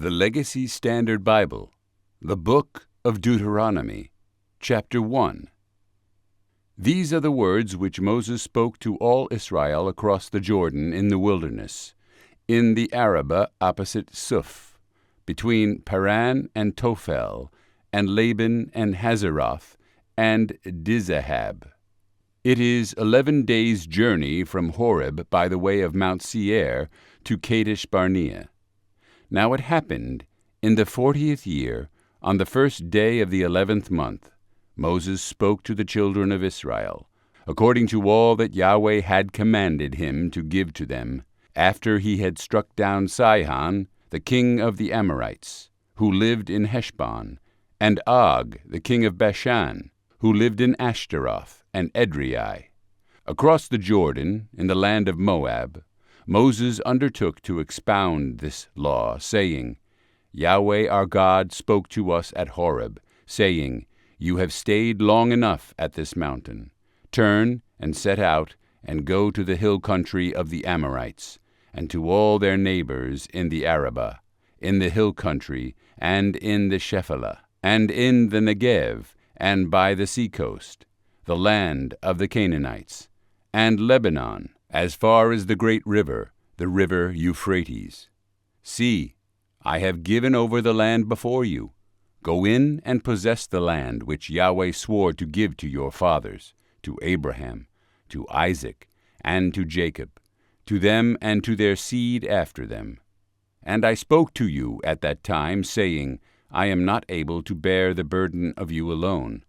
The Legacy Standard Bible, the Book of Deuteronomy, Chapter 1. These are the words which Moses spoke to all Israel across the Jordan in the wilderness, in the Arabah opposite Suf, between Paran and Tophel, and Laban and Hazeroth, and Dizahab. It is 11 days' journey from Horeb by the way of Mount Seir to Kadesh Barnea. Now it happened, in the 40th year, on the first day of the 11th month, Moses spoke to the children of Israel, according to all that Yahweh had commanded him to give to them, after he had struck down Sihon, the king of the Amorites, who lived in Heshbon, and Og, the king of Bashan, who lived in Ashtaroth and Edrei. Across the Jordan, in the land of Moab, Moses undertook to expound this law, saying, Yahweh our God spoke to us at Horeb, saying, You have stayed long enough at this mountain. Turn and set out, and go to the hill country of the Amorites, and to all their neighbors in the Arabah, in the hill country, and in the Shephelah, and in the Negev, and by the seacoast, the land of the Canaanites, and Lebanon, as far as the great river, the river Euphrates. See, I have given over the land before you. Go in and possess the land which Yahweh swore to give to your fathers, to Abraham, to Isaac, and to Jacob, to them and to their seed after them. And I spoke to you at that time, saying, I am not able to bear the burden of you alone.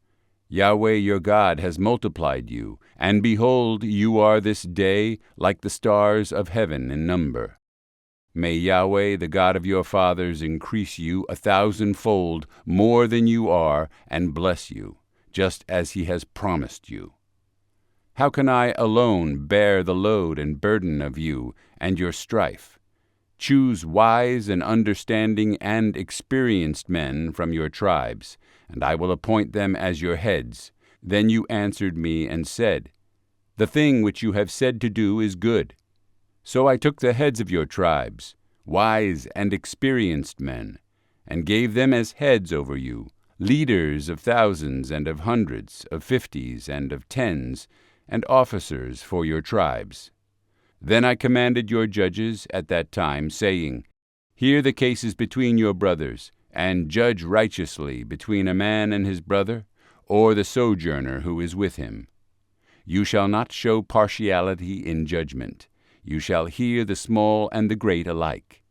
Yahweh your God has multiplied you, and behold, you are this day like the stars of heaven in number. May Yahweh, the God of your fathers, increase you 1,000-fold more than you are, and bless you, just as he has promised you. How can I alone bear the load and burden of you and your strife? Choose wise and understanding and experienced men from your tribes, and I will appoint them as your heads. Then you answered me and said, The thing which you have said to do is good. So I took the heads of your tribes, wise and experienced men, and gave them as heads over you, leaders of thousands and of hundreds, of 50s and of 10s, and officers for your tribes. Then I commanded your judges at that time, saying, Hear the cases between your brothers, and judge righteously between a man and his brother, or the sojourner who is with him. You shall not show partiality in judgment. You shall hear the small and the great alike.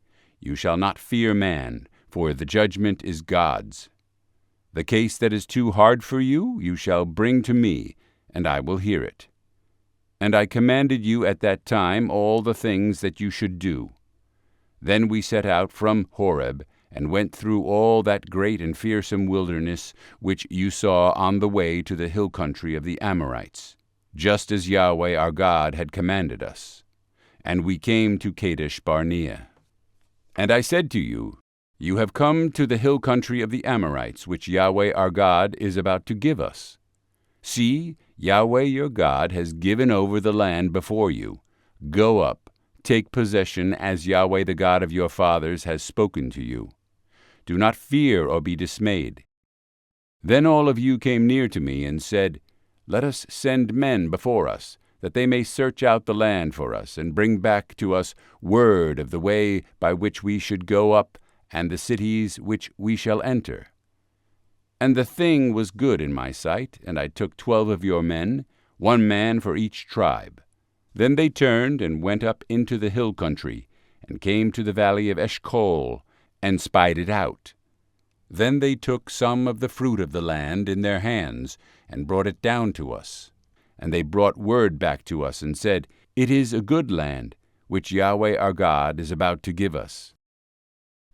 You shall not fear man, for the judgment is God's. The case that is too hard for you, you shall bring to me, and I will hear it. And I commanded you at that time all the things that you should do. Then we set out from Horeb, and went through all that great and fearsome wilderness which you saw on the way to the hill country of the Amorites, just as Yahweh our God had commanded us. And we came to Kadesh Barnea. And I said to you, You have come to the hill country of the Amorites, which Yahweh our God is about to give us. See, Yahweh your God has given over the land before you. Go up, take possession as Yahweh the God of your fathers has spoken to you. Do not fear or be dismayed. Then all of you came near to me and said, Let us send men before us, that they may search out the land for us, and bring back to us word of the way by which we should go up, and the cities which we shall enter. And the thing was good in my sight, and I took 12 of your men, 1 man for each tribe. Then they turned and went up into the hill country, and came to the valley of Eshcol, and spied it out. Then they took some of the fruit of the land in their hands, and brought it down to us. And they brought word back to us, and said, It is a good land, which Yahweh our God is about to give us.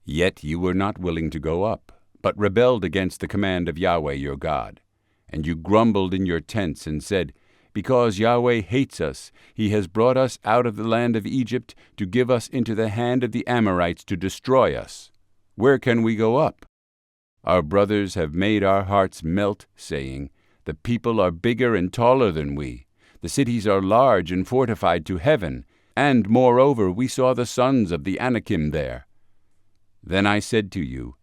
Yet you were not willing to go up, but rebelled against the command of Yahweh your God. And you grumbled in your tents, and said, Because Yahweh hates us, he has brought us out of the land of Egypt to give us into the hand of the Amorites to destroy us. Where can we go up? Our brothers have made our hearts melt, saying, The people are bigger and taller than we. The cities are large and fortified to heaven, and moreover we saw the sons of the Anakim there. Then I said to you,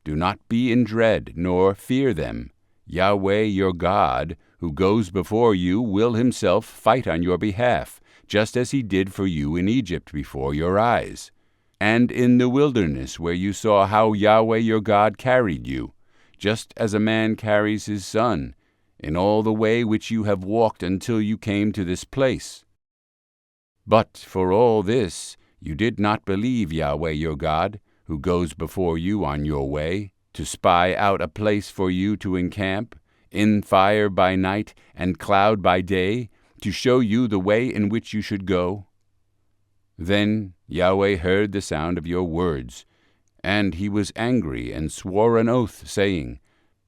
Do not be in dread, nor fear them. Yahweh your God, who goes before you, will himself fight on your behalf, just as he did for you in Egypt before your eyes, and in the wilderness where you saw how Yahweh your God carried you, just as a man carries his son, in all the way which you have walked until you came to this place. But for all this you did not believe Yahweh your God, who goes before you on your way, to spy out a place for you to encamp, in fire by night and cloud by day, to show you the way in which you should go. Then Yahweh heard the sound of your words, and he was angry and swore an oath, saying,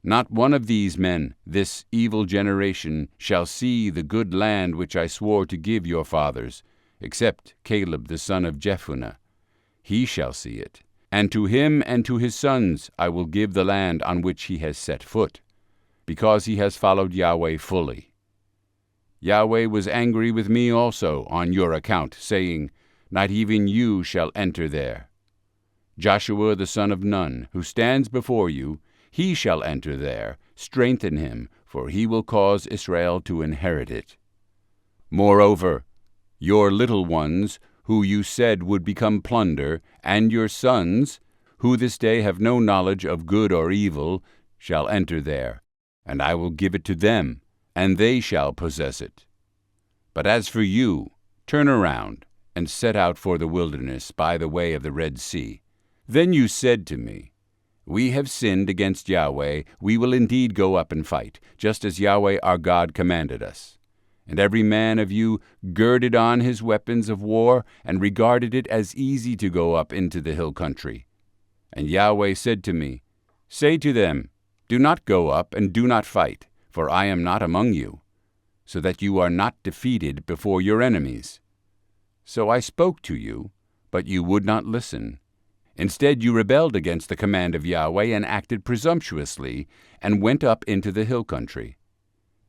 Not one of these men, this evil generation, shall see the good land which I swore to give your fathers, except Caleb the son of Jephunneh. He shall see it, and to him and to his sons I will give the land on which he has set foot, because he has followed Yahweh fully. Yahweh was angry with me also on your account, saying, Not even you shall enter there. Joshua the son of Nun, who stands before you, he shall enter there. Strengthen him, for he will cause Israel to inherit it. Moreover, your little ones, who you said would become plunder, and your sons, who this day have no knowledge of good or evil, shall enter there, and I will give it to them, and they shall possess it. But as for you, turn around, and set out for the wilderness by the way of the Red Sea. Then you said to me, We have sinned against Yahweh, we will indeed go up and fight, just as Yahweh our God commanded us. And every man of you girded on his weapons of war, and regarded it as easy to go up into the hill country. And Yahweh said to me, Say to them, Do not go up, and do not fight, for I am not among you, so that you are not defeated before your enemies. So I spoke to you, but you would not listen. Instead you rebelled against the command of Yahweh, and acted presumptuously, and went up into the hill country.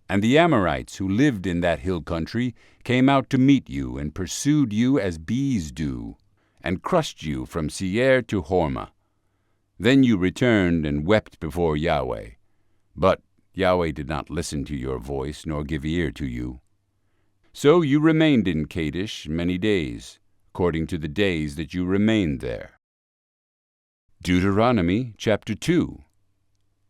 And the Amorites who lived in that hill country came out to meet you, and pursued you as bees do, and crushed you from Seir to Hormah. Then you returned and wept before Yahweh. But Yahweh did not listen to your voice, nor give ear to you. So you remained in Kadesh many days, according to the days that you remained there. Deuteronomy chapter 2.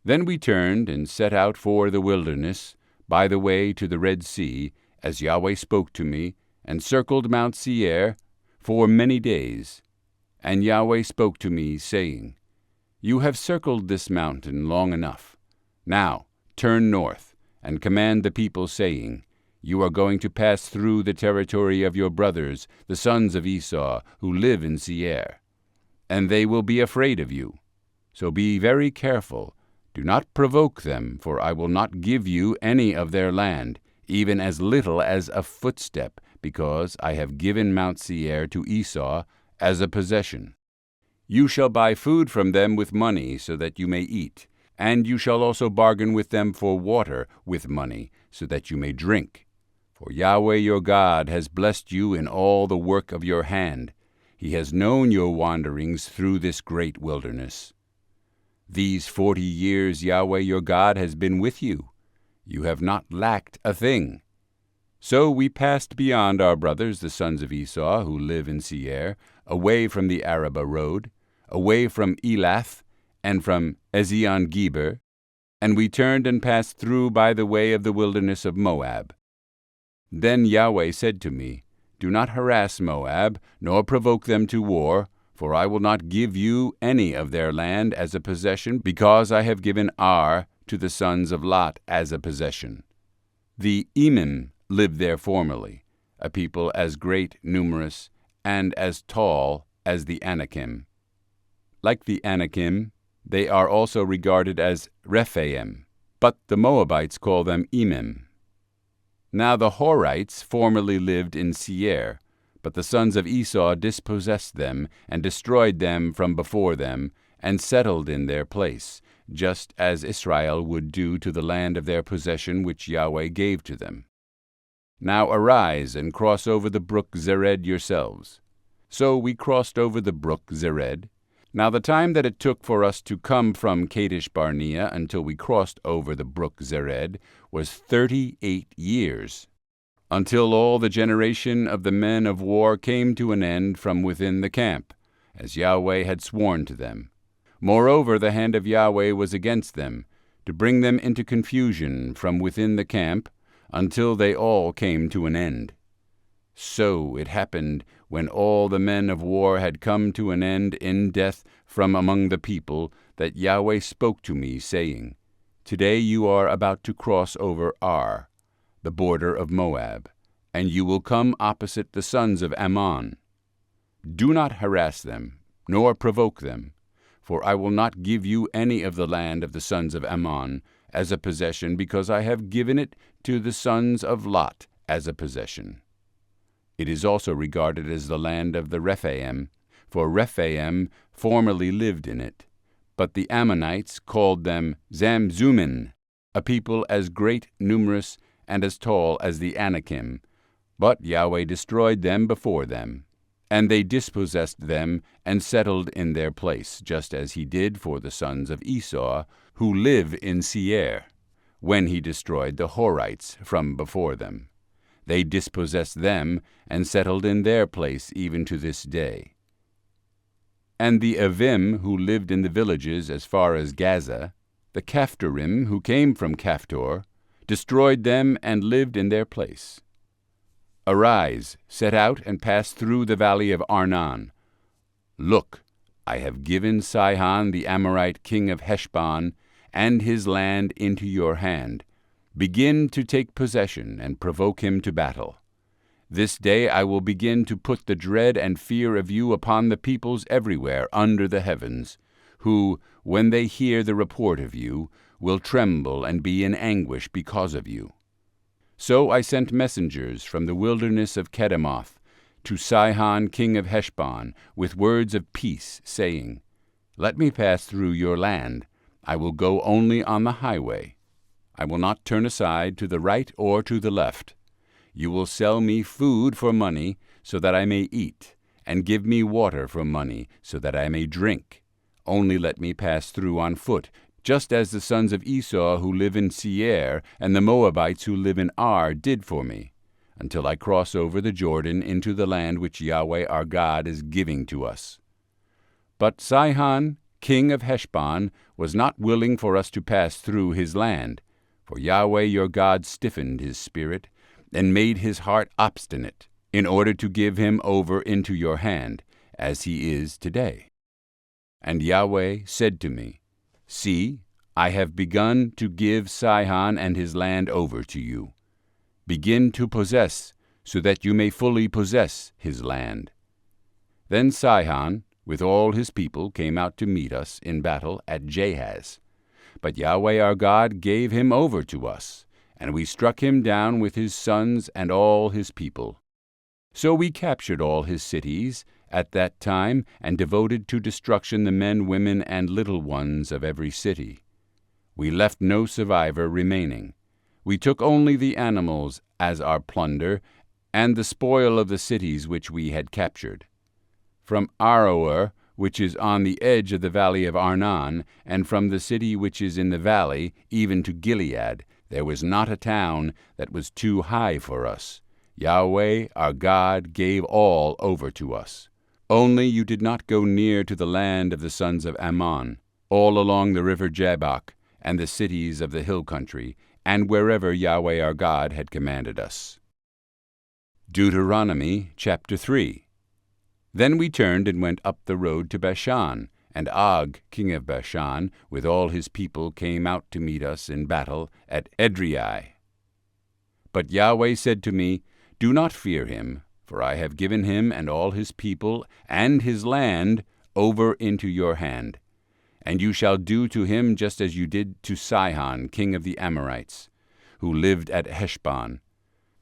Then we turned and set out for the wilderness, by the way to the Red Sea, as Yahweh spoke to me, and circled Mount Seir for many days. And Yahweh spoke to me, saying, You have circled this mountain long enough. Now turn north, and command the people, saying, You are going to pass through the territory of your brothers, the sons of Esau, who live in Seir. And they will be afraid of you. So be very careful. Do not provoke them, for I will not give you any of their land, even as little as a footstep, because I have given Mount Seir to Esau as a possession. You shall buy food from them with money, so that you may eat, and you shall also bargain with them for water with money, so that you may drink. For Yahweh your God has blessed you in all the work of your hand. He has known your wanderings through this great wilderness. These 40 years Yahweh your God has been with you. You have not lacked a thing. So we passed beyond our brothers, the sons of Esau, who live in Seir, away from the Arabah road, away from Elath, and from Ezion-Geber, and we turned and passed through by the way of the wilderness of Moab. Then Yahweh said to me, Do not harass Moab, nor provoke them to war, for I will not give you any of their land as a possession, because I have given Ar to the sons of Lot as a possession. The Emim lived there formerly, a people as great, numerous, and as tall as the Anakim. Like the Anakim, they are also regarded as Rephaim, but the Moabites call them Emim. Now the Horites formerly lived in Seir, but the sons of Esau dispossessed them, and destroyed them from before them, and settled in their place, just as Israel would do to the land of their possession which Yahweh gave to them. Now arise, and cross over the brook Zered yourselves. So we crossed over the brook Zered, Now the time that it took for us to come from Kadesh Barnea until we crossed over the brook Zered was 38 years, until all the generation of the men of war came to an end from within the camp, as Yahweh had sworn to them. Moreover, the hand of Yahweh was against them, to bring them into confusion from within the camp, until they all came to an end. So it happened, when all the men of war had come to an end in death from among the people, that Yahweh spoke to me, saying, Today you are about to cross over Ar, the border of Moab, and you will come opposite the sons of Ammon. Do not harass them, nor provoke them, for I will not give you any of the land of the sons of Ammon as a possession, because I have given it to the sons of Lot as a possession. It is also regarded as the land of the Rephaim, for Rephaim formerly lived in it. But the Ammonites called them Zamzummim, a people as great, numerous, and as tall as the Anakim. But Yahweh destroyed them before them, and they dispossessed them and settled in their place, just as he did for the sons of Esau, who live in Seir, when he destroyed the Horites from before them. They dispossessed them and settled in their place even to this day. And the Avim, who lived in the villages as far as Gaza, the Caphtorim, who came from Caphtor, destroyed them and lived in their place. Arise, set out, and pass through the valley of Arnon. Look, I have given Sihon the Amorite king of Heshbon and his land into your hand. Begin to take possession and provoke him to battle. This day I will begin to put the dread and fear of you upon the peoples everywhere under the heavens, who, when they hear the report of you, will tremble and be in anguish because of you. So I sent messengers from the wilderness of Kedemoth to Sihon king of Heshbon with words of peace, saying, Let me pass through your land. I will go only on the highway. I will not turn aside to the right or to the left. You will sell me food for money, so that I may eat, and give me water for money, so that I may drink. Only let me pass through on foot, just as the sons of Esau who live in Seir and the Moabites who live in Ar did for me, until I cross over the Jordan into the land which Yahweh our God is giving to us. But Sihon, king of Heshbon, was not willing for us to pass through his land, for Yahweh your God stiffened his spirit, and made his heart obstinate, in order to give him over into your hand, as he is today. And Yahweh said to me, See, I have begun to give Sihon and his land over to you. Begin to possess, so that you may fully possess his land. Then Sihon, with all his people, came out to meet us in battle at Jahaz. But Yahweh our God gave him over to us, and we struck him down with his sons and all his people. So we captured all his cities at that time, and devoted to destruction the men, women, and little ones of every city. We left no survivor remaining. We took only the animals as our plunder, and the spoil of the cities which we had captured. From Aroer, which is on the edge of the valley of Arnon, and from the city which is in the valley, even to Gilead, there was not a town that was too high for us. Yahweh our God gave all over to us. Only you did not go near to the land of the sons of Ammon, all along the river Jabbok, and the cities of the hill country, and wherever Yahweh our God had commanded us. Deuteronomy chapter 3. Then we turned and went up the road to Bashan, and Og, king of Bashan, with all his people, came out to meet us in battle at Edrei. But Yahweh said to me, Do not fear him, for I have given him and all his people and his land over into your hand. And you shall do to him just as you did to Sihon, king of the Amorites, who lived at Heshbon.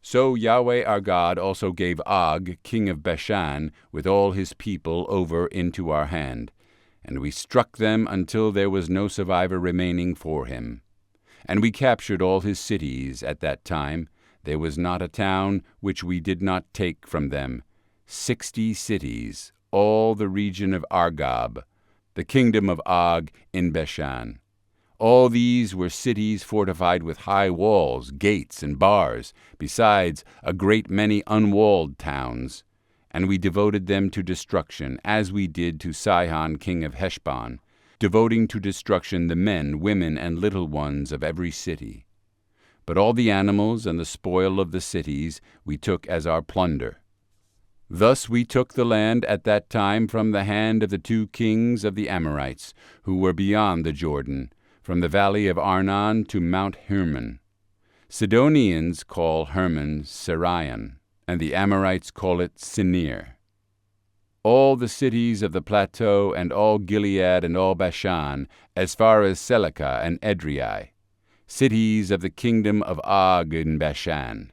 So Yahweh our God also gave Og, king of Bashan, with all his people over into our hand, and we struck them until there was no survivor remaining for him. And we captured all his cities at that time. There was not a town which we did not take from them, 60 cities, all the region of Argob, the kingdom of Og in Bashan. All these were cities fortified with high walls, gates, and bars, besides a great many unwalled towns. And we devoted them to destruction, as we did to Sihon king of Heshbon, devoting to destruction the men, women, and little ones of every city. But all the animals and the spoil of the cities we took as our plunder. Thus we took the land at that time from the hand of the 2 kings of the Amorites, who were beyond the Jordan, from the valley of Arnon to Mount Hermon. Sidonians call Hermon Sirion, and the Amorites call it Sinir. All the cities of the plateau, and all Gilead and all Bashan, as far as Selecah and Edrei, cities of the kingdom of Og in Bashan.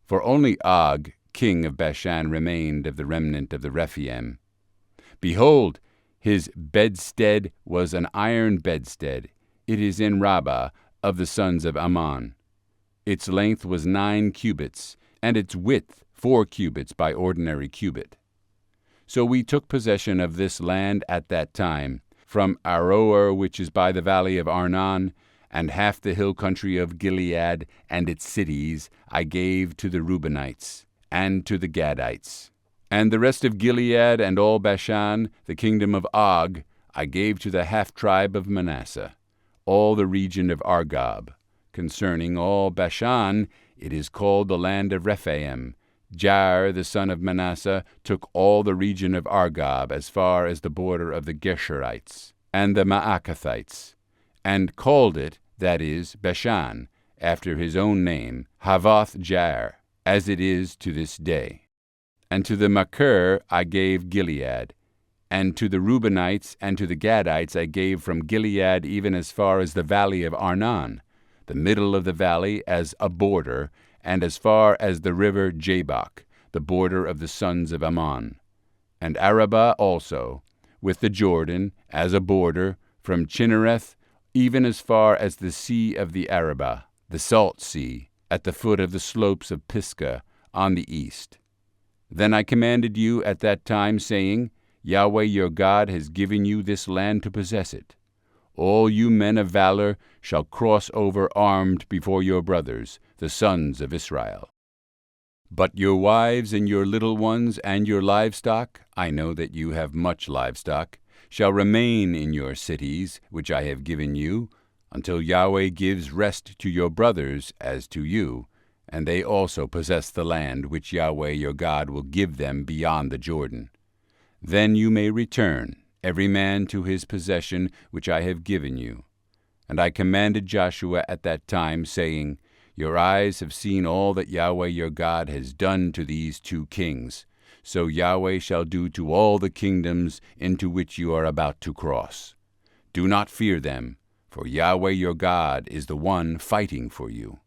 For only Og, king of Bashan, remained of the remnant of the Rephaim. Behold, his bedstead was an iron bedstead. It is in Rabbah of the sons of Ammon. Its length was 9 cubits, and its width 4 cubits by ordinary cubit. So we took possession of this land at that time, from Aroer, which is by the valley of Arnon, and half the hill country of Gilead and its cities I gave to the Reubenites, and to the Gadites. And the rest of Gilead and all Bashan, the kingdom of Og, I gave to the half-tribe of Manasseh, all the region of Argob. Concerning all Bashan, it is called the land of Rephaim. Jair, the son of Manasseh, took all the region of Argob as far as the border of the Geshurites and the Maacathites, and called it, that is, Bashan, after his own name, Havoth Jair, as it is to this day. And to the Machir I gave Gilead, and to the Reubenites and to the Gadites I gave from Gilead even as far as the valley of Arnon, the middle of the valley as a border, and as far as the river Jabbok, the border of the sons of Ammon, and Arabah also, with the Jordan as a border, from Chinnereth even as far as the sea of the Arabah, the salt sea, at the foot of the slopes of Pisgah on the east. Then I commanded you at that time, saying, Yahweh your God has given you this land to possess it. All you men of valor shall cross over armed before your brothers, the sons of Israel. But your wives and your little ones and your livestock, I know that you have much livestock, shall remain in your cities, which I have given you, until Yahweh gives rest to your brothers as to you, and they also possess the land which Yahweh your God will give them beyond the Jordan. Then you may return, every man to his possession which I have given you. And I commanded Joshua at that time, saying, Your eyes have seen all that Yahweh your God has done to these 2 kings. So Yahweh shall do to all the kingdoms into which you are about to cross. Do not fear them, for Yahweh your God is the one fighting for you.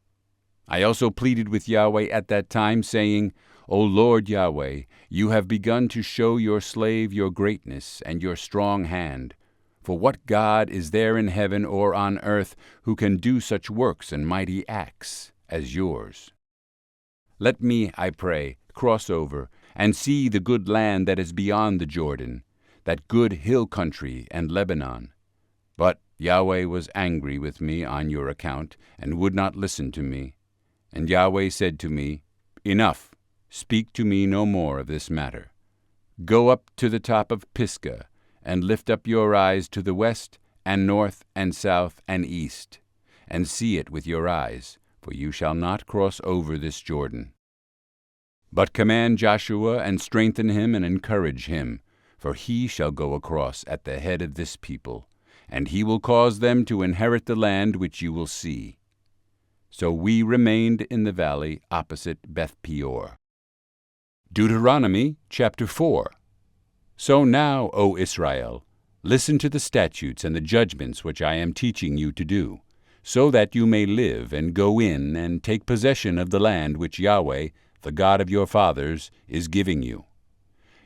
I also pleaded with Yahweh at that time, saying, O Lord Yahweh, you have begun to show your slave your greatness and your strong hand. For what God is there in heaven or on earth who can do such works and mighty acts as yours? Let me, I pray, cross over, and see the good land that is beyond the Jordan, that good hill country and Lebanon. But Yahweh was angry with me on your account, and would not listen to me. And Yahweh said to me, Enough, speak to me no more of this matter. Go up to the top of Pisgah, and lift up your eyes to the west, and north, and south, and east, and see it with your eyes, for you shall not cross over this Jordan. But command Joshua, and strengthen him, and encourage him, for he shall go across at the head of this people, and he will cause them to inherit the land which you will see. So we remained in the valley opposite Beth Peor. Deuteronomy chapter 4. So now, O Israel, listen to the statutes and the judgments which I am teaching you to do, so that you may live and go in and take possession of the land which Yahweh, the God of your fathers, is giving you.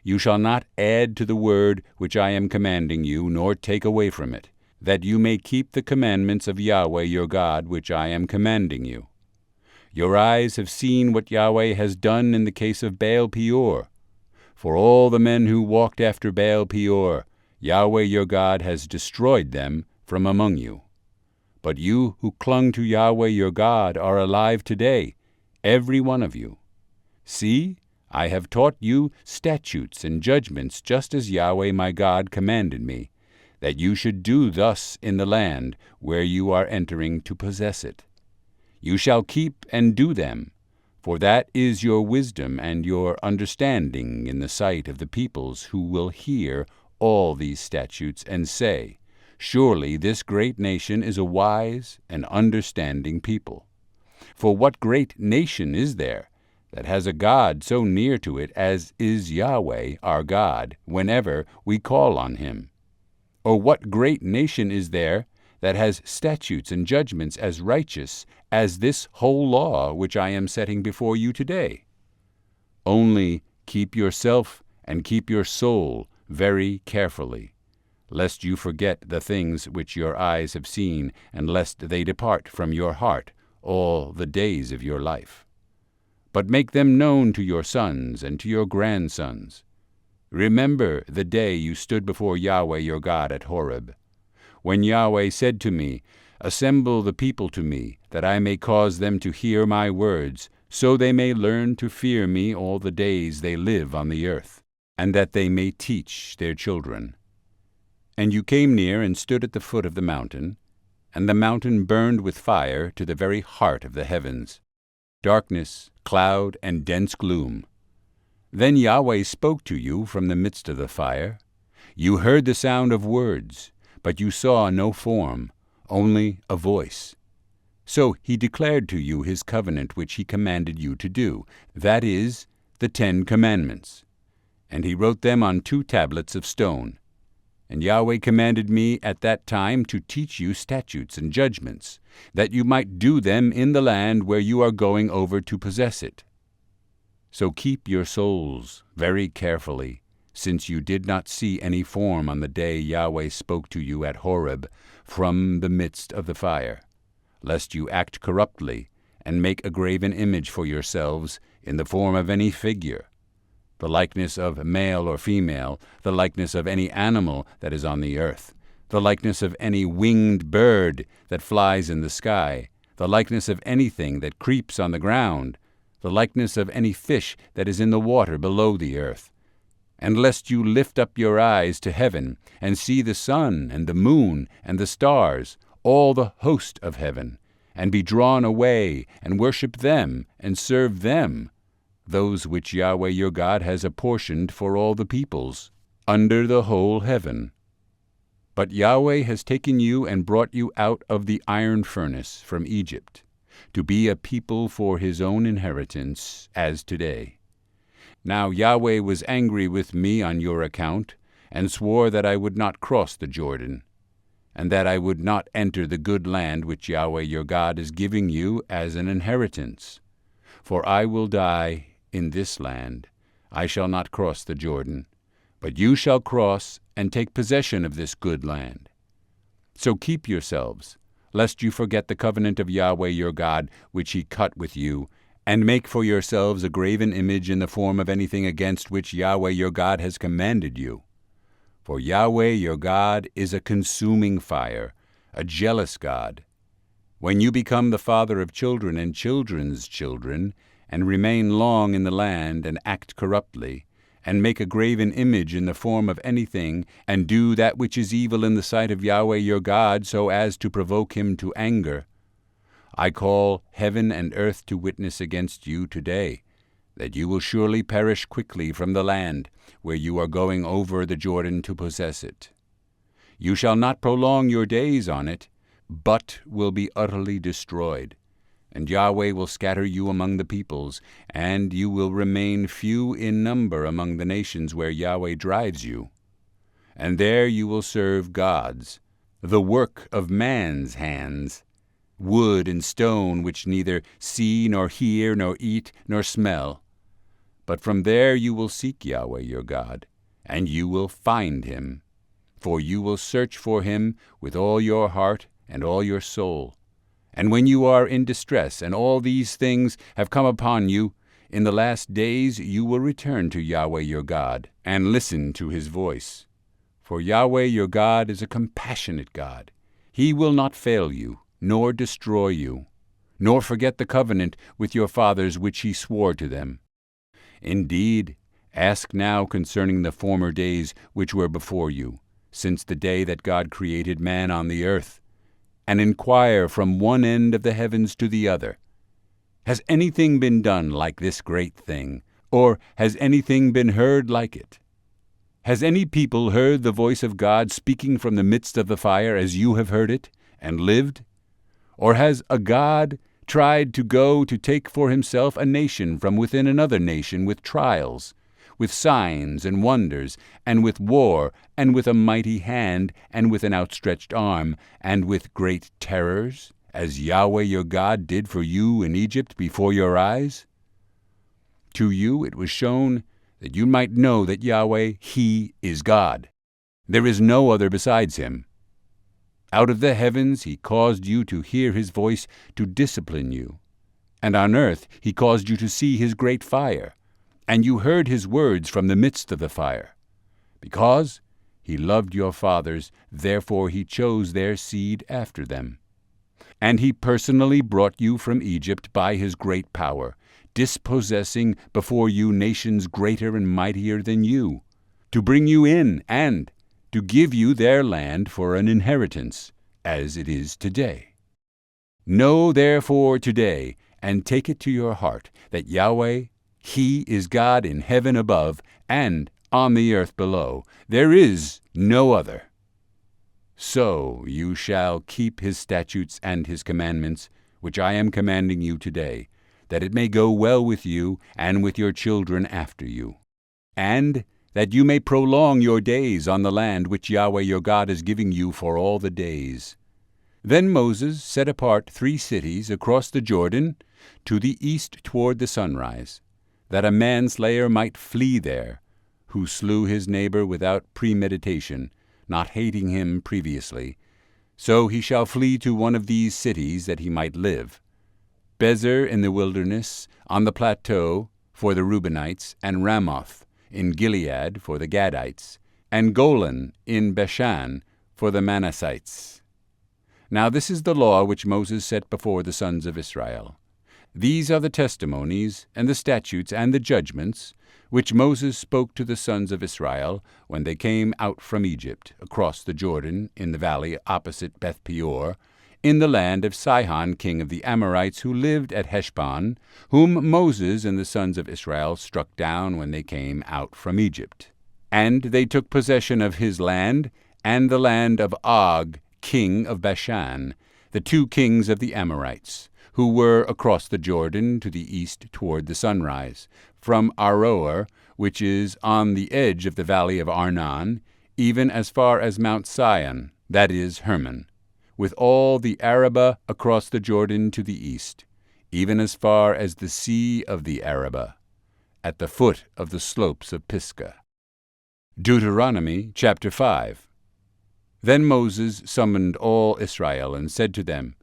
You shall not add to the word which I am commanding you, nor take away from it, that you may keep the commandments of Yahweh your God which I am commanding you. Your eyes have seen what Yahweh has done in the case of Baal Peor. For all the men who walked after Baal Peor, Yahweh your God has destroyed them from among you. But you who clung to Yahweh your God are alive today, every one of you. See, I have taught you statutes and judgments just as Yahweh my God commanded me, that you should do thus in the land where you are entering to possess it. You shall keep and do them, for that is your wisdom and your understanding in the sight of the peoples who will hear all these statutes and say, Surely this great nation is a wise and understanding people. For what great nation is there that has a God so near to it as is Yahweh our God whenever we call on him? Or what great nation is there that has statutes and judgments as righteous as this whole law which I am setting before you today? Only keep yourself and keep your soul very carefully, lest you forget the things which your eyes have seen, and lest they depart from your heart all the days of your life. But make them known to your sons and to your grandsons. Remember the day you stood before Yahweh your God at Horeb, when Yahweh said to me, Assemble the people to me, that I may cause them to hear my words, so they may learn to fear me all the days they live on the earth, and that they may teach their children. And you came near and stood at the foot of the mountain, and the mountain burned with fire to the very heart of the heavens, darkness, cloud, and dense gloom. Then Yahweh spoke to you from the midst of the fire. You heard the sound of words, but you saw no form, only a voice. So he declared to you his covenant which he commanded you to do, that is, the 10 Commandments. And he wrote them on 2 tablets of stone. And Yahweh commanded me at that time to teach you statutes and judgments, that you might do them in the land where you are going over to possess it. So keep your souls very carefully, since you did not see any form on the day Yahweh spoke to you at Horeb from the midst of the fire, lest you act corruptly and make a graven image for yourselves in the form of any figure, the likeness of male or female, the likeness of any animal that is on the earth, the likeness of any winged bird that flies in the sky, the likeness of anything that creeps on the ground, the likeness of any fish that is in the water below the earth. And lest you lift up your eyes to heaven, and see the sun and the moon and the stars, all the host of heaven, and be drawn away, and worship them, and serve them, those which Yahweh your God has apportioned for all the peoples, under the whole heaven. But Yahweh has taken you and brought you out of the iron furnace from Egypt, to be a people for his own inheritance, as today. Now Yahweh was angry with me on your account, and swore that I would not cross the Jordan, and that I would not enter the good land which Yahweh your God is giving you as an inheritance. For I will die in this land. I shall not cross the Jordan, but you shall cross and take possession of this good land. So keep yourselves, lest you forget the covenant of Yahweh your God, which he cut with you, and make for yourselves a graven image in the form of anything against which Yahweh your God has commanded you. For Yahweh your God is a consuming fire, a jealous God. When you become the father of children and children's children, and remain long in the land, and act corruptly, and make a graven image in the form of anything, and do that which is evil in the sight of Yahweh your God, so as to provoke him to anger, I call heaven and earth to witness against you today, that you will surely perish quickly from the land where you are going over the Jordan to possess it. You shall not prolong your days on it, but will be utterly destroyed. And Yahweh will scatter you among the peoples, and you will remain few in number among the nations where Yahweh drives you. And there you will serve gods, the work of man's hands, wood and stone, which neither see nor hear nor eat nor smell. But from there you will seek Yahweh your God, and you will find him. For you will search for him with all your heart and all your soul. And when you are in distress, and all these things have come upon you, in the last days you will return to Yahweh your God, and listen to his voice. For Yahweh your God is a compassionate God. He will not fail you, nor destroy you, nor forget the covenant with your fathers which he swore to them. Indeed, ask now concerning the former days which were before you, since the day that God created man on the earth, and inquire from one end of the heavens to the other. Has anything been done like this great thing, or has anything been heard like it? Has any people heard the voice of God speaking from the midst of the fire as you have heard it, and lived? Or has a God tried to go to take for himself a nation from within another nation with trials, with signs and wonders, and with war, and with a mighty hand, and with an outstretched arm, and with great terrors, as Yahweh your God did for you in Egypt before your eyes? To you it was shown that you might know that Yahweh, He is God. There is no other besides Him. Out of the heavens He caused you to hear His voice to discipline you, and on earth He caused you to see His great fire, and you heard His words from the midst of the fire. Because He loved your fathers, therefore He chose their seed after them. And He personally brought you from Egypt by His great power, dispossessing before you nations greater and mightier than you, to bring you in and to give you their land for an inheritance, as it is today. Know therefore today, and take it to your heart, that Yahweh, He is God in heaven above and on the earth below. There is no other. So you shall keep His statutes and His commandments, which I am commanding you today, that it may go well with you and with your children after you, and that you may prolong your days on the land which Yahweh your God is giving you for all the days. Then Moses set apart 3 cities across the Jordan to the east toward the sunrise, that a manslayer might flee there, who slew his neighbor without premeditation, not hating him previously. So he shall flee to one of these cities that he might live. Bezer in the wilderness, on the plateau, for the Reubenites, and Ramoth in Gilead for the Gadites, and Golan in Bashan for the Manassites. Now this is the law which Moses set before the sons of Israel. These are the testimonies, and the statutes, and the judgments, which Moses spoke to the sons of Israel when they came out from Egypt, across the Jordan, in the valley opposite Beth-peor, in the land of Sihon king of the Amorites, who lived at Heshbon, whom Moses and the sons of Israel struck down when they came out from Egypt. And they took possession of his land, and the land of Og king of Bashan, the 2 kings of the Amorites, who were across the Jordan to the east toward the sunrise, from Aroer, which is on the edge of the valley of Arnon, even as far as Mount Sion, that is, Hermon, with all the Arabah across the Jordan to the east, even as far as the sea of the Arabah, at the foot of the slopes of Pisgah. Deuteronomy chapter 5. Then Moses summoned all Israel and said to them,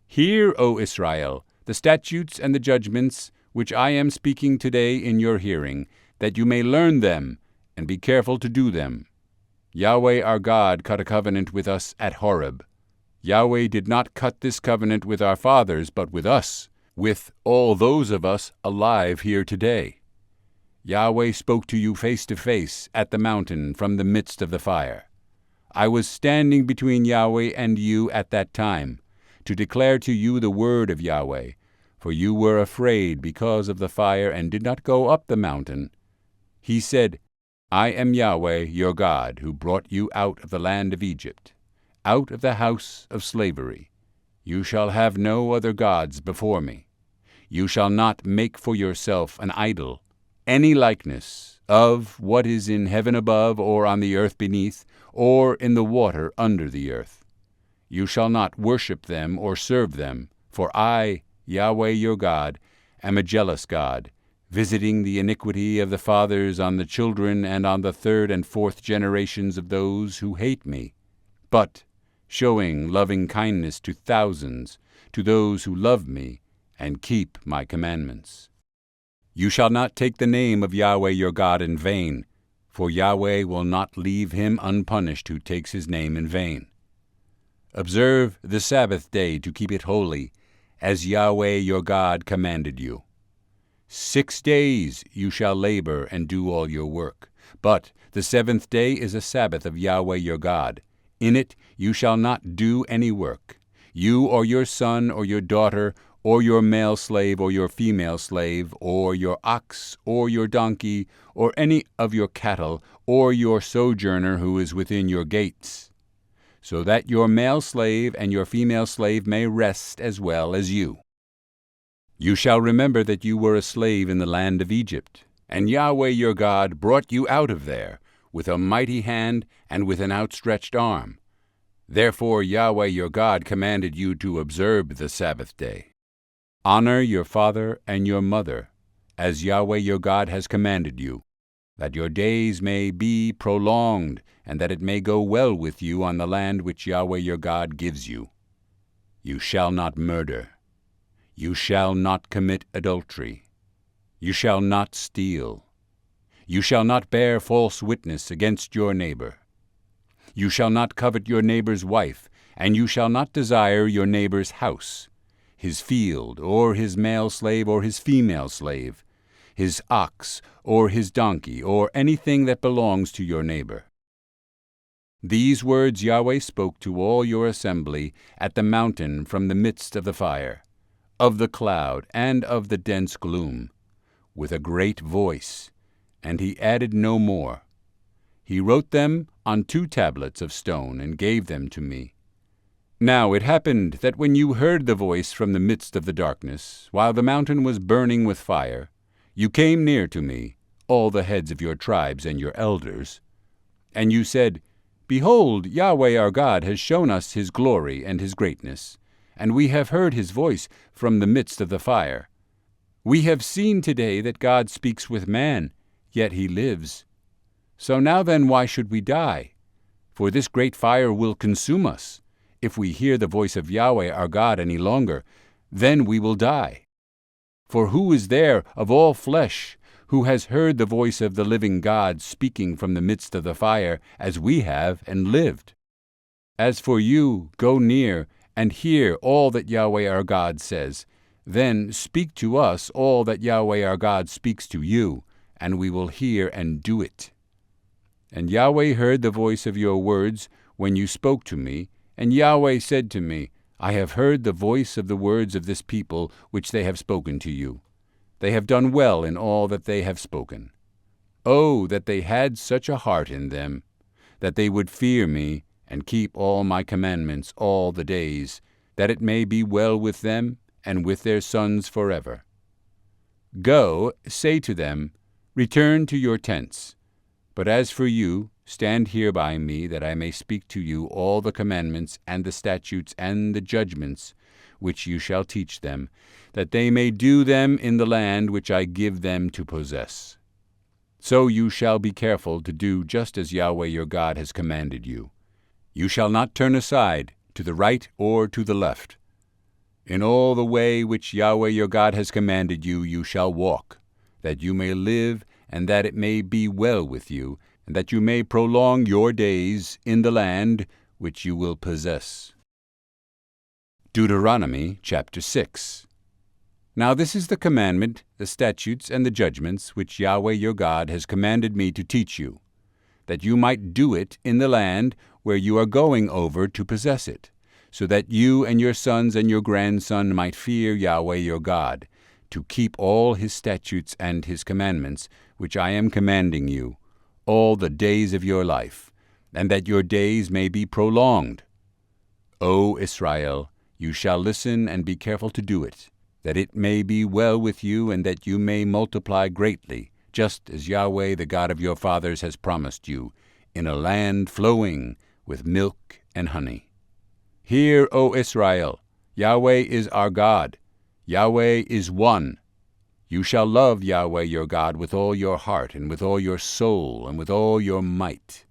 Hear, O Israel, the statutes and the judgments which I am speaking today in your hearing, that you may learn them and be careful to do them. Yahweh our God cut a covenant with us at Horeb. Yahweh did not cut this covenant with our fathers, but with us, with all those of us alive here today. Yahweh spoke to you face to face at the mountain from the midst of the fire. I was standing between Yahweh and you at that time, to declare to you the word of Yahweh, for you were afraid because of the fire and did not go up the mountain. He said, I am Yahweh your God, who brought you out of the land of Egypt, out of the house of slavery. You shall have no other gods before me. You shall not make for yourself an idol, any likeness of what is in heaven above, or on the earth beneath, or in the water under the earth. You shall not worship them or serve them, for I, Yahweh your God, am a jealous God, visiting the iniquity of the fathers on the children and on the 3rd and 4th generations of those who hate me, but showing loving kindness to thousands, to those who love me and keep my commandments. You shall not take the name of Yahweh your God in vain, for Yahweh will not leave him unpunished who takes his name in vain. Observe the Sabbath day to keep it holy, as Yahweh your God commanded you. 6 days you shall labor and do all your work, but the seventh day is a Sabbath of Yahweh your God. In it you shall not do any work, you or your son or your daughter, or your male slave or your female slave, or your ox or your donkey, or any of your cattle, or your sojourner who is within your gates, so that your male slave and your female slave may rest as well as you. You shall remember that you were a slave in the land of Egypt, and Yahweh your God brought you out of there with a mighty hand and with an outstretched arm. Therefore Yahweh your God commanded you to observe the Sabbath day. Honor your father and your mother, as Yahweh your God has commanded you, that your days may be prolonged, and that it may go well with you on the land which Yahweh your God gives you. You shall not murder. You shall not commit adultery. You shall not steal. You shall not bear false witness against your neighbor. You shall not covet your neighbor's wife, and you shall not desire your neighbor's house, his field, or his male slave or his female slave, his ox or his donkey, or anything that belongs to your neighbor. These words Yahweh spoke to all your assembly at the mountain from the midst of the fire, of the cloud, and of the dense gloom, with a great voice, and he added no more. He wrote them on 2 tablets of stone and gave them to me. Now it happened that when you heard the voice from the midst of the darkness, while the mountain was burning with fire, you came near to me, all the heads of your tribes and your elders, and you said, Behold, Yahweh our God has shown us his glory and his greatness, and we have heard his voice from the midst of the fire. We have seen today that God speaks with man, yet he lives. So now then, why should we die? For this great fire will consume us. If we hear the voice of Yahweh our God any longer, then we will die. For who is there of all flesh who has heard the voice of the living God speaking from the midst of the fire, as we have, and lived? As for you, go near and hear all that Yahweh our God says. Then speak to us all that Yahweh our God speaks to you, and we will hear and do it. And Yahweh heard the voice of your words when you spoke to me, and Yahweh said to me, I have heard the voice of the words of this people which they have spoken to you. They have done well in all that they have spoken. Oh, that they had such a heart in them, that they would fear me and keep all my commandments all the days, that it may be well with them and with their sons forever. Go, say to them, Return to your tents. But as for you, stand here by me, that I may speak to you all the commandments and the statutes and the judgments which you shall teach them, that they may do them in the land which I give them to possess. So you shall be careful to do just as Yahweh your God has commanded you. You shall not turn aside to the right or to the left. In all the way which Yahweh your God has commanded you, you shall walk, that you may live, and that it may be well with you, and that you may prolong your days in the land which you will possess. Deuteronomy chapter 6. Now this is the commandment, the statutes, and the judgments which Yahweh your God has commanded me to teach you, that you might do it in the land where you are going over to possess it, so that you and your sons and your grandson might fear Yahweh your God, to keep all his statutes and his commandments, which I am commanding you, all the days of your life, and that your days may be prolonged. O Israel, you shall listen and be careful to do it, that it may be well with you, and that you may multiply greatly, just as Yahweh the God of your fathers has promised you, in a land flowing with milk and honey. Hear, O Israel, Yahweh is our God. Yahweh is one. You shall love Yahweh your God with all your heart, and with all your soul, and with all your might.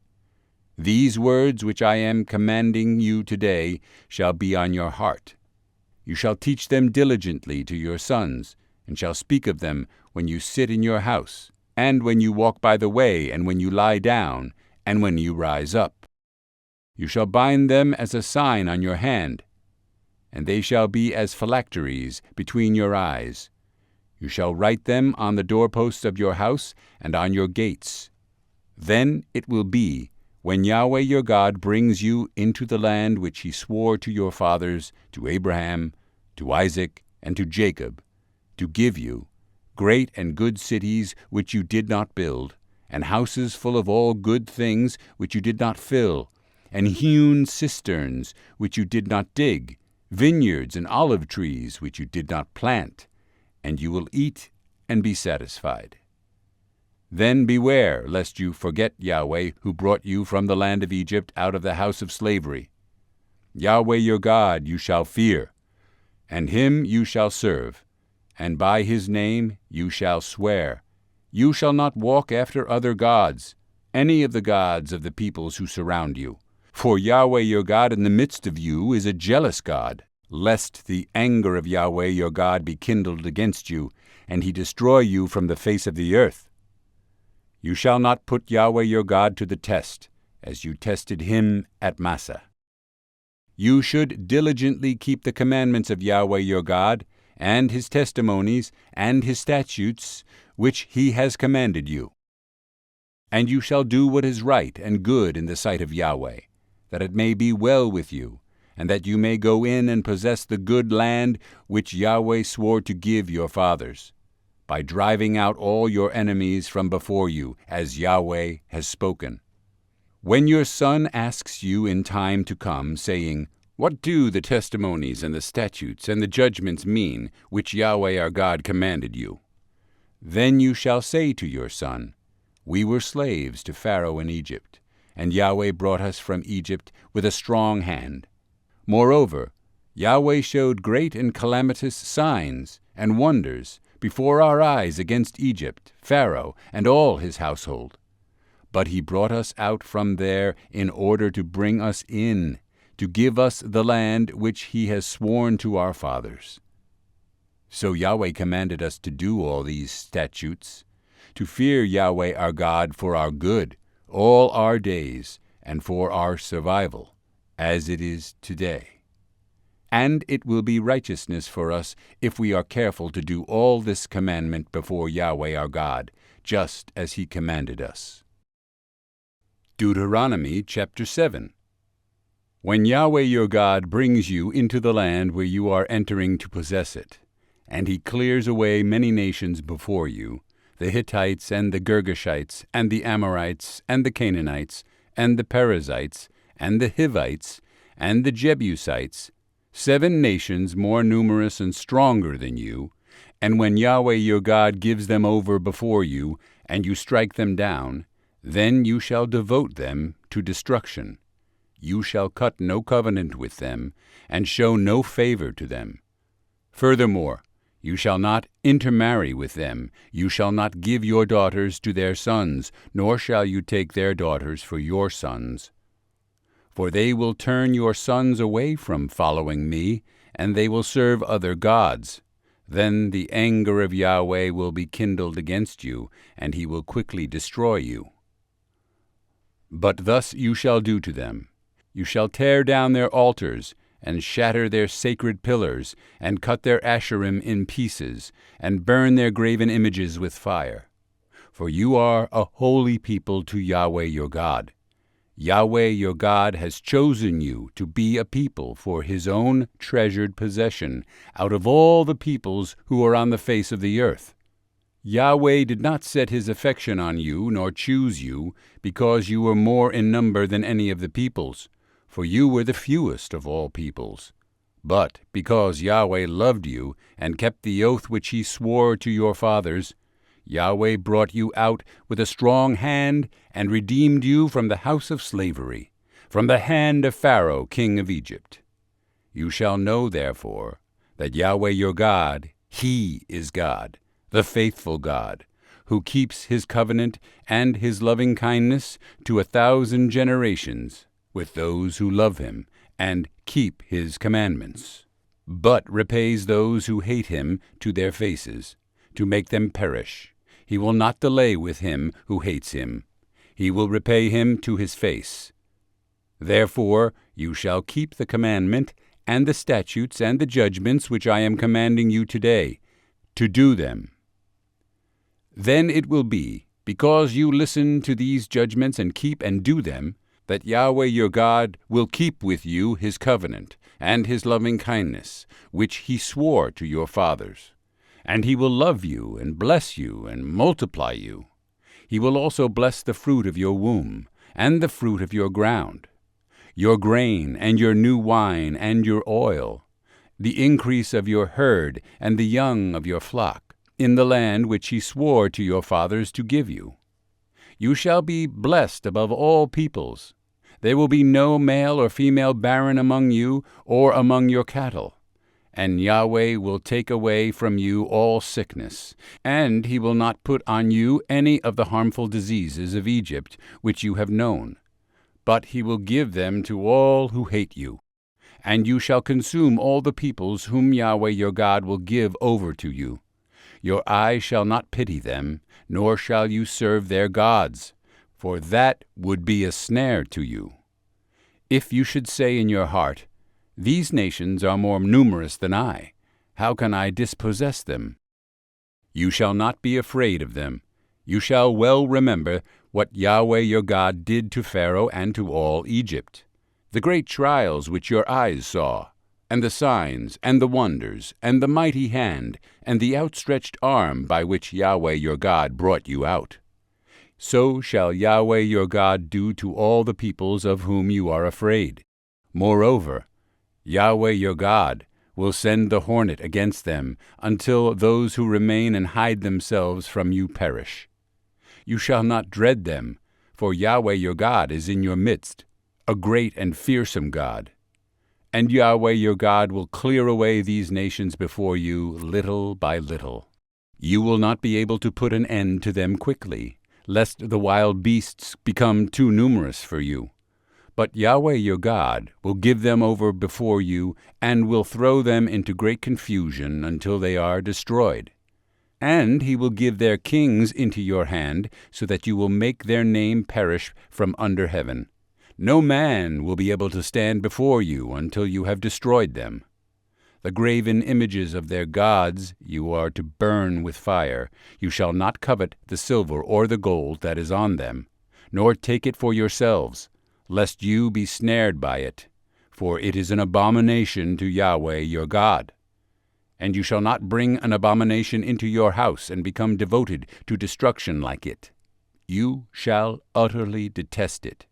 These words which I am commanding you today shall be on your heart. You shall teach them diligently to your sons, and shall speak of them when you sit in your house, and when you walk by the way, and when you lie down, and when you rise up. You shall bind them as a sign on your hand, and they shall be as phylacteries between your eyes. You shall write them on the doorposts of your house and on your gates. Then it will be, when Yahweh your God brings you into the land which he swore to your fathers, to Abraham, to Isaac, and to Jacob, to give you, great and good cities which you did not build, and houses full of all good things which you did not fill, and hewn cisterns which you did not dig, vineyards and olive trees which you did not plant, and you will eat and be satisfied. Then beware lest you forget Yahweh, who brought you from the land of Egypt out of the house of slavery. Yahweh your God you shall fear, and him you shall serve, and by his name you shall swear. You shall not walk after other gods, any of the gods of the peoples who surround you. For Yahweh your God in the midst of you is a jealous God, lest the anger of Yahweh your God be kindled against you, and he destroy you from the face of the earth. You shall not put Yahweh your God to the test, as you tested him at Massah. You should diligently keep the commandments of Yahweh your God, and his testimonies, and his statutes, which he has commanded you. And you shall do what is right and good in the sight of Yahweh, that it may be well with you, and that you may go in and possess the good land which Yahweh swore to give your fathers, by driving out all your enemies from before you, as Yahweh has spoken. When your son asks you in time to come, saying, What do the testimonies and the statutes and the judgments mean, which Yahweh our God commanded you? Then you shall say to your son, We were slaves to Pharaoh in Egypt, and Yahweh brought us from Egypt with a strong hand. Moreover, Yahweh showed great and calamitous signs and wonders before our eyes against Egypt, Pharaoh, and all his household. But he brought us out from there in order to bring us in, to give us the land which he has sworn to our fathers. So Yahweh commanded us to do all these statutes, to fear Yahweh our God for our good, all our days, and for our survival, as it is today. And it will be righteousness for us if we are careful to do all this commandment before Yahweh our God, just as he commanded us. Deuteronomy chapter 7. When Yahweh your God brings you into the land where you are entering to possess it, and he clears away many nations before you, the Hittites and the Girgashites and the Amorites and the Canaanites and the Perizzites and the Hivites and the Jebusites, 7 nations more numerous and stronger than you, and when Yahweh your God gives them over before you, and you strike them down, then you shall devote them to destruction. You shall cut no covenant with them, and show no favor to them. Furthermore, you shall not intermarry with them. You shall not give your daughters to their sons, nor shall you take their daughters for your sons. For they will turn your sons away from following me, and they will serve other gods. Then the anger of Yahweh will be kindled against you, and he will quickly destroy you. But thus you shall do to them. You shall tear down their altars, and shatter their sacred pillars, and cut their Asherim in pieces, and burn their graven images with fire. For you are a holy people to Yahweh your God. Yahweh your God has chosen you to be a people for his own treasured possession out of all the peoples who are on the face of the earth. Yahweh did not set his affection on you, nor choose you, because you were more in number than any of the peoples, for you were the fewest of all peoples. But because Yahweh loved you, and kept the oath which he swore to your fathers, Yahweh brought you out with a strong hand, and redeemed you from the house of slavery, from the hand of Pharaoh king of Egypt. You shall know, therefore, that Yahweh your God, he is God, the faithful God, who keeps his covenant and his loving kindness to 1,000 generations with those who love him and keep his commandments, but repays those who hate him to their faces, to make them perish. He will not delay with him who hates him. He will repay him to his face. Therefore you shall keep the commandment and the statutes and the judgments which I am commanding you today, to do them. Then it will be, because you listen to these judgments and keep and do them, that Yahweh your God will keep with you his covenant and his loving kindness, which he swore to your fathers. And he will love you and bless you and multiply you. He will also bless the fruit of your womb and the fruit of your ground, your grain and your new wine and your oil, the increase of your herd and the young of your flock, in the land which he swore to your fathers to give you. You shall be blessed above all peoples. There will be no male or female barren among you or among your cattle. And Yahweh will take away from you all sickness, and he will not put on you any of the harmful diseases of Egypt which you have known, but he will give them to all who hate you. And you shall consume all the peoples whom Yahweh your God will give over to you. Your eye shall not pity them, nor shall you serve their gods, for that would be a snare to you. If you should say in your heart, These nations are more numerous than I, how can I dispossess them? You shall not be afraid of them. You shall well remember what Yahweh your God did to Pharaoh and to all Egypt, the great trials which your eyes saw, and the signs, and the wonders, and the mighty hand, and the outstretched arm by which Yahweh your God brought you out. So shall Yahweh your God do to all the peoples of whom you are afraid. Moreover, Yahweh your God will send the hornet against them, until those who remain and hide themselves from you perish. You shall not dread them, for Yahweh your God is in your midst, a great and fearsome God. And Yahweh your God will clear away these nations before you little by little. You will not be able to put an end to them quickly, lest the wild beasts become too numerous for you. But Yahweh your God will give them over before you, and will throw them into great confusion until they are destroyed. And he will give their kings into your hand, so that you will make their name perish from under heaven. No man will be able to stand before you until you have destroyed them. The graven images of their gods you are to burn with fire. You shall not covet the silver or the gold that is on them, nor take it for yourselves, lest you be snared by it, for it is an abomination to Yahweh your God. And you shall not bring an abomination into your house and become devoted to destruction like it. You shall utterly detest it,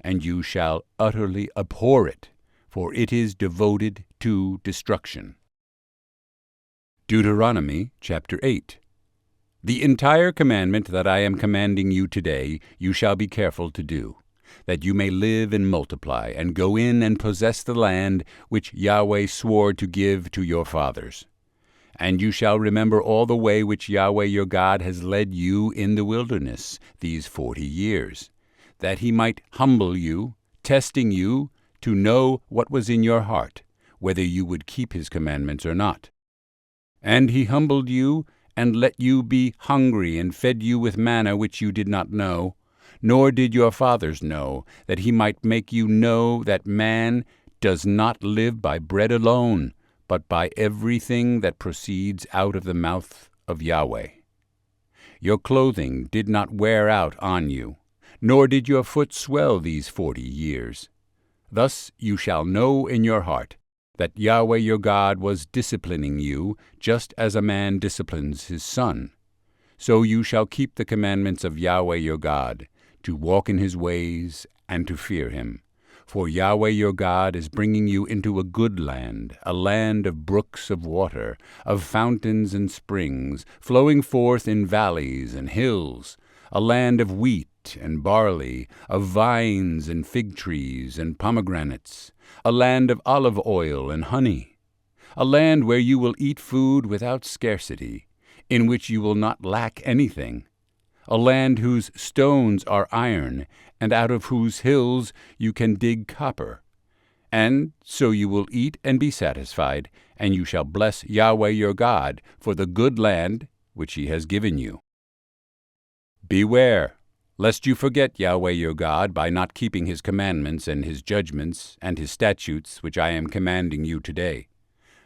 and you shall utterly abhor it, for it is devoted to destruction. Deuteronomy chapter 8. The entire commandment that I am commanding you today you shall be careful to do, that you may live and multiply, and go in and possess the land which Yahweh swore to give to your fathers. And you shall remember all the way which Yahweh your God has led you in the wilderness these 40 years, that he might humble you, testing you to know what was in your heart, whether you would keep his commandments or not. And he humbled you, and let you be hungry, and fed you with manna which you did not know, nor did your fathers know, that he might make you know that man does not live by bread alone, but by everything that proceeds out of the mouth of Yahweh. Your clothing did not wear out on you, nor did your foot swell these 40 years. Thus you shall know in your heart that Yahweh your God was disciplining you, just as a man disciplines his son. So you shall keep the commandments of Yahweh your God, to walk in his ways and to fear him. For Yahweh your God is bringing you into a good land, a land of brooks of water, of fountains and springs, flowing forth in valleys and hills, a land of wheat and barley, of vines and fig trees and pomegranates, a land of olive oil and honey, a land where you will eat food without scarcity, in which you will not lack anything, a land whose stones are iron, and out of whose hills you can dig copper. And so you will eat and be satisfied, and you shall bless Yahweh your God for the good land which he has given you. Beware, lest you forget Yahweh your God by not keeping his commandments and his judgments and his statutes which I am commanding you today,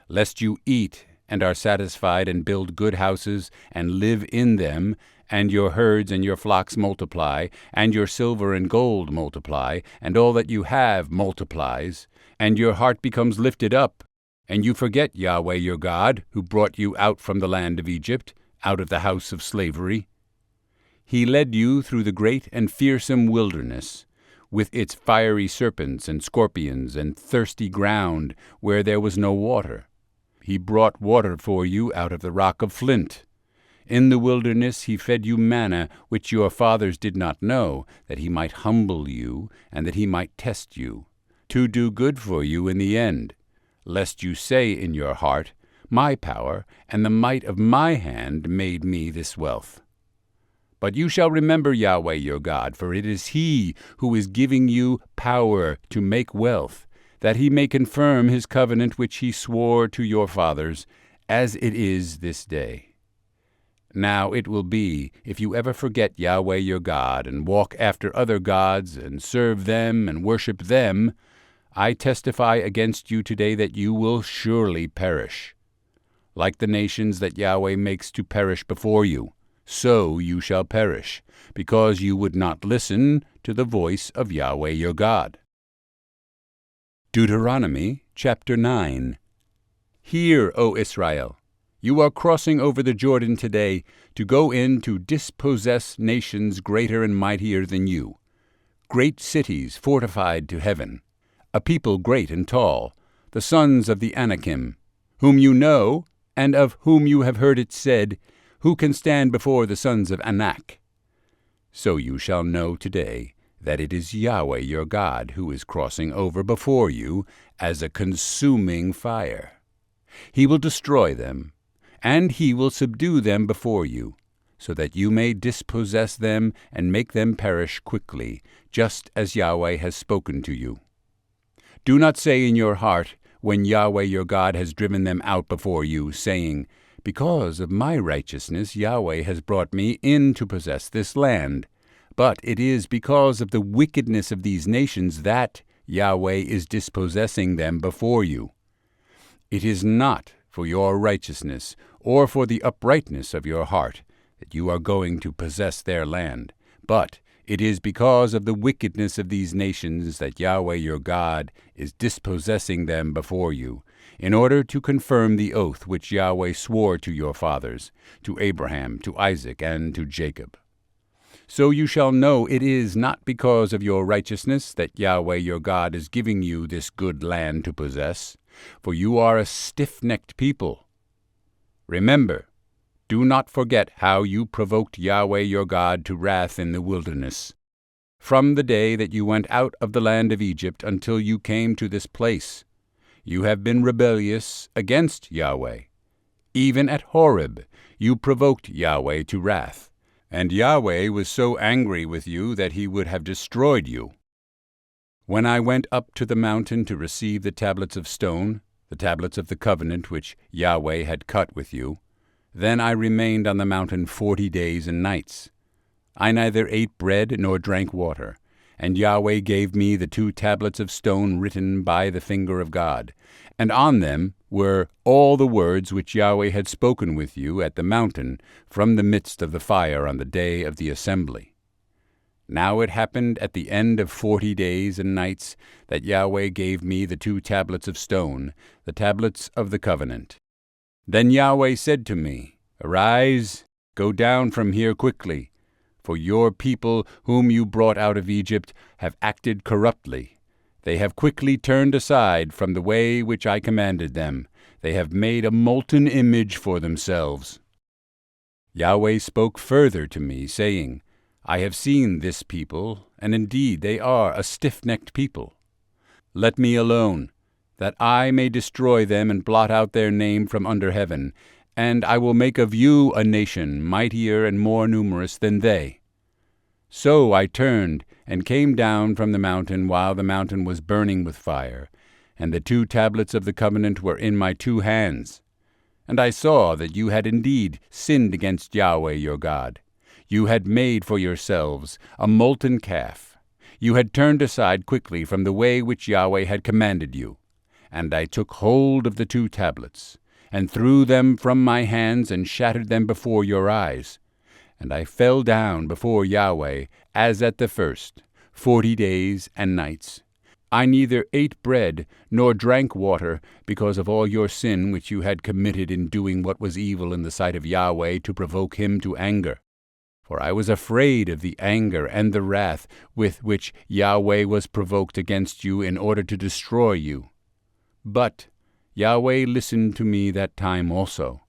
lest you eat and are satisfied and build good houses and live in them, and your herds and your flocks multiply, and your silver and gold multiply, and all that you have multiplies, and your heart becomes lifted up, and you forget Yahweh your God, who brought you out from the land of Egypt, out of the house of slavery. He led you through the great and fearsome wilderness, with its fiery serpents and scorpions and thirsty ground where there was no water. He brought water for you out of the rock of flint. In the wilderness he fed you manna, which your fathers did not know, that he might humble you, and that he might test you, to do good for you in the end, lest you say in your heart, My power and the might of my hand made me this wealth. But you shall remember Yahweh your God, for it is he who is giving you power to make wealth, that he may confirm his covenant which he swore to your fathers, as it is this day. Now it will be, if you ever forget Yahweh your God, and walk after other gods, and serve them and worship them, I testify against you today that you will surely perish. Like the nations that Yahweh makes to perish before you, so you shall perish, because you would not listen to the voice of Yahweh your God. Deuteronomy chapter 9. Hear, O Israel, you are crossing over the Jordan today to go in to dispossess nations greater and mightier than you, great cities fortified to heaven, a people great and tall, the sons of the Anakim, whom you know, and of whom you have heard it said, Who can stand before the sons of Anak? So you shall know today that it is Yahweh your God who is crossing over before you as a consuming fire. He will destroy them, and he will subdue them before you, so that you may dispossess them and make them perish quickly, just as Yahweh has spoken to you. Do not say in your heart, when Yahweh your God has driven them out before you, saying, Because of my righteousness Yahweh has brought me in to possess this land. But it is because of the wickedness of these nations that Yahweh is dispossessing them before you. It is not for your righteousness or for the uprightness of your heart that you are going to possess their land, but it is because of the wickedness of these nations that Yahweh your God is dispossessing them before you, in order to confirm the oath which Yahweh swore to your fathers, to Abraham, to Isaac, and to Jacob. So you shall know it is not because of your righteousness that Yahweh your God is giving you this good land to possess, for you are a stiff-necked people. Remember, do not forget how you provoked Yahweh your God to wrath in the wilderness, from the day that you went out of the land of Egypt until you came to this place. You have been rebellious against Yahweh. Even at Horeb you provoked Yahweh to wrath, and Yahweh was so angry with you that he would have destroyed you. When I went up to the mountain to receive the tablets of stone, the tablets of the covenant which Yahweh had cut with you, then I remained on the mountain 40 days and nights. I neither ate bread nor drank water, and Yahweh gave me the 2 tablets of stone written by the finger of God, and on them were all the words which Yahweh had spoken with you at the mountain from the midst of the fire on the day of the assembly. Now it happened at the end of 40 days and nights that Yahweh gave me the 2 tablets of stone, the tablets of the covenant. Then Yahweh said to me, Arise, go down from here quickly, for your people whom you brought out of Egypt have acted corruptly. They have quickly turned aside from the way which I commanded them. They have made a molten image for themselves. Yahweh spoke further to me, saying, I have seen this people, and indeed they are a stiff-necked people. Let me alone, that I may destroy them and blot out their name from under heaven, and I will make of you a nation mightier and more numerous than they. So I turned and came down from the mountain while the mountain was burning with fire, and the 2 tablets of the covenant were in my 2 hands. And I saw that you had indeed sinned against Yahweh your God. You had made for yourselves a molten calf. You had turned aside quickly from the way which Yahweh had commanded you. And I took hold of the 2 tablets, and threw them from my hands, and shattered them before your eyes. And I fell down before Yahweh, as at the first, 40 days and nights. I neither ate bread nor drank water, because of all your sin which you had committed in doing what was evil in the sight of Yahweh, to provoke him to anger. For I was afraid of the anger and the wrath with which Yahweh was provoked against you, in order to destroy you. But Yahweh listened to me that time also,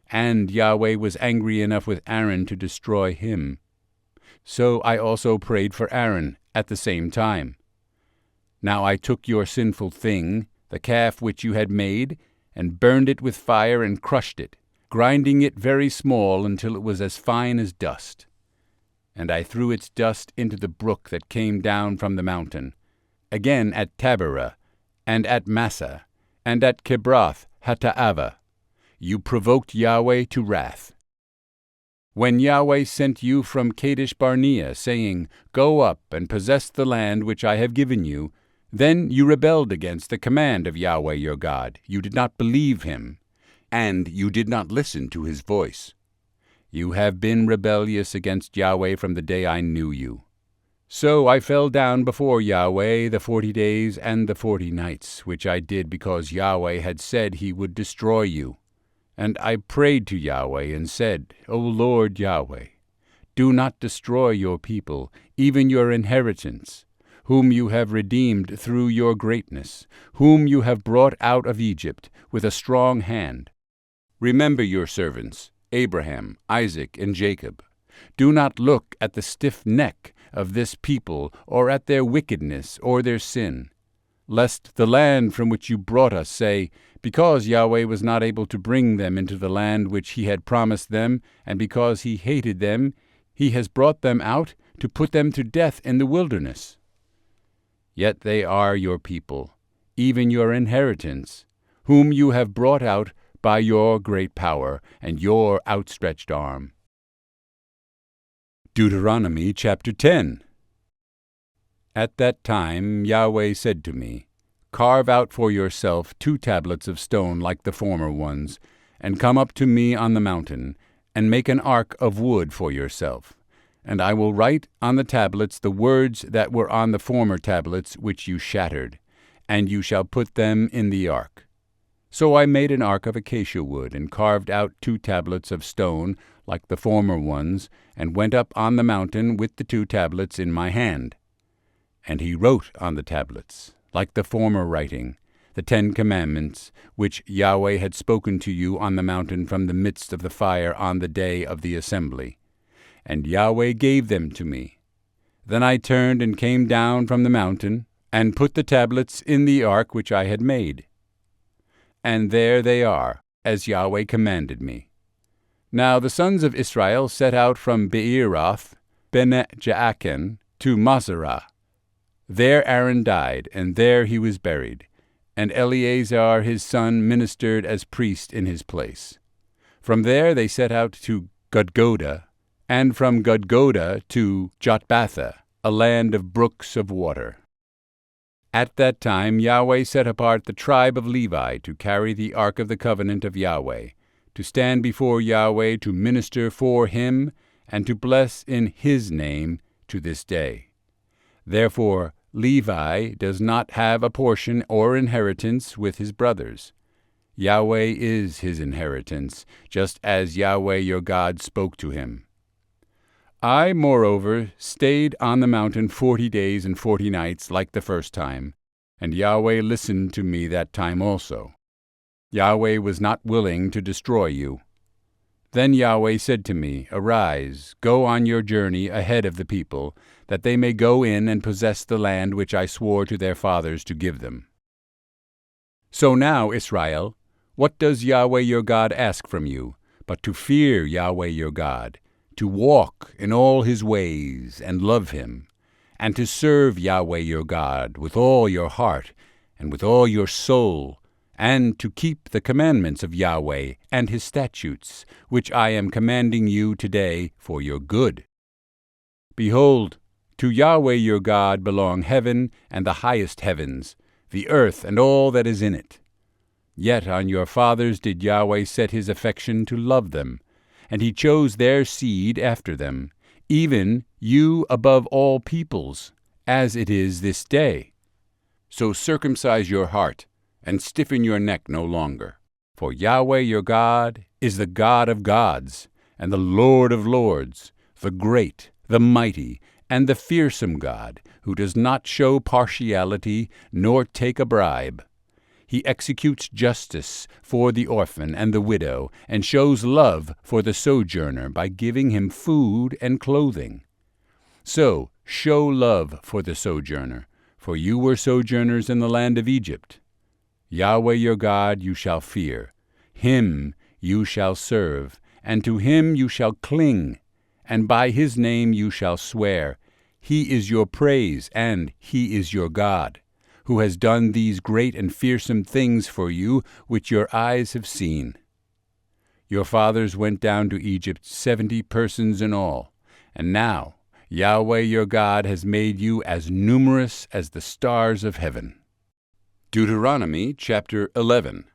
and Yahweh was angry enough with Aaron to destroy him. So I also prayed for Aaron at the same time. Now I took your sinful thing, the calf which you had made, and burned it with fire and crushed it, grinding it very small until it was as fine as dust. And I threw its dust into the brook that came down from the mountain, again at Taberah, and at Massah, and at Kibroth Hattaavah. You provoked Yahweh to wrath. When Yahweh sent you from Kadesh Barnea, saying, Go up and possess the land which I have given you, then you rebelled against the command of Yahweh your God. You did not believe him, and you did not listen to his voice. You have been rebellious against Yahweh from the day I knew you. So I fell down before Yahweh the 40 days and the 40 nights, which I did because Yahweh had said he would destroy you. And I prayed to Yahweh and said, O Lord Yahweh, do not destroy your people, even your inheritance, whom you have redeemed through your greatness, whom you have brought out of Egypt with a strong hand. Remember your servants, Abraham, Isaac, and Jacob. Do not look at the stiff neck of this people, or at their wickedness or their sin, lest the land from which you brought us say, Because Yahweh was not able to bring them into the land which he had promised them, and because he hated them, he has brought them out to put them to death in the wilderness. Yet they are your people, even your inheritance, whom you have brought out by your great power and your outstretched arm. Deuteronomy chapter 10. At that time Yahweh said to me, Carve out for yourself 2 tablets of stone like the former ones, and come up to me on the mountain, and make an ark of wood for yourself. And I will write on the tablets the words that were on the former tablets which you shattered, and you shall put them in the ark. So I made an ark of acacia wood, and carved out 2 tablets of stone like the former ones, and went up on the mountain with the 2 tablets in my hand. And he wrote on the tablets, like the former writing, the 10 commandments, which Yahweh had spoken to you on the mountain from the midst of the fire on the day of the assembly. And Yahweh gave them to me. Then I turned and came down from the mountain, and put the tablets in the ark which I had made. And there they are, as Yahweh commanded me. Now the sons of Israel set out from Beeroth, Bene-Jaakan, to Moserah. There Aaron died, and there he was buried, and Eleazar his son ministered as priest in his place. From there they set out to Gudgoda, and from Gudgoda to Jotbatha, a land of brooks of water. At that time Yahweh set apart the tribe of Levi to carry the ark of the covenant of Yahweh, to stand before Yahweh to minister for him, and to bless in his name to this day. Therefore Levi does not have a portion or inheritance with his brothers. Yahweh is his inheritance, just as Yahweh your God spoke to him. I, moreover, stayed on the mountain 40 days and 40 nights like the first time, and Yahweh listened to me that time also. Yahweh was not willing to destroy you. Then Yahweh said to me, Arise, go on your journey ahead of the people, that they may go in and possess the land which I swore to their fathers to give them. So now, Israel, what does Yahweh your God ask from you, but to fear Yahweh your God, to walk in all his ways and love him, and to serve Yahweh your God with all your heart and with all your soul, and to keep the commandments of Yahweh and his statutes, which I am commanding you today for your good? Behold, to Yahweh your God belong heaven and the highest heavens, the earth and all that is in it. Yet on your fathers did Yahweh set his affection to love them, and he chose their seed after them, even you above all peoples, as it is this day. So circumcise your heart, and stiffen your neck no longer. For Yahweh your God is the God of gods, and the Lord of lords, the great, the mighty, and the fearsome God, who does not show partiality nor take a bribe. He executes justice for the orphan and the widow, and shows love for the sojourner by giving him food and clothing. So show love for the sojourner, for you were sojourners in the land of Egypt. Yahweh your God you shall fear, him you shall serve, and to him you shall cling, and by his name you shall swear. He is your praise, and he is your God, who has done these great and fearsome things for you, which your eyes have seen. Your fathers went down to Egypt 70 persons in all, and now Yahweh your God has made you as numerous as the stars of heaven. Deuteronomy chapter 11.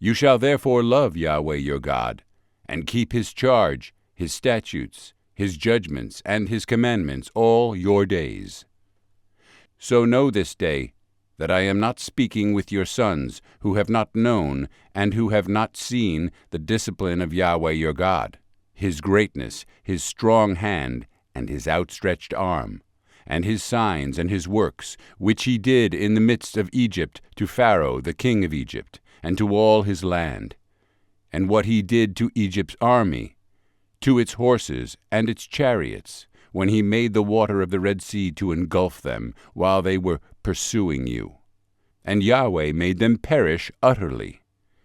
You shall therefore love Yahweh your God, and keep his charge, his statutes, his judgments, and his commandments all your days. So know this day that I am not speaking with your sons, who have not known and who have not seen the discipline of Yahweh your God, his greatness, his strong hand, and his outstretched arm, and his signs and his works, which he did in the midst of Egypt to Pharaoh the king of Egypt, and to all his land, and what he did to Egypt's army, to its horses and its chariots, when he made the water of the Red Sea to engulf them while they were pursuing you. And Yahweh made them perish utterly,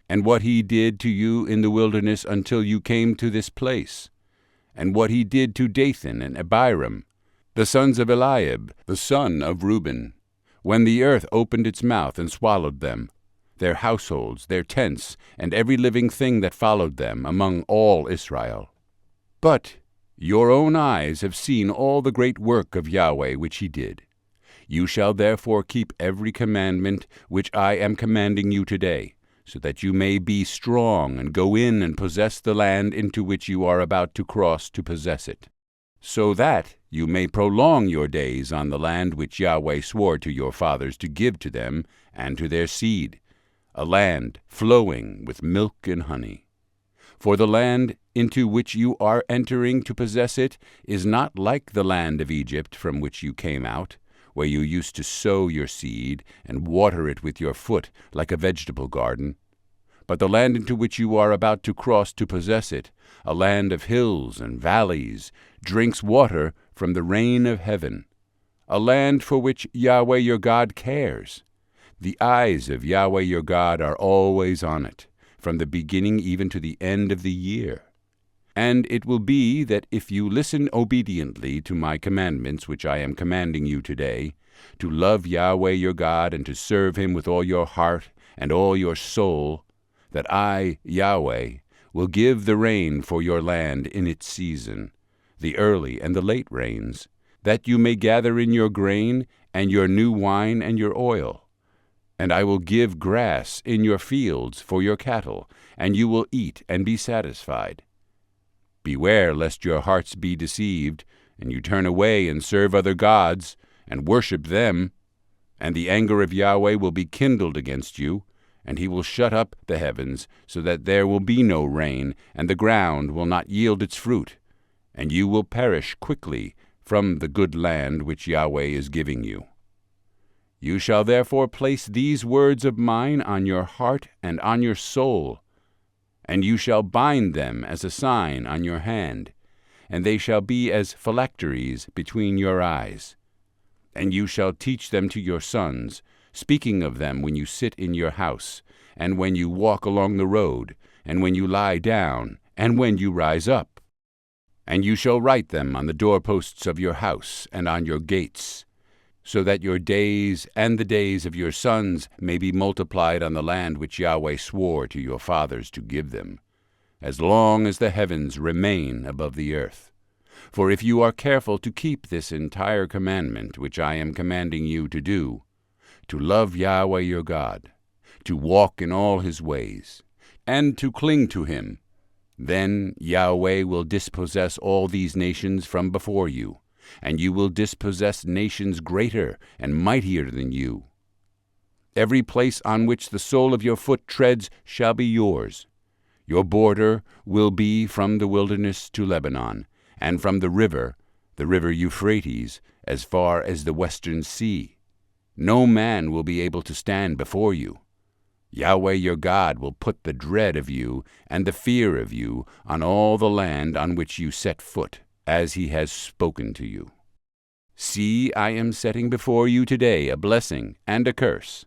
and what he did to you in the wilderness until you came to this place, and what he did to Dathan and Abiram, the sons of Eliab, the son of Reuben, when the earth opened its mouth and swallowed them, their households, their tents, and every living thing that followed them among all Israel. But your own eyes have seen all the great work of Yahweh which he did. You shall therefore keep every commandment which I am commanding you today, so that you may be strong and go in and possess the land into which you are about to cross to possess it, so that you may prolong your days on the land which Yahweh swore to your fathers to give to them and to their seed, a land flowing with milk and honey. For the land into which you are entering to possess it is not like the land of Egypt from which you came out, where you used to sow your seed and water it with your foot like a vegetable garden. But the land into which you are about to cross to possess it, a land of hills and valleys, drinks water from the rain of heaven, a land for which Yahweh your God cares. The eyes of Yahweh your God are always on it, from the beginning even to the end of the year. And it will be that if you listen obediently to my commandments which I am commanding you today, to love Yahweh your God and to serve him with all your heart and all your soul, that I, Yahweh, will give the rain for your land in its season, the early and the late rains, that you may gather in your grain and your new wine and your oil. And I will give grass in your fields for your cattle, and you will eat and be satisfied. Beware lest your hearts be deceived, and you turn away and serve other gods, and worship them, and the anger of Yahweh will be kindled against you, and he will shut up the heavens, so that there will be no rain, and the ground will not yield its fruit, and you will perish quickly from the good land which Yahweh is giving you. You shall therefore place these words of mine on your heart and on your soul, and you shall bind them as a sign on your hand, and they shall be as phylacteries between your eyes. And you shall teach them to your sons, speaking of them when you sit in your house, and when you walk along the road, and when you lie down, and when you rise up. And you shall write them on the doorposts of your house and on your gates, so that your days and the days of your sons may be multiplied on the land which Yahweh swore to your fathers to give them, as long as the heavens remain above the earth. For if you are careful to keep this entire commandment which I am commanding you to do, to love Yahweh your God, to walk in all his ways, and to cling to him, then Yahweh will dispossess all these nations from before you, and you will dispossess nations greater and mightier than you. Every place on which the sole of your foot treads shall be yours. Your border will be from the wilderness to Lebanon, and from the river Euphrates, as far as the western sea. No man will be able to stand before you. Yahweh your God will put the dread of you and the fear of you on all the land on which you set foot, as he has spoken to you. See, I am setting before you today a blessing and a curse.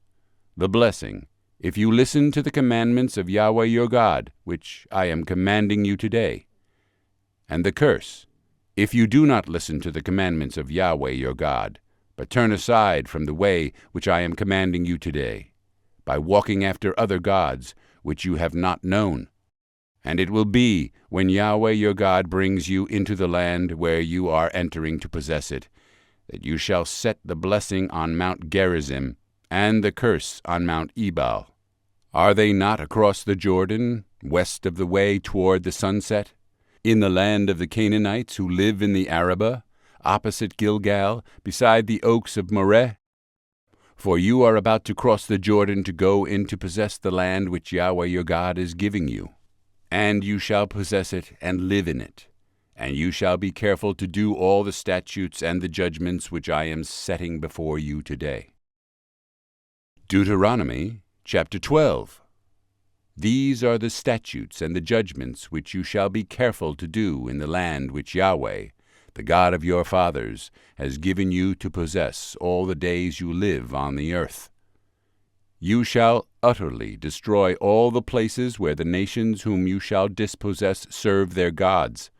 The blessing, if you listen to the commandments of Yahweh your God, which I am commanding you today. And the curse, if you do not listen to the commandments of Yahweh your God, but turn aside from the way which I am commanding you today, by walking after other gods which you have not known. And it will be, when Yahweh your God brings you into the land where you are entering to possess it, that you shall set the blessing on Mount Gerizim, and the curse on Mount Ebal. Are they not across the Jordan, west of the way toward the sunset, in the land of the Canaanites who live in the Arabah, opposite Gilgal, beside the oaks of Moreh? For you are about to cross the Jordan to go in to possess the land which Yahweh your God is giving you. And you shall possess it and live in it. And you shall be careful to do all the statutes and the judgments which I am setting before you today. Deuteronomy chapter 12. These are the statutes and the judgments which you shall be careful to do in the land which Yahweh, the God of your fathers, has given you to possess all the days you live on the earth. You shall utterly destroy all the places where the nations whom you shall dispossess serve their gods,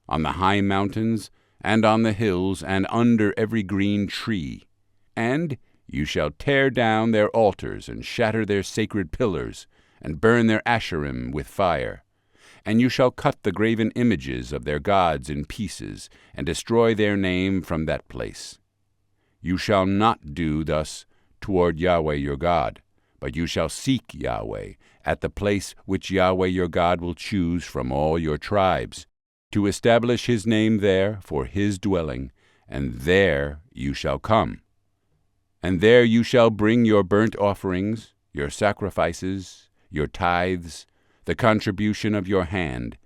on the high mountains, and on the hills, and under every green tree. And you shall tear down their altars, and shatter their sacred pillars, and burn their Asherim with fire. And you shall cut the graven images of their gods in pieces, and destroy their name from that place. You shall not do thus toward Yahweh your God, but you shall seek Yahweh at the place which Yahweh your God will choose from all your tribes, to establish his name there for his dwelling, and there you shall come. And there you shall bring your burnt offerings, your sacrifices, your tithes, the contribution of your hand,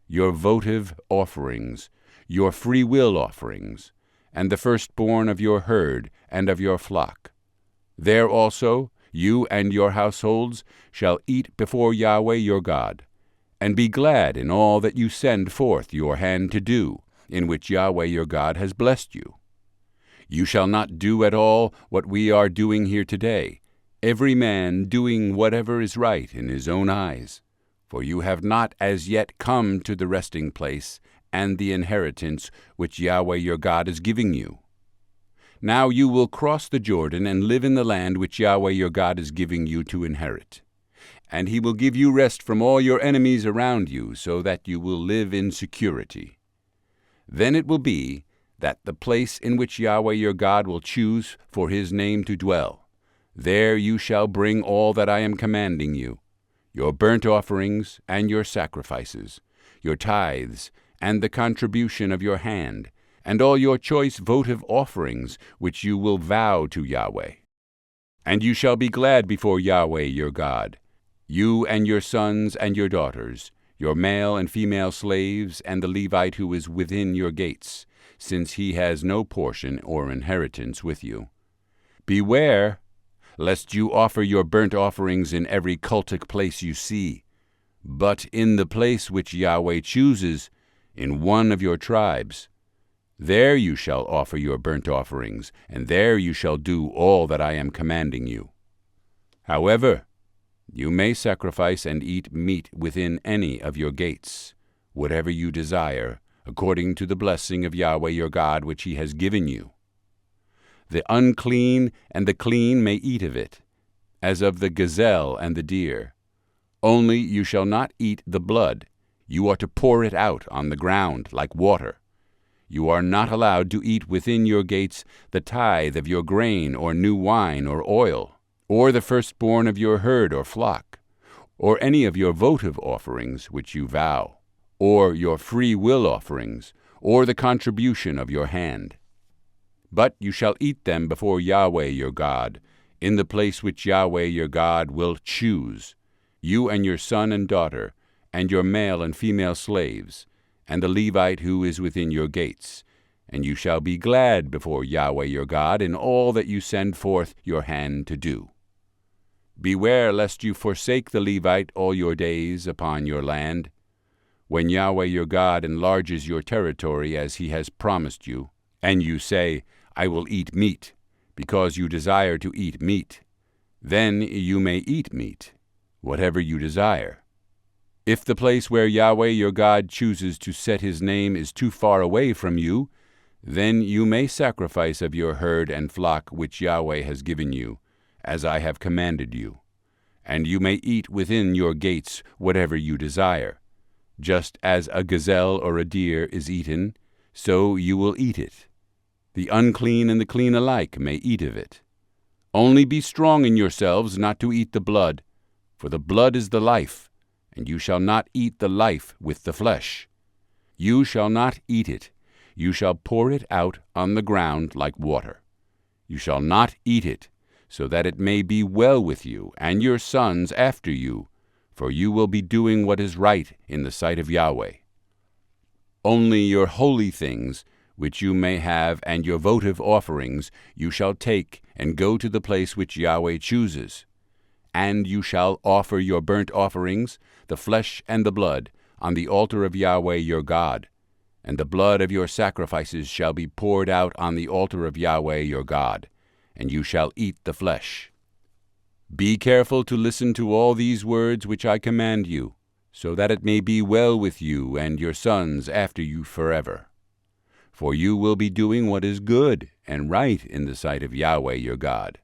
your votive offerings, your freewill offerings, and the firstborn of your herd and of your flock. There also you and your households shall eat before Yahweh your God, and be glad in all that you send forth your hand to do, in which Yahweh your God has blessed you. You shall not do at all what we are doing here today, every man doing whatever is right in his own eyes. For you have not as yet come to the resting place and the inheritance which Yahweh your God is giving you. Now you will cross the Jordan and live in the land which Yahweh your God is giving you to inherit. And he will give you rest from all your enemies around you, so that you will live in security. Then it will be that the place in which Yahweh your God will choose for his name to dwell, there you shall bring all that I am commanding you, your burnt offerings and your sacrifices, your tithes and the contribution of your hand, and all your choice votive offerings which you will vow to Yahweh. And you shall be glad before Yahweh your God, you and your sons and your daughters, your male and female slaves, and the Levite who is within your gates, since he has no portion or inheritance with you. Beware lest you offer your burnt offerings in every cultic place you see, but in the place which Yahweh chooses, in one of your tribes. There you shall offer your burnt offerings, and there you shall do all that I am commanding you. However, you may sacrifice and eat meat within any of your gates, whatever you desire, according to the blessing of Yahweh your God which he has given you. The unclean and the clean may eat of it, as of the gazelle and the deer. Only you shall not eat the blood. You are to pour it out on the ground like water. You are not allowed to eat within your gates the tithe of your grain or new wine or oil, or the firstborn of your herd or flock, or any of your votive offerings which you vow, or your free will offerings, or the contribution of your hand. But you shall eat them before Yahweh your God, in the place which Yahweh your God will choose, you and your son and daughter, and your male and female slaves, and the Levite who is within your gates. And you shall be glad before Yahweh your God in all that you send forth your hand to do. Beware lest you forsake the Levite all your days upon your land, when Yahweh your God enlarges your territory as he has promised you, and you say, I will eat meat, because you desire to eat meat. Then you may eat meat, whatever you desire. If the place where Yahweh your God chooses to set his name is too far away from you, then you may sacrifice of your herd and flock which Yahweh has given you, as I have commanded you. And you may eat within your gates whatever you desire. Just as a gazelle or a deer is eaten, so you will eat it. The unclean and the clean alike may eat of it. Only be strong in yourselves not to eat the blood, for the blood is the life, and you shall not eat the life with the flesh. You shall not eat it. You shall pour it out on the ground like water. You shall not eat it, so that it may be well with you and your sons after you, for you will be doing what is right in the sight of Yahweh. Only your holy things, which you may have, and your votive offerings, you shall take and go to the place which Yahweh chooses. And you shall offer your burnt offerings, the flesh and the blood, on the altar of Yahweh your God. And the blood of your sacrifices shall be poured out on the altar of Yahweh your God, and you shall eat the flesh. Be careful to listen to all these words which I command you, so that it may be well with you and your sons after you forever. For you will be doing what is good and right in the sight of Yahweh your God.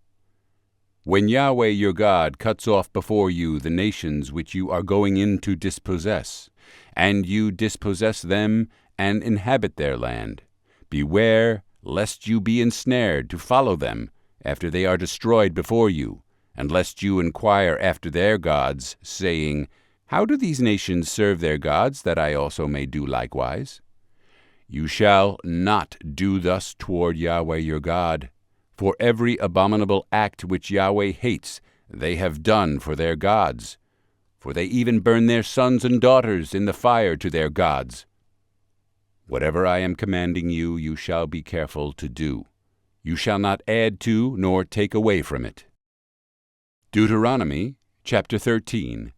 When Yahweh your God cuts off before you the nations which you are going in to dispossess, and you dispossess them and inhabit their land, beware lest you be ensnared to follow them after they are destroyed before you, and lest you inquire after their gods, saying, How do these nations serve their gods, that I also may do likewise? You shall not do thus toward Yahweh your God, for every abominable act which Yahweh hates they have done for their gods, for they even burn their sons and daughters in the fire to their gods. Whatever I am commanding you, you shall be careful to do. You shall not add to nor take away from it. Deuteronomy chapter 13.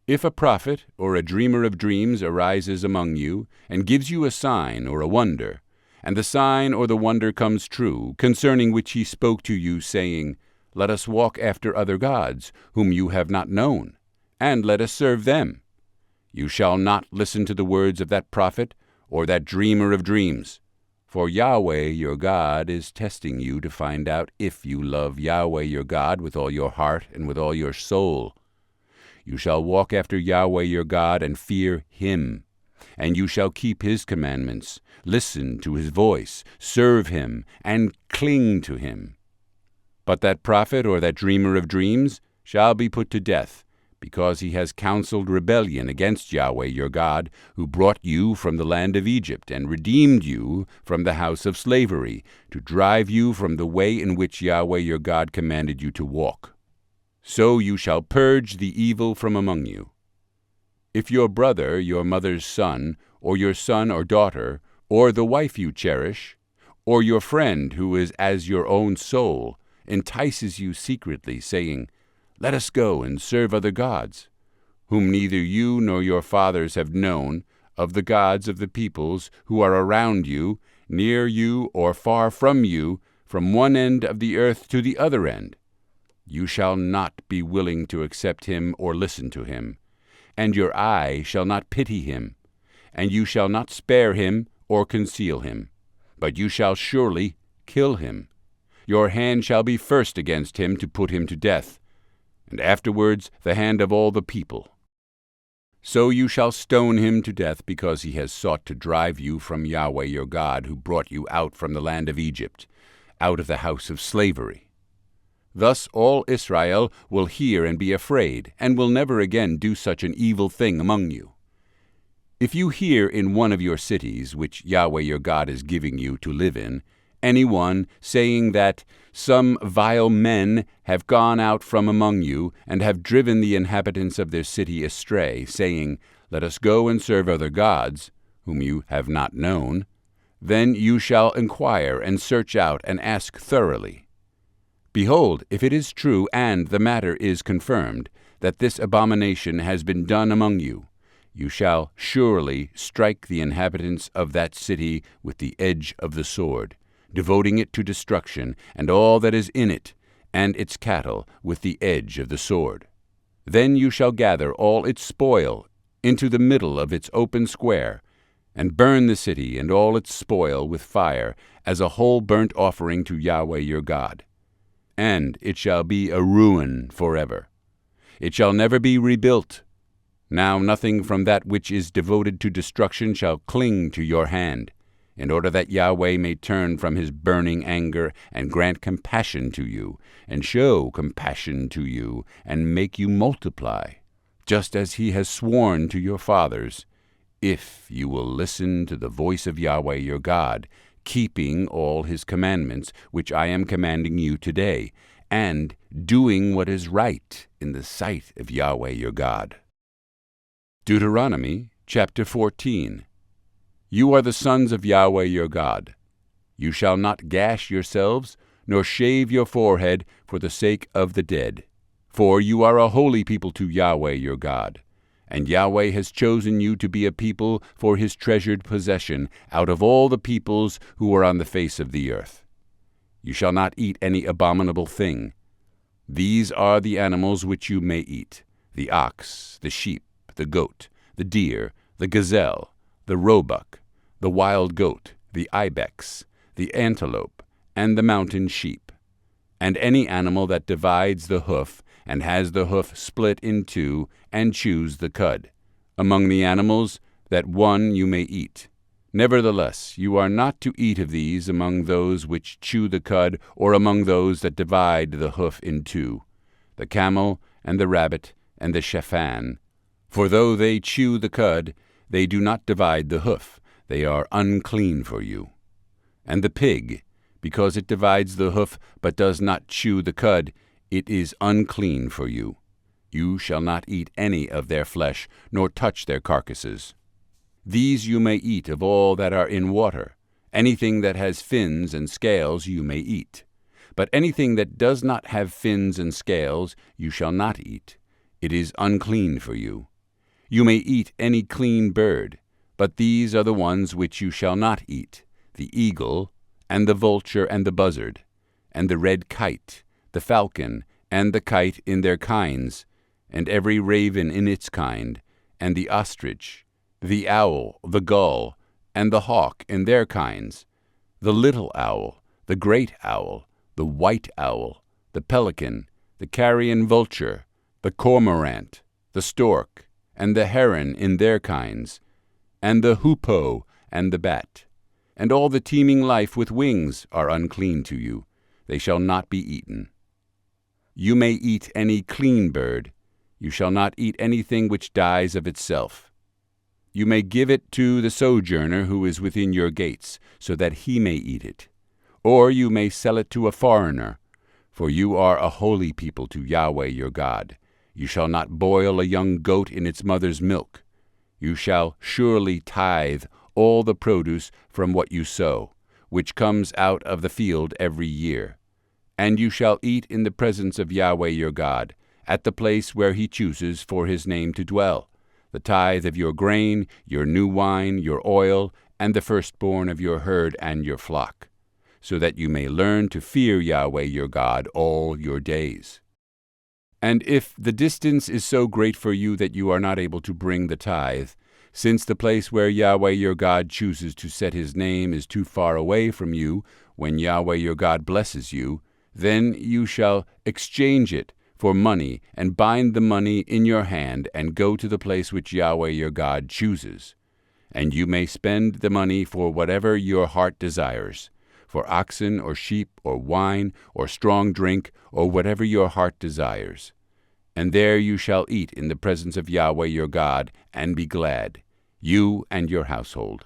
If a prophet or a dreamer of dreams arises among you, and gives you a sign or a wonder, and the sign or the wonder comes true, concerning which he spoke to you, saying, Let us walk after other gods, whom you have not known, and let us serve them, you shall not listen to the words of that prophet or that dreamer of dreams. For Yahweh your God is testing you to find out if you love Yahweh your God with all your heart and with all your soul. You shall walk after Yahweh your God and fear him, and you shall keep his commandments, listen to his voice, serve him, and cling to him. But that prophet or that dreamer of dreams shall be put to death, because he has counseled rebellion against Yahweh your God, who brought you from the land of Egypt and redeemed you from the house of slavery, to drive you from the way in which Yahweh your God commanded you to walk. So you shall purge the evil from among you. If your brother, your mother's son, or your son or daughter, or the wife you cherish, or your friend who is as your own soul, entices you secretly, saying, Let us go and serve other gods, whom neither you nor your fathers have known, of the gods of the peoples who are around you, near you or far from you, from one end of the earth to the other end, you shall not be willing to accept him or listen to him, and your eye shall not pity him, and you shall not spare him or conceal him, but you shall surely kill him. Your hand shall be first against him to put him to death, and afterwards the hand of all the people. So you shall stone him to death because he has sought to drive you from Yahweh your God, who brought you out from the land of Egypt, out of the house of slavery. Thus all Israel will hear and be afraid, and will never again do such an evil thing among you. If you hear in one of your cities, which Yahweh your God is giving you to live in, anyone saying that some vile men have gone out from among you, and have driven the inhabitants of their city astray, saying, Let us go and serve other gods, whom you have not known, then you shall inquire and search out and ask thoroughly. Behold, if it is true, and the matter is confirmed, that this abomination has been done among you, you shall surely strike the inhabitants of that city with the edge of the sword, devoting it to destruction, and all that is in it, and its cattle, with the edge of the sword. Then you shall gather all its spoil into the middle of its open square, and burn the city and all its spoil with fire, as a whole burnt offering to Yahweh your God. And it shall be a ruin forever. It shall never be rebuilt. Now nothing from that which is devoted to destruction shall cling to your hand, in order that Yahweh may turn from his burning anger, and grant compassion to you, and show compassion to you, and make you multiply, just as he has sworn to your fathers, if you will listen to the voice of Yahweh your God, keeping all his commandments, which I am commanding you today, and doing what is right in the sight of Yahweh your God. Deuteronomy chapter 14. You are the sons of Yahweh your God. You shall not gash yourselves, nor shave your forehead for the sake of the dead. For you are a holy people to Yahweh your God. And Yahweh has chosen you to be a people for his treasured possession out of all the peoples who are on the face of the earth. You shall not eat any abominable thing. These are the animals which you may eat: the ox, the sheep, the goat, the deer, the gazelle, the roebuck, the wild goat, the ibex, the antelope, and the mountain sheep, and any animal that divides the hoof, and has the hoof split in two, and chews the cud. Among the animals, that one you may eat. Nevertheless, you are not to eat of these among those which chew the cud, or among those that divide the hoof in two: the camel, and the rabbit, and the shaphan. For though they chew the cud, they do not divide the hoof. They are unclean for you. And the pig, because it divides the hoof, but does not chew the cud, it is unclean for you. You shall not eat any of their flesh, nor touch their carcasses. These you may eat of all that are in water. Anything that has fins and scales you may eat. But anything that does not have fins and scales you shall not eat. It is unclean for you. You may eat any clean bird, but these are the ones which you shall not eat: the eagle, and the vulture, and the buzzard, and the red kite, the falcon, and the kite in their kinds, and every raven in its kind, and the ostrich, the owl, the gull, and the hawk in their kinds, the little owl, the great owl, the white owl, the pelican, the carrion vulture, the cormorant, the stork, and the heron in their kinds, and the hoopoe and the bat. And all the teeming life with wings are unclean to you. They shall not be eaten. You may eat any clean bird. You shall not eat anything which dies of itself. You may give it to the sojourner who is within your gates, so that he may eat it. Or you may sell it to a foreigner, for you are a holy people to Yahweh your God. You shall not boil a young goat in its mother's milk. You shall surely tithe all the produce from what you sow, which comes out of the field every year. And you shall eat in the presence of Yahweh your God, at the place where he chooses for his name to dwell, the tithe of your grain, your new wine, your oil, and the firstborn of your herd and your flock, so that you may learn to fear Yahweh your God all your days. And if the distance is so great for you that you are not able to bring the tithe, since the place where Yahweh your God chooses to set his name is too far away from you when Yahweh your God blesses you, then you shall exchange it for money, and bind the money in your hand, and go to the place which Yahweh your God chooses. And you may spend the money for whatever your heart desires, for oxen or sheep or wine or strong drink or whatever your heart desires. And there you shall eat in the presence of Yahweh your God, and be glad, you and your household.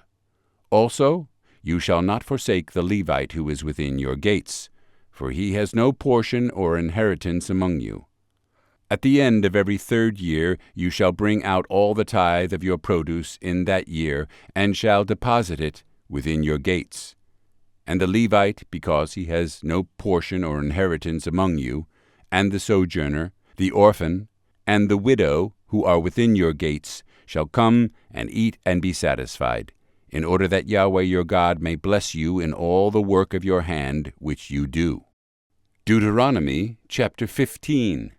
Also, you shall not forsake the Levite who is within your gates, for he has no portion or inheritance among you. At the end of every 3rd year you shall bring out all the tithe of your produce in that year, and shall deposit it within your gates. And the Levite, because he has no portion or inheritance among you, and the sojourner, the orphan, and the widow who are within your gates, shall come and eat and be satisfied, in order that Yahweh your God may bless you in all the work of your hand which you do. Deuteronomy chapter 15.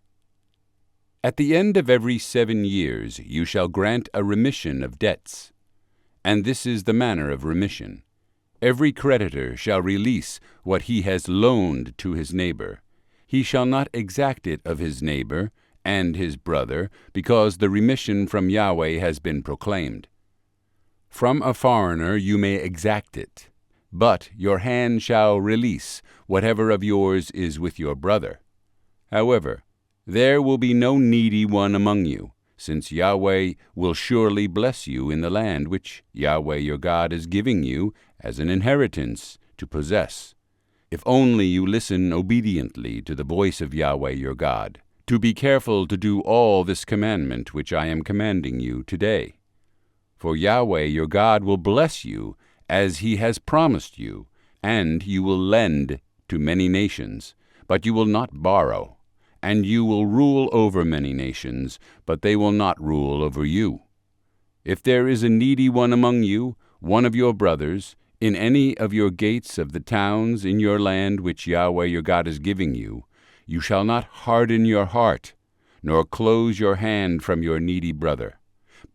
At the end of every 7 years you shall grant a remission of debts. And this is the manner of remission. Every creditor shall release what he has loaned to his neighbor. He shall not exact it of his neighbor and his brother, because the remission from Yahweh has been proclaimed. From a foreigner you may exact it, but your hand shall release whatever of yours is with your brother. However, there will be no needy one among you, since Yahweh will surely bless you in the land which Yahweh your God is giving you as an inheritance to possess, if only you listen obediently to the voice of Yahweh your God, to be careful to do all this commandment which I am commanding you today. For Yahweh your God will bless you as he has promised you, and you will lend to many nations, but you will not borrow. And you will rule over many nations, but they will not rule over you. If there is a needy one among you, one of your brothers, in any of your gates of the towns in your land which Yahweh your God is giving you, you shall not harden your heart, nor close your hand from your needy brother,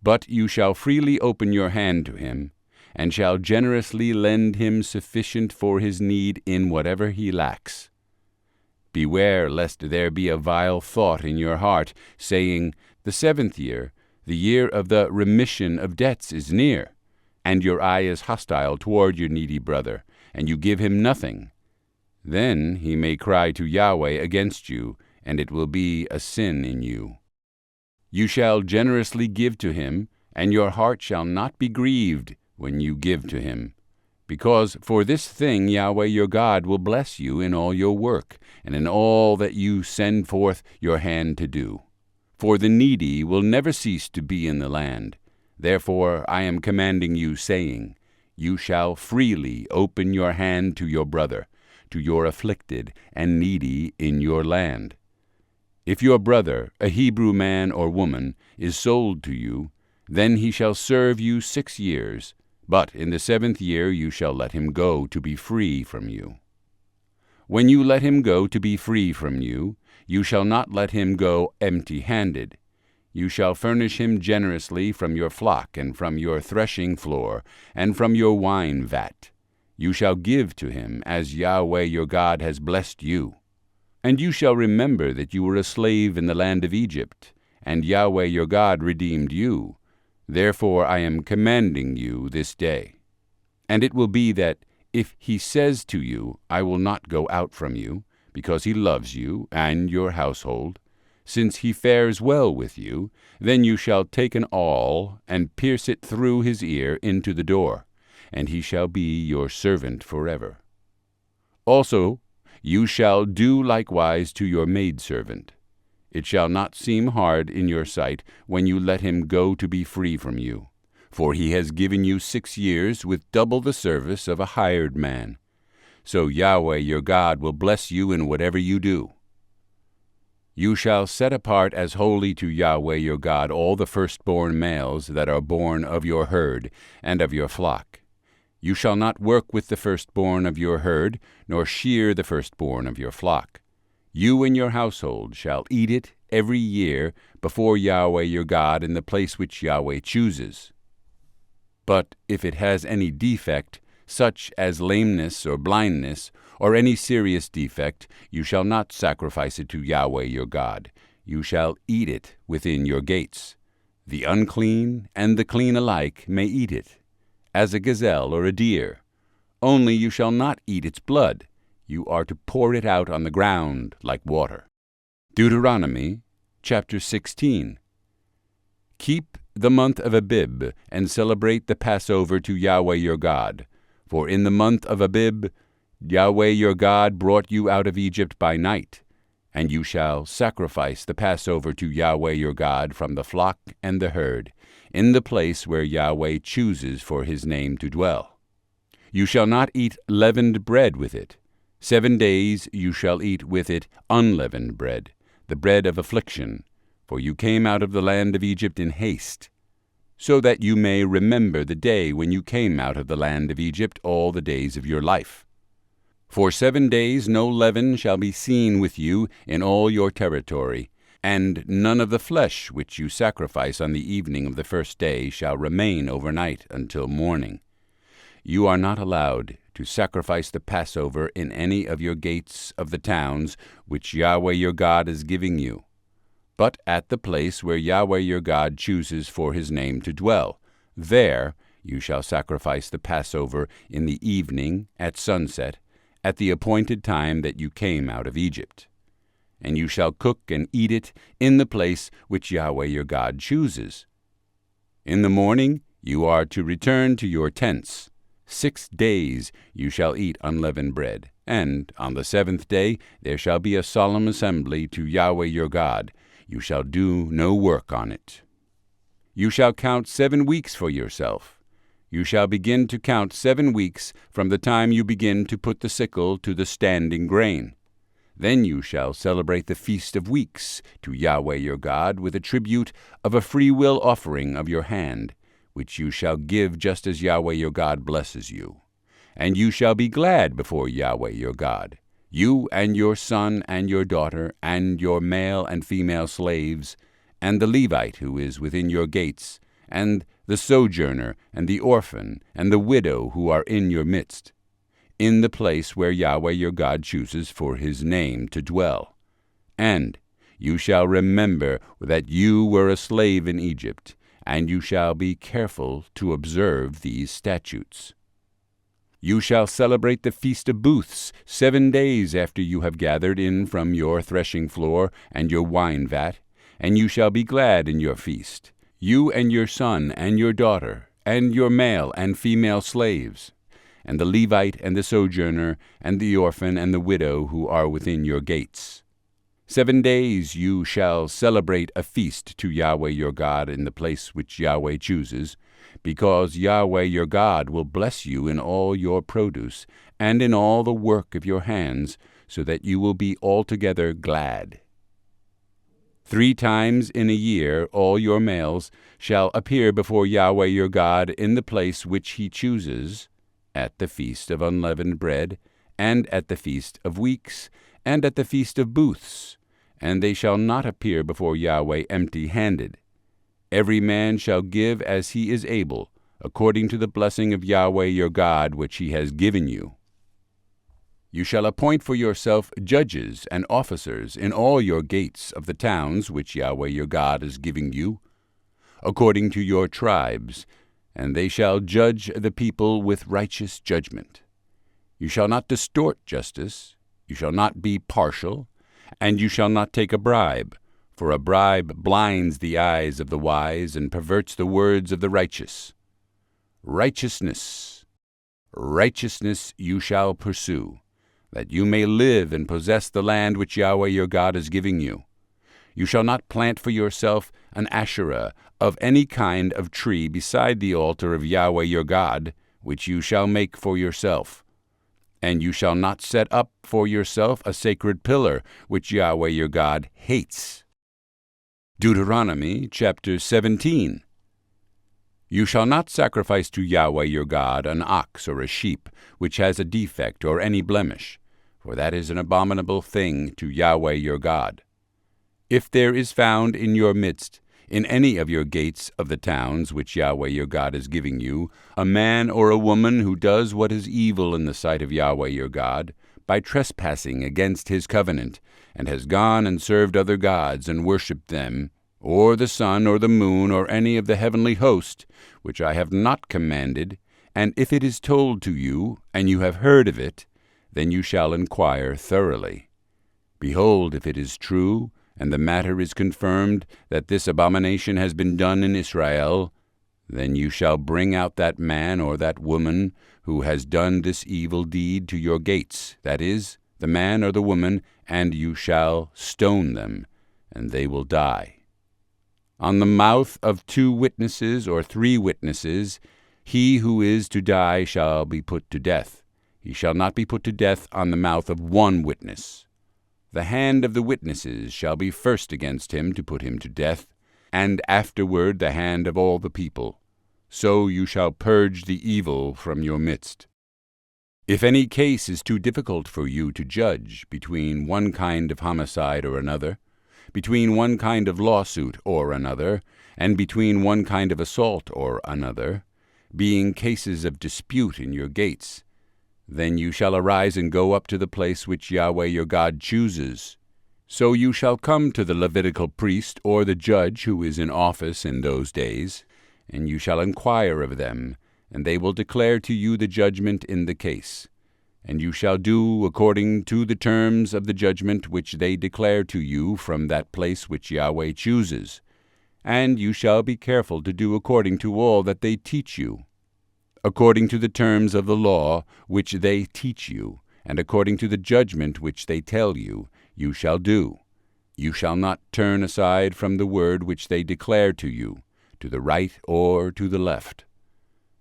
but you shall freely open your hand to him, and shall generously lend him sufficient for his need in whatever he lacks. Beware lest there be a vile thought in your heart, saying, The 7th year, the year of the remission of debts, is near, and your eye is hostile toward your needy brother, and you give him nothing. Then he may cry to Yahweh against you, and it will be a sin in you. You shall generously give to him, and your heart shall not be grieved when you give to him. Because for this thing Yahweh your God will bless you in all your work, and in all that you send forth your hand to do. For the needy will never cease to be in the land. Therefore I am commanding you, saying, You shall freely open your hand to your brother, to your afflicted and needy in your land. If your brother, a Hebrew man or woman, is sold to you, then he shall serve you 6 years. But in the 7th year you shall let him go to be free from you. When you let him go to be free from you, you shall not let him go empty-handed. You shall furnish him generously from your flock, and from your threshing floor, and from your wine vat. You shall give to him as Yahweh your God has blessed you. And you shall remember that you were a slave in the land of Egypt, and Yahweh your God redeemed you. Therefore I am commanding you this day. And it will be that, if he says to you, I will not go out from you, because he loves you and your household, since he fares well with you, then you shall take an awl, and pierce it through his ear into the door, and he shall be your servant forever. Also you shall do likewise to your maidservant. It shall not seem hard in your sight when you let him go to be free from you, for he has given you 6 years with double the service of a hired man. So Yahweh your God will bless you in whatever you do. You shall set apart as holy to Yahweh your God all the firstborn males that are born of your herd and of your flock. You shall not work with the firstborn of your herd, nor shear the firstborn of your flock. You and your household shall eat it every year before Yahweh your God in the place which Yahweh chooses. But if it has any defect, such as lameness or blindness, or any serious defect, you shall not sacrifice it to Yahweh your God. You shall eat it within your gates. The unclean and the clean alike may eat it, as a gazelle or a deer. Only you shall not eat its blood. You are to pour it out on the ground like water. Deuteronomy chapter 16. Keep the month of Abib, and celebrate the Passover to Yahweh your God. For in the month of Abib, Yahweh your God brought you out of Egypt by night. And you shall sacrifice the Passover to Yahweh your God from the flock and the herd, in the place where Yahweh chooses for his name to dwell. You shall not eat leavened bread with it. 7 days you shall eat with it unleavened bread, the bread of affliction, for you came out of the land of Egypt in haste, so that you may remember the day when you came out of the land of Egypt all the days of your life. For 7 days no leaven shall be seen with you in all your territory, and none of the flesh which you sacrifice on the evening of the first day shall remain overnight until morning. You are not allowed to sacrifice the Passover in any of your gates of the towns which Yahweh your God is giving you, but at the place where Yahweh your God chooses for his name to dwell. There you shall sacrifice the Passover in the evening at sunset, at the appointed time that you came out of Egypt. And you shall cook and eat it in the place which Yahweh your God chooses. In the morning you are to return to your tents. 6 days you shall eat unleavened bread, and on the 7th day there shall be a solemn assembly to Yahweh your God. You shall do no work on it. You shall count 7 weeks for yourself. You shall begin to count 7 weeks from the time you begin to put the sickle to the standing grain. Then you shall celebrate the Feast of Weeks to Yahweh your God with a tribute of a freewill offering of your hand, which you shall give just as Yahweh your God blesses you. And you shall be glad before Yahweh your God, you and your son and your daughter, and your male and female slaves, and the Levite who is within your gates, and the sojourner, and the orphan, and the widow who are in your midst, in the place where Yahweh your God chooses for his name to dwell. And you shall remember that you were a slave in Egypt, and you shall be careful to observe these statutes. You shall celebrate the Feast of Booths 7 days after you have gathered in from your threshing floor and your wine vat, and you shall be glad in your feast, you and your son and your daughter, and your male and female slaves, and the Levite and the sojourner, and the orphan and the widow who are within your gates. 7 days you shall celebrate a feast to Yahweh your God in the place which Yahweh chooses, because Yahweh your God will bless you in all your produce and in all the work of your hands, so that you will be altogether glad. 3 times in a year all your males shall appear before Yahweh your God in the place which he chooses, at the Feast of Unleavened Bread, and at the Feast of Weeks, and at the Feast of Booths, and they shall not appear before Yahweh empty-handed. Every man shall give as he is able, according to the blessing of Yahweh your God which he has given you. You shall appoint for yourself judges and officers in all your gates of the towns which Yahweh your God is giving you, according to your tribes, and they shall judge the people with righteous judgment. You shall not distort justice, you shall not be partial, and you shall not take a bribe, for a bribe blinds the eyes of the wise and perverts the words of the righteous. Righteousness, righteousness you shall pursue, that you may live and possess the land which Yahweh your God is giving you. You shall not plant for yourself an Asherah of any kind of tree beside the altar of Yahweh your God, which you shall make for yourself. And you shall not set up for yourself a sacred pillar, which Yahweh your God hates. Deuteronomy chapter 17. You shall not sacrifice to Yahweh your God an ox or a sheep, which has a defect or any blemish, for that is an abominable thing to Yahweh your God. If there is found in your midst in any of your gates of the towns which Yahweh your God is giving you, a man or a woman who does what is evil in the sight of Yahweh your God, by trespassing against his covenant, and has gone and served other gods and worshipped them, or the sun or the moon or any of the heavenly host, which I have not commanded, and if it is told to you, and you have heard of it, then you shall inquire thoroughly. Behold, if it is true, and the matter is confirmed, that this abomination has been done in Israel, then you shall bring out that man or that woman who has done this evil deed to your gates, that is, the man or the woman, and you shall stone them, and they will die. On the mouth of 2 witnesses or 3 witnesses, he who is to die shall be put to death. He shall not be put to death on the mouth of 1 witness. The hand of the witnesses shall be first against him to put him to death, and afterward the hand of all the people. So you shall purge the evil from your midst. If any case is too difficult for you to judge between one kind of homicide or another, between one kind of lawsuit or another, and between one kind of assault or another, being cases of dispute in your gates, then you shall arise and go up to the place which Yahweh your God chooses. So you shall come to the Levitical priest or the judge who is in office in those days, and you shall inquire of them, and they will declare to you the judgment in the case. And you shall do according to the terms of the judgment which they declare to you from that place which Yahweh chooses. And you shall be careful to do according to all that they teach you, according to the terms of the law which they teach you, and according to the judgment which they tell you, you shall do. You shall not turn aside from the word which they declare to you, to the right or to the left.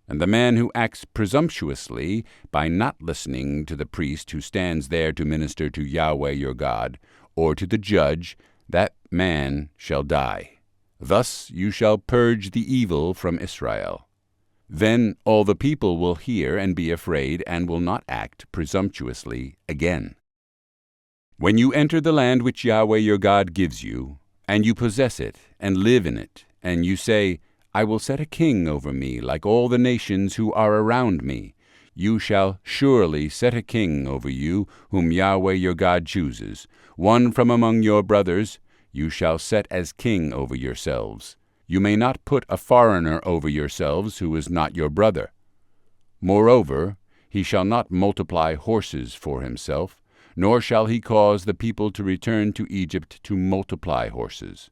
And the man who acts presumptuously by not listening to the priest who stands there to minister to Yahweh your God, or to the judge, that man shall die. Thus you shall purge the evil from Israel. Then all the people will hear and be afraid, and will not act presumptuously again. When you enter the land which Yahweh your God gives you, and you possess it, and live in it, and you say, I will set a king over me like all the nations who are around me, you shall surely set a king over you, whom Yahweh your God chooses, one from among your brothers. You shall set as king over yourselves. You may not put a foreigner over yourselves who is not your brother. Moreover, he shall not multiply horses for himself, nor shall he cause the people to return to Egypt to multiply horses.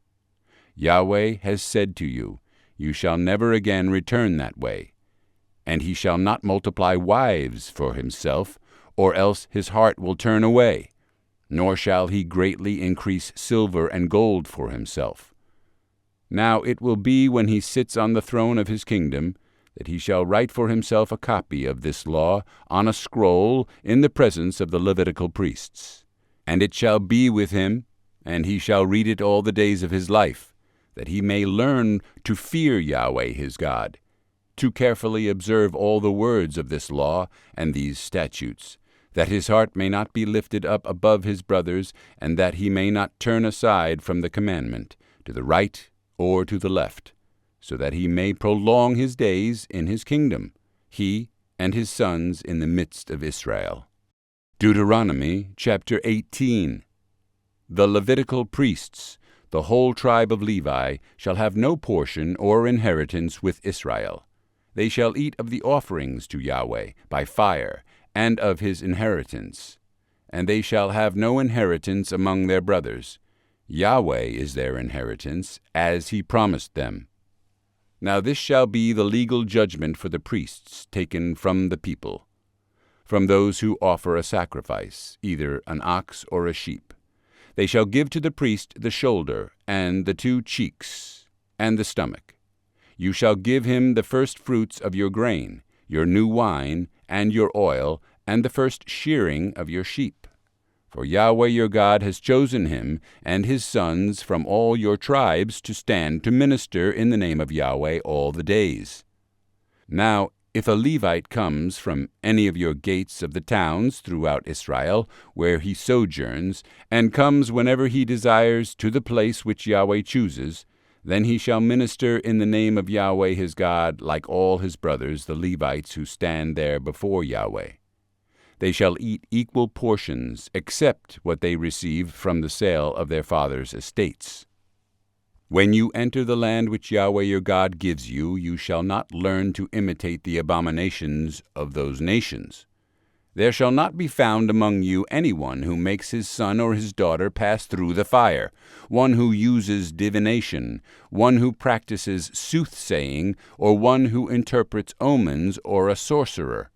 Yahweh has said to you, you shall never again return that way. And he shall not multiply wives for himself, or else his heart will turn away. Nor shall he greatly increase silver and gold for himself. Now it will be when he sits on the throne of his kingdom, that he shall write for himself a copy of this law on a scroll in the presence of the Levitical priests. And it shall be with him, and he shall read it all the days of his life, that he may learn to fear Yahweh his God, to carefully observe all the words of this law and these statutes, that his heart may not be lifted up above his brothers, and that he may not turn aside from the commandment, to the right or to the left, so that he may prolong his days in his kingdom, he and his sons in the midst of Israel. Deuteronomy chapter 18. The Levitical priests, the whole tribe of Levi, shall have no portion or inheritance with Israel. They shall eat of the offerings to Yahweh by fire, and of his inheritance. And they shall have no inheritance among their brothers. Yahweh is their inheritance, as he promised them. Now this shall be the legal judgment for the priests taken from the people, from those who offer a sacrifice, either an ox or a sheep. They shall give to the priest the shoulder, and the 2 cheeks, and the stomach. You shall give him the first fruits of your grain, your new wine, and your oil, and the first shearing of your sheep. For Yahweh your God has chosen him and his sons from all your tribes to stand to minister in the name of Yahweh all the days. Now, if a Levite comes from any of your gates of the towns throughout Israel, where he sojourns, and comes whenever he desires to the place which Yahweh chooses, Then he shall minister in the name of Yahweh his God, like all his brothers, the Levites, who stand there before Yahweh. They shall eat equal portions, except what they receive from the sale of their fathers' estates. When you enter the land which Yahweh your God gives you, you shall not learn to imitate the abominations of those nations. There shall not be found among you anyone who makes his son or his daughter pass through the fire, one who uses divination, one who practices soothsaying, or one who interprets omens, or a sorcerer,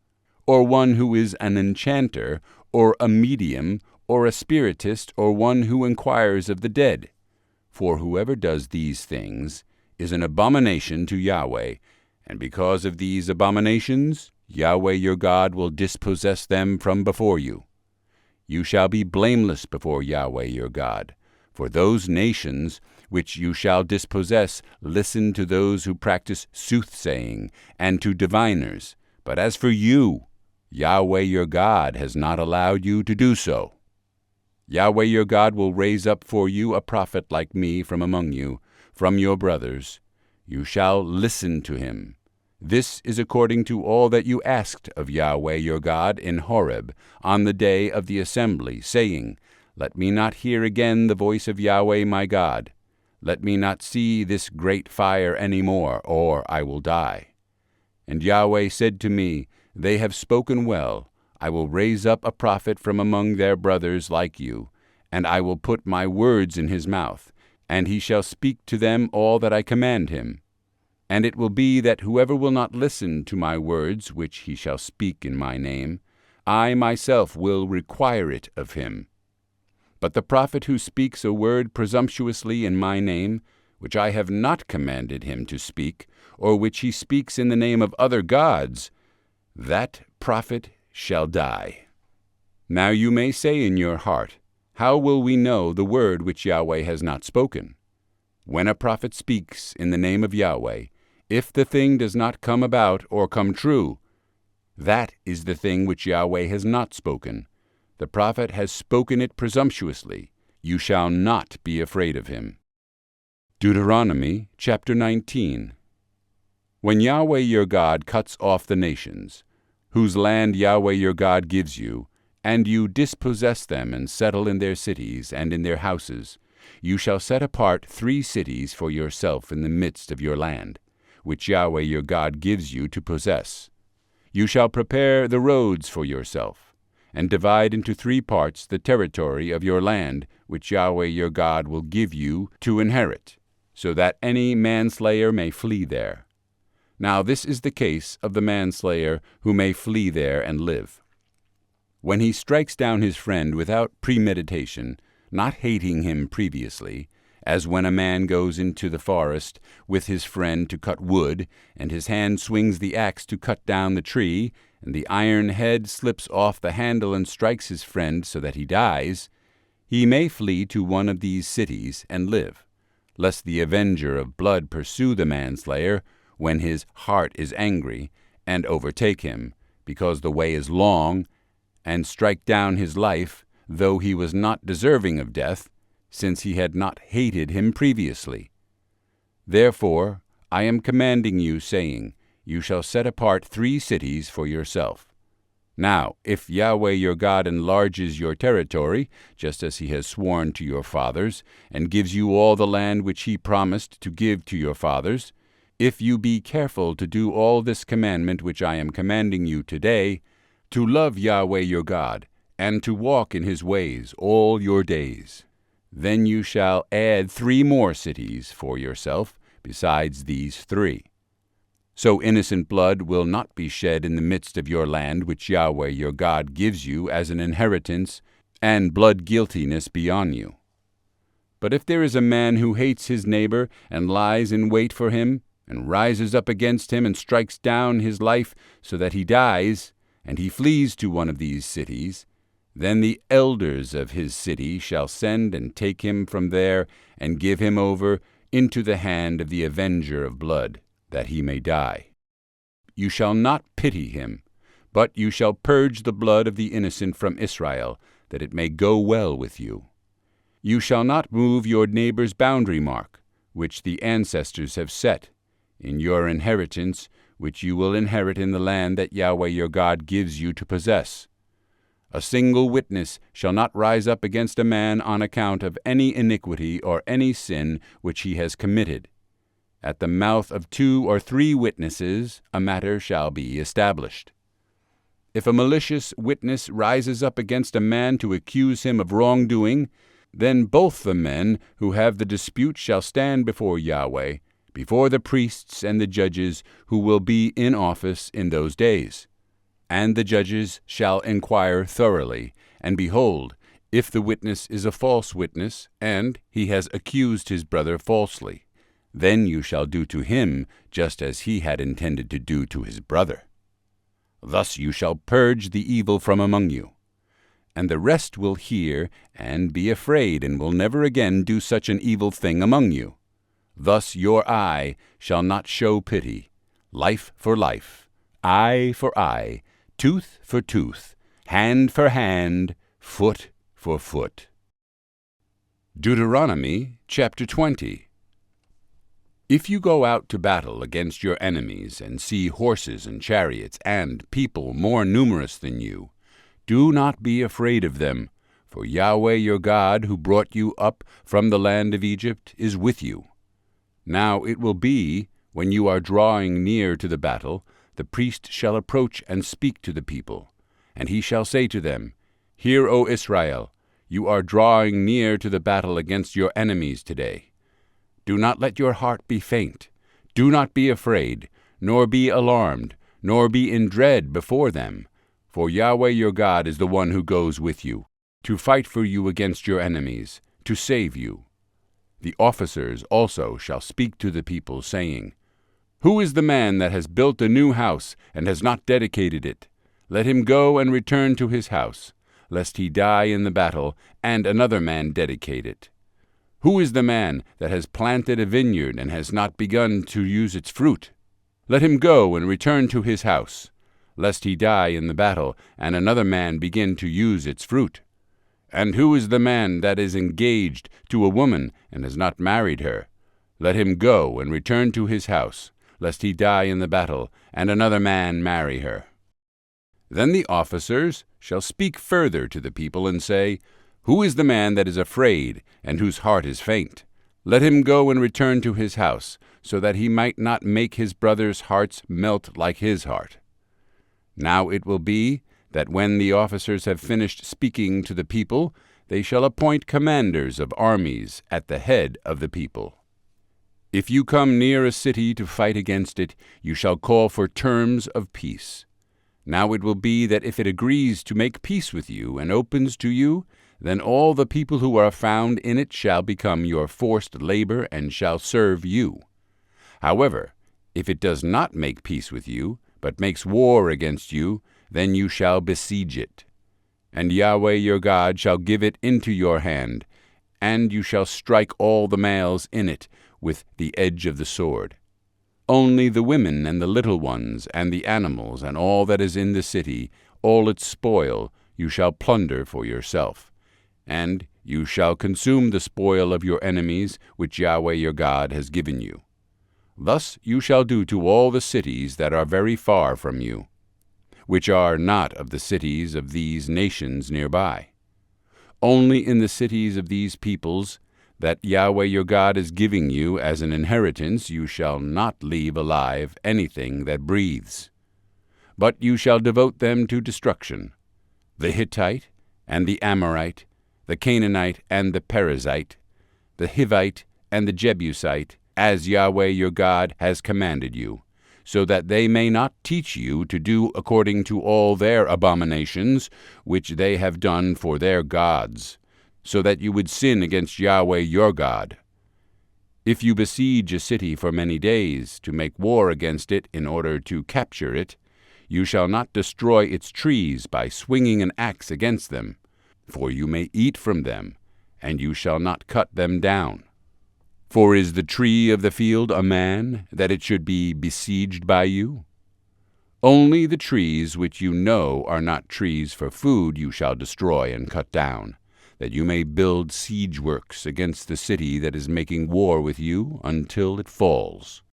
or one who is an enchanter, or a medium, or a spiritist, or one who inquires of the dead. For whoever does these things is an abomination to Yahweh, and because of these abominations, Yahweh your God will dispossess them from before you. You shall be blameless before Yahweh your God, for those nations which you shall dispossess listen to those who practice soothsaying and to diviners. But as for you, Yahweh your God has not allowed you to do so. Yahweh your God will raise up for you a prophet like me from among you, from your brothers. You shall listen to him. This is according to all that you asked of Yahweh your God in Horeb, on the day of the assembly, saying, Let me not hear again the voice of Yahweh my God. Let me not see this great fire any more, or I will die. And Yahweh said to me, They have spoken well. I will raise up a prophet from among their brothers like you, and I will put my words in his mouth, and he shall speak to them all that I command him. And it will be that whoever will not listen to my words, which he shall speak in my name, I myself will require it of him. But the prophet who speaks a word presumptuously in my name, which I have not commanded him to speak, or which he speaks in the name of other gods, that prophet shall die. Now you may say in your heart, How will we know the word which Yahweh has not spoken? When a prophet speaks in the name of Yahweh, if the thing does not come about or come true, that is the thing which Yahweh has not spoken. The prophet has spoken it presumptuously. You shall not be afraid of him. Deuteronomy chapter 19. When Yahweh your God cuts off the nations, whose land Yahweh your God gives you, and you dispossess them and settle in their cities and in their houses, you shall set apart 3 cities for yourself in the midst of your land, which Yahweh your God gives you to possess. You shall prepare the roads for yourself, and divide into 3 parts the territory of your land, which Yahweh your God will give you to inherit, so that any manslayer may flee there. Now this is the case of the manslayer who may flee there and live. When he strikes down his friend without premeditation, not hating him previously, as when a man goes into the forest with his friend to cut wood, and his hand swings the axe to cut down the tree, and the iron head slips off the handle and strikes his friend so that he dies, he may flee to one of these cities and live, lest the avenger of blood pursue the manslayer when his heart is angry, and overtake him, because the way is long, and strike down his life, though he was not deserving of death, since he had not hated him previously. Therefore I am commanding you, saying, You shall set apart 3 cities for yourself. Now, if Yahweh your God enlarges your territory, just as he has sworn to your fathers, and gives you all the land which he promised to give to your fathers, if you be careful to do all this commandment which I am commanding you today, to love Yahweh your God, and to walk in his ways all your days, then you shall add 3 more cities for yourself, besides these 3. So innocent blood will not be shed in the midst of your land which Yahweh your God gives you as an inheritance, and blood guiltiness be on you. But if there is a man who hates his neighbor, and lies in wait for him, and rises up against him, and strikes down his life so that he dies, and he flees to one of these cities, then the elders of his city shall send and take him from there, and give him over into the hand of the avenger of blood, that he may die. You shall not pity him, but you shall purge the blood of the innocent from Israel, that it may go well with you. You shall not move your neighbor's boundary mark, which the ancestors have set, in your inheritance, which you will inherit in the land that Yahweh your God gives you to possess. A single witness shall not rise up against a man on account of any iniquity or any sin which he has committed. At the mouth of 2 or 3 witnesses a matter shall be established. If a malicious witness rises up against a man to accuse him of wrongdoing, then both the men who have the dispute shall stand before Yahweh, before the priests and the judges who will be in office in those days. And the judges shall inquire thoroughly, and behold, if the witness is a false witness, and he has accused his brother falsely, then you shall do to him just as he had intended to do to his brother. Thus you shall purge the evil from among you. And the rest will hear and be afraid, and will never again do such an evil thing among you. Thus your eye shall not show pity, life for life, eye for eye, tooth for tooth, hand for hand, foot for foot. Deuteronomy chapter 20. If you go out to battle against your enemies, and see horses and chariots, and people more numerous than you, do not be afraid of them, for Yahweh your God, who brought you up from the land of Egypt, is with you. Now it will be, when you are drawing near to the battle, the priest shall approach and speak to the people, and he shall say to them, Hear, O Israel, you are drawing near to the battle against your enemies today. Do not let your heart be faint. Do not be afraid, nor be alarmed, nor be in dread before them. For Yahweh your God is the one who goes with you, to fight for you against your enemies, to save you. The officers also shall speak to the people, saying, Who is the man that has built a new house, and has not dedicated it? Let him go and return to his house, lest he die in the battle, and another man dedicate it. Who is the man that has planted a vineyard, and has not begun to use its fruit? Let him go and return to his house, lest he die in the battle, and another man begin to use its fruit. And who is the man that is engaged to a woman, and has not married her? Let him go and return to his house, lest he die in the battle, and another man marry her. Then the officers shall speak further to the people, and say, Who is the man that is afraid, and whose heart is faint? Let him go and return to his house, so that he might not make his brothers' hearts melt like his heart. Now it will be, that when the officers have finished speaking to the people, they shall appoint commanders of armies at the head of the people. If you come near a city to fight against it, you shall call for terms of peace. Now it will be that if it agrees to make peace with you and opens to you, then all the people who are found in it shall become your forced labor and shall serve you. However, if it does not make peace with you, but makes war against you, then you shall besiege it. And Yahweh your God shall give it into your hand, and you shall strike all the males in it with the edge of the sword. Only the women and the little ones, and the animals, and all that is in the city, all its spoil, you shall plunder for yourself. And you shall consume the spoil of your enemies, which Yahweh your God has given you. Thus you shall do to all the cities that are very far from you, which are not of the cities of these nations nearby. Only in the cities of these peoples that Yahweh your God is giving you as an inheritance you shall not leave alive anything that breathes. But you shall devote them to destruction, the Hittite and the Amorite, the Canaanite and the Perizzite, the Hivite and the Jebusite, as Yahweh your God has commanded you, so that they may not teach you to do according to all their abominations, which they have done for their gods, so that you would sin against Yahweh your God. If you besiege a city for many days, to make war against it in order to capture it, you shall not destroy its trees by swinging an axe against them, for you may eat from them, and you shall not cut them down. For is the tree of the field a man, that it should be besieged by you? Only the trees which you know are not trees for food you shall destroy and cut down, that you may build siege works against the city that is making war with you until it falls.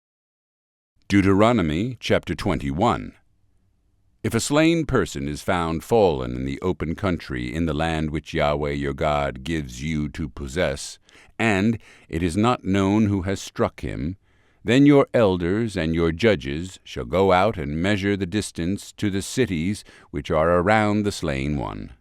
Deuteronomy chapter 21. If a slain person is found fallen in the open country in the land which Yahweh your God gives you to possess, and it is not known who has struck him, then your elders and your judges shall go out and measure the distance to the cities which are around the slain one.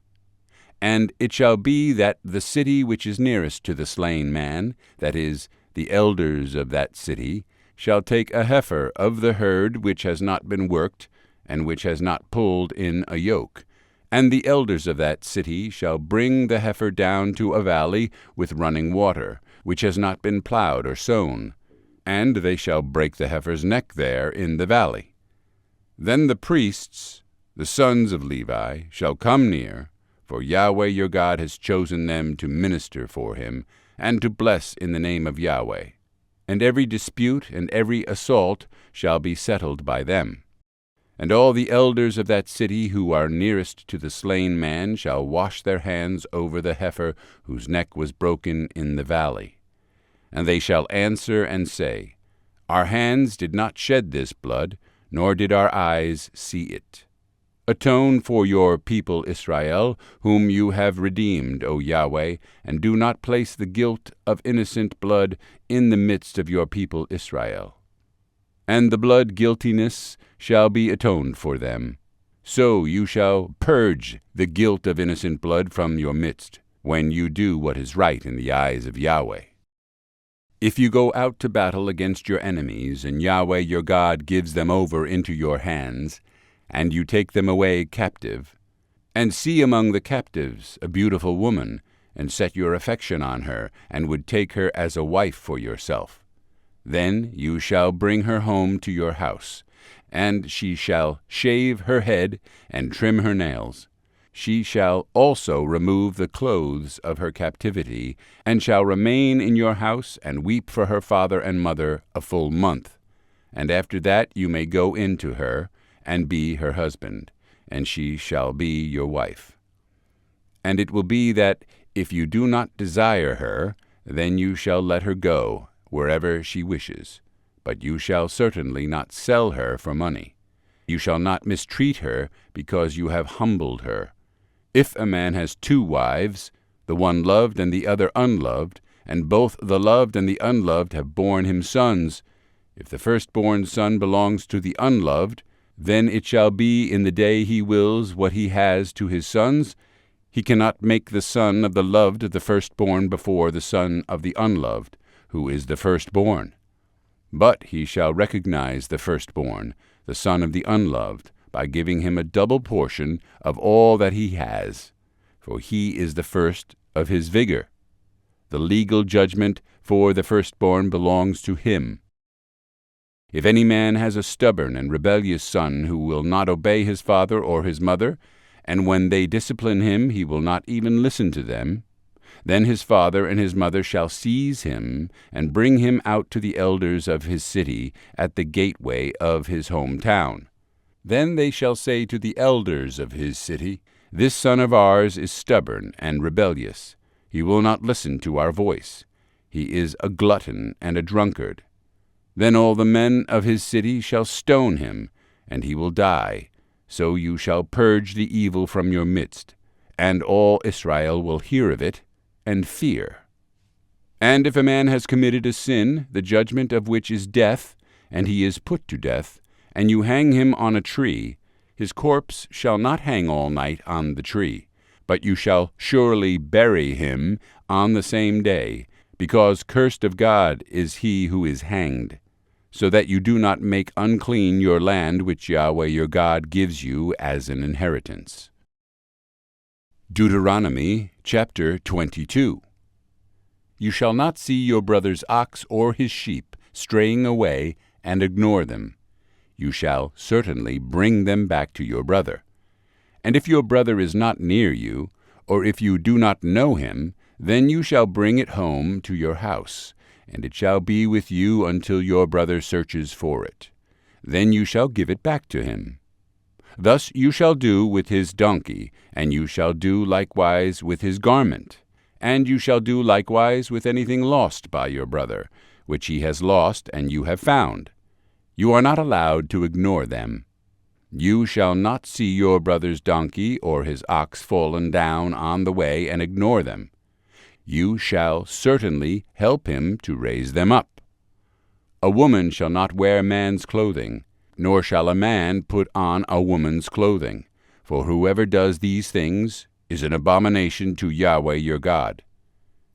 And it shall be that the city which is nearest to the slain man, that is, the elders of that city, shall take a heifer of the herd which has not been worked, and which has not pulled in a yoke. And the elders of that city shall bring the heifer down to a valley with running water, which has not been plowed or sown, and they shall break the heifer's neck there in the valley. Then the priests, the sons of Levi, shall come near, for Yahweh your God has chosen them to minister for him, and to bless in the name of Yahweh. And every dispute and every assault shall be settled by them. And all the elders of that city who are nearest to the slain man shall wash their hands over the heifer whose neck was broken in the valley. And they shall answer and say, Our hands did not shed this blood, nor did our eyes see it. Atone for your people Israel, whom you have redeemed, O Yahweh, and do not place the guilt of innocent blood in the midst of your people Israel. And the blood guiltiness shall be atoned for them. So you shall purge the guilt of innocent blood from your midst, when you do what is right in the eyes of Yahweh. If you go out to battle against your enemies, and Yahweh your God gives them over into your hands, and you take them away captive, and see among the captives a beautiful woman, and set your affection on her, and would take her as a wife for yourself, then you shall bring her home to your house, and she shall shave her head and trim her nails. She shall also remove the clothes of her captivity, and shall remain in your house and weep for her father and mother a full month. And after that you may go in to her, and be her husband, and she shall be your wife. And it will be that, if you do not desire her, then you shall let her go, wherever she wishes, but you shall certainly not sell her for money. You shall not mistreat her, because you have humbled her. If a man has 2 wives, the one loved and the other unloved, and both the loved and the unloved have borne him sons, if the firstborn son belongs to the unloved, then it shall be in the day he wills what he has to his sons, he cannot make the son of the loved the firstborn before the son of the unloved, who is the firstborn. But he shall recognize the firstborn, the son of the unloved, by giving him a double portion of all that he has, for he is the first of his vigor. The legal judgment for the firstborn belongs to him. If any man has a stubborn and rebellious son who will not obey his father or his mother, and when they discipline him he will not even listen to them, then his father and his mother shall seize him and bring him out to the elders of his city at the gateway of his hometown. Then they shall say to the elders of his city, This son of ours is stubborn and rebellious. He will not listen to our voice. He is a glutton and a drunkard. Then all the men of his city shall stone him, and he will die. So you shall purge the evil from your midst, and all Israel will hear of it, and fear. And if a man has committed a sin, the judgment of which is death, and he is put to death, and you hang him on a tree, his corpse shall not hang all night on the tree, but you shall surely bury him on the same day, because cursed of God is he who is hanged, so that you do not make unclean your land which Yahweh your God gives you as an inheritance. Deuteronomy chapter 22. You shall not see your brother's ox or his sheep straying away and ignore them. You shall certainly bring them back to your brother. And if your brother is not near you, or if you do not know him, then you shall bring it home to your house, and it shall be with you until your brother searches for it. Then you shall give it back to him. Thus you shall do with his donkey, and you shall do likewise with his garment. And you shall do likewise with anything lost by your brother, which he has lost and you have found. You are not allowed to ignore them. You shall not see your brother's donkey or his ox fallen down on the way and ignore them. You shall certainly help him to raise them up. A woman shall not wear man's clothing, nor shall a man put on a woman's clothing, for whoever does these things is an abomination to Yahweh your God.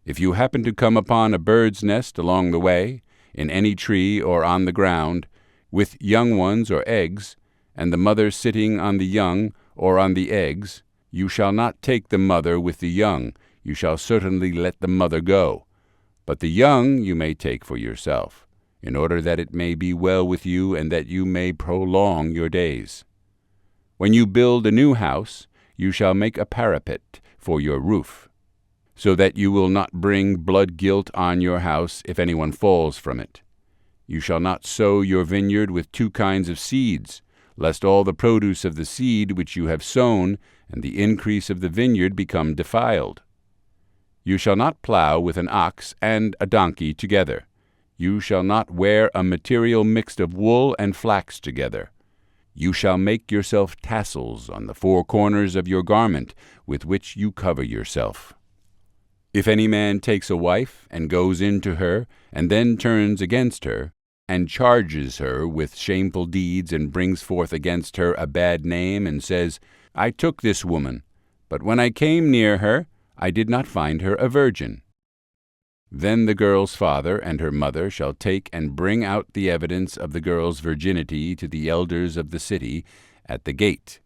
If you happen to come upon a bird's nest along the way, in any tree or on the ground, with young ones or eggs, and the mother sitting on the young or on the eggs, you shall not take the mother with the young. You shall certainly let the mother go. But the young you may take for yourself, in order that it may be well with you and that you may prolong your days. When you build a new house, you shall make a parapet for your roof, so that you will not bring blood guilt on your house if anyone falls from it. You shall not sow your vineyard with two kinds of seeds, lest all the produce of the seed which you have sown and the increase of the vineyard become defiled. You shall not plow with an ox and a donkey together. You shall not wear a material mixed of wool and flax together. You shall make yourself tassels on the four corners of your garment with which you cover yourself. If any man takes a wife and goes in to her, and then turns against her, and charges her with shameful deeds, and brings forth against her a bad name, and says, I took this woman, but when I came near her, I did not find her a virgin. Then the girl's father and her mother shall take and bring out the evidence of the girl's virginity to the elders of the city at the gate.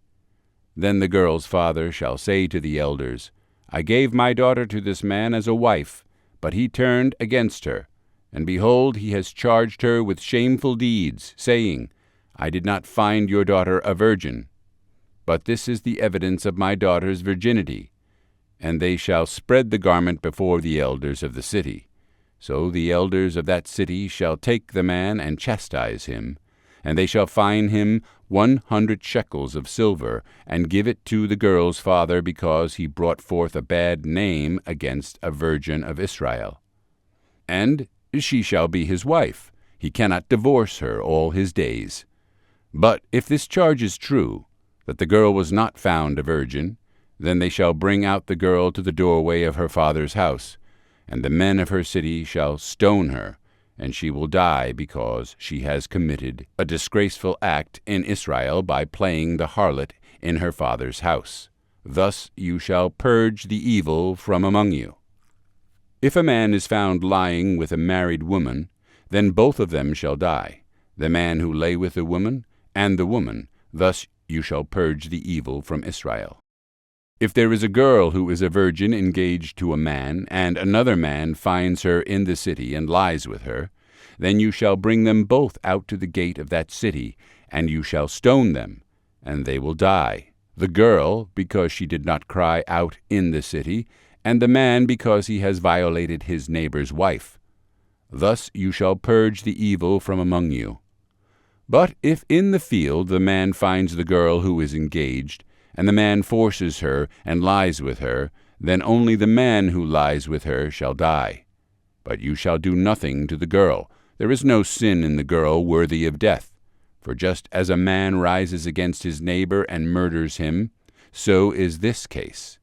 Then the girl's father shall say to the elders, I gave my daughter to this man as a wife, but he turned against her. And behold, he has charged her with shameful deeds, saying, I did not find your daughter a virgin. But this is the evidence of my daughter's virginity. And they shall spread the garment before the elders of the city. So the elders of that city shall take the man and chastise him, and they shall fine him 100 shekels of silver, and give it to the girl's father, because he brought forth a bad name against a virgin of Israel. And she shall be his wife. He cannot divorce her all his days. But if this charge is true, that the girl was not found a virgin, then they shall bring out the girl to the doorway of her father's house, and the men of her city shall stone her, and she will die, because she has committed a disgraceful act in Israel by playing the harlot in her father's house. Thus you shall purge the evil from among you. If a man is found lying with a married woman, then both of them shall die, the man who lay with the woman and the woman. Thus you shall purge the evil from Israel. If there is a girl who is a virgin engaged to a man, and another man finds her in the city and lies with her, then you shall bring them both out to the gate of that city, and you shall stone them, and they will die, the girl because she did not cry out in the city, and the man because he has violated his neighbor's wife. Thus you shall purge the evil from among you. But if in the field the man finds the girl who is engaged, and the man forces her and lies with her, then only the man who lies with her shall die. But you shall do nothing to the girl. There is no sin in the girl worthy of death. For just as a man rises against his neighbor and murders him, so is this case.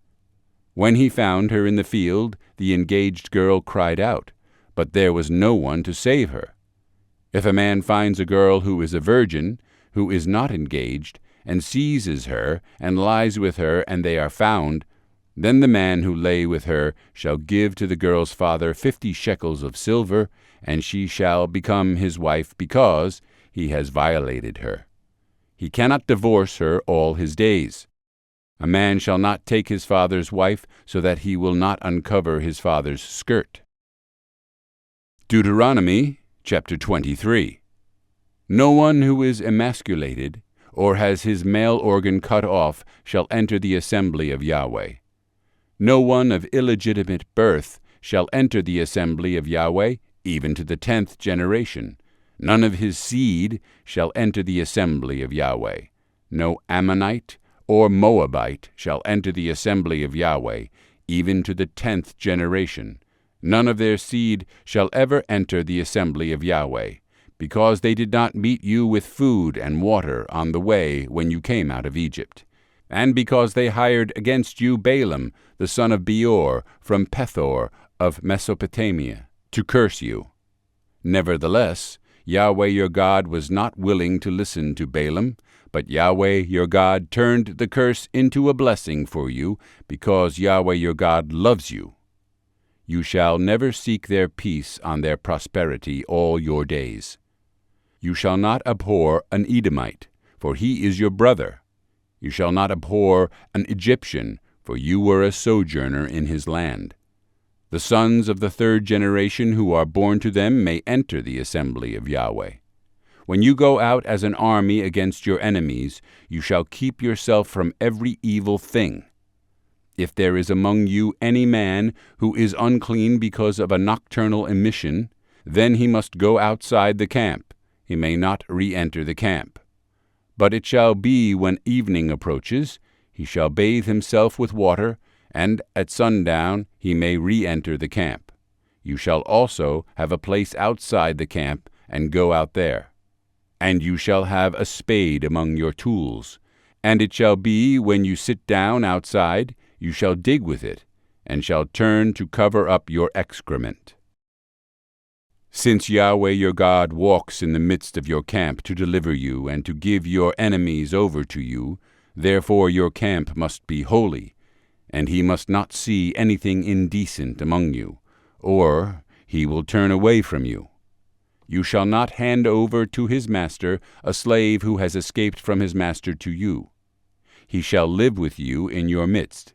When he found her in the field, the engaged girl cried out, but there was no one to save her. If a man finds a girl who is a virgin, who is not engaged, and seizes her, and lies with her, and they are found, then the man who lay with her shall give to the girl's father 50 shekels of silver, and she shall become his wife, because he has violated her. He cannot divorce her all his days. A man shall not take his father's wife, so that he will not uncover his father's skirt. Deuteronomy chapter 23. No one who is emasculated, or has his male organ cut off, shall enter the assembly of Yahweh. No one of illegitimate birth shall enter the assembly of Yahweh, even to the 10th generation. None of his seed shall enter the assembly of Yahweh. No Ammonite or Moabite shall enter the assembly of Yahweh, even to the 10th generation. None of their seed shall ever enter the assembly of Yahweh, because they did not meet you with food and water on the way when you came out of Egypt, and because they hired against you Balaam the son of Beor from Pethor of Mesopotamia to curse you. Nevertheless, Yahweh your God was not willing to listen to Balaam, but Yahweh your God turned the curse into a blessing for you, because Yahweh your God loves you. You shall never seek their peace on their prosperity all your days. You shall not abhor an Edomite, for he is your brother. You shall not abhor an Egyptian, for you were a sojourner in his land. The sons of the 3rd generation who are born to them may enter the assembly of Yahweh. When you go out as an army against your enemies, you shall keep yourself from every evil thing. If there is among you any man who is unclean because of a nocturnal emission, then he must go outside the camp. He may not re-enter the camp. But it shall be when evening approaches, he shall bathe himself with water, and at sundown he may re-enter the camp. You shall also have a place outside the camp, and go out there. And you shall have a spade among your tools. And it shall be when you sit down outside, you shall dig with it, and shall turn to cover up your excrement. Since Yahweh your God walks in the midst of your camp to deliver you and to give your enemies over to you, therefore your camp must be holy, and he must not see anything indecent among you, or he will turn away from you. You shall not hand over to his master a slave who has escaped from his master to you. He shall live with you in your midst,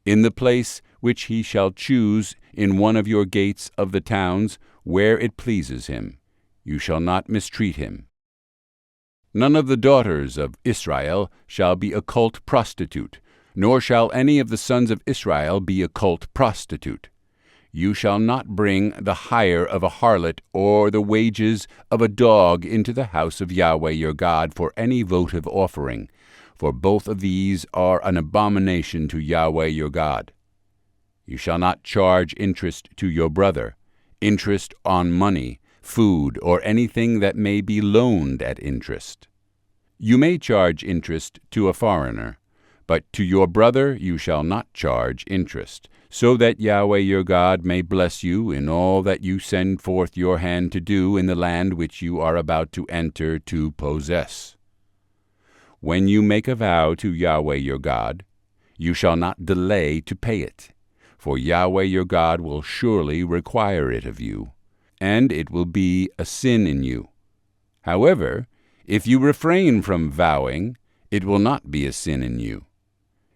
in the place which he shall choose in one of your gates of the towns where it pleases him. You shall not mistreat him. None of the daughters of Israel shall be a cult prostitute, nor shall any of the sons of Israel be a cult prostitute. You shall not bring the hire of a harlot or the wages of a dog into the house of Yahweh your God for any votive offering, for both of these are an abomination to Yahweh your God. You shall not charge interest to your brother, interest on money, food, or anything that may be loaned at interest. You may charge interest to a foreigner, but to your brother you shall not charge interest, so that Yahweh your God may bless you in all that you send forth your hand to do in the land which you are about to enter to possess. When you make a vow to Yahweh your God, you shall not delay to pay it, for Yahweh your God will surely require it of you, and it will be a sin in you. However, if you refrain from vowing, it will not be a sin in you.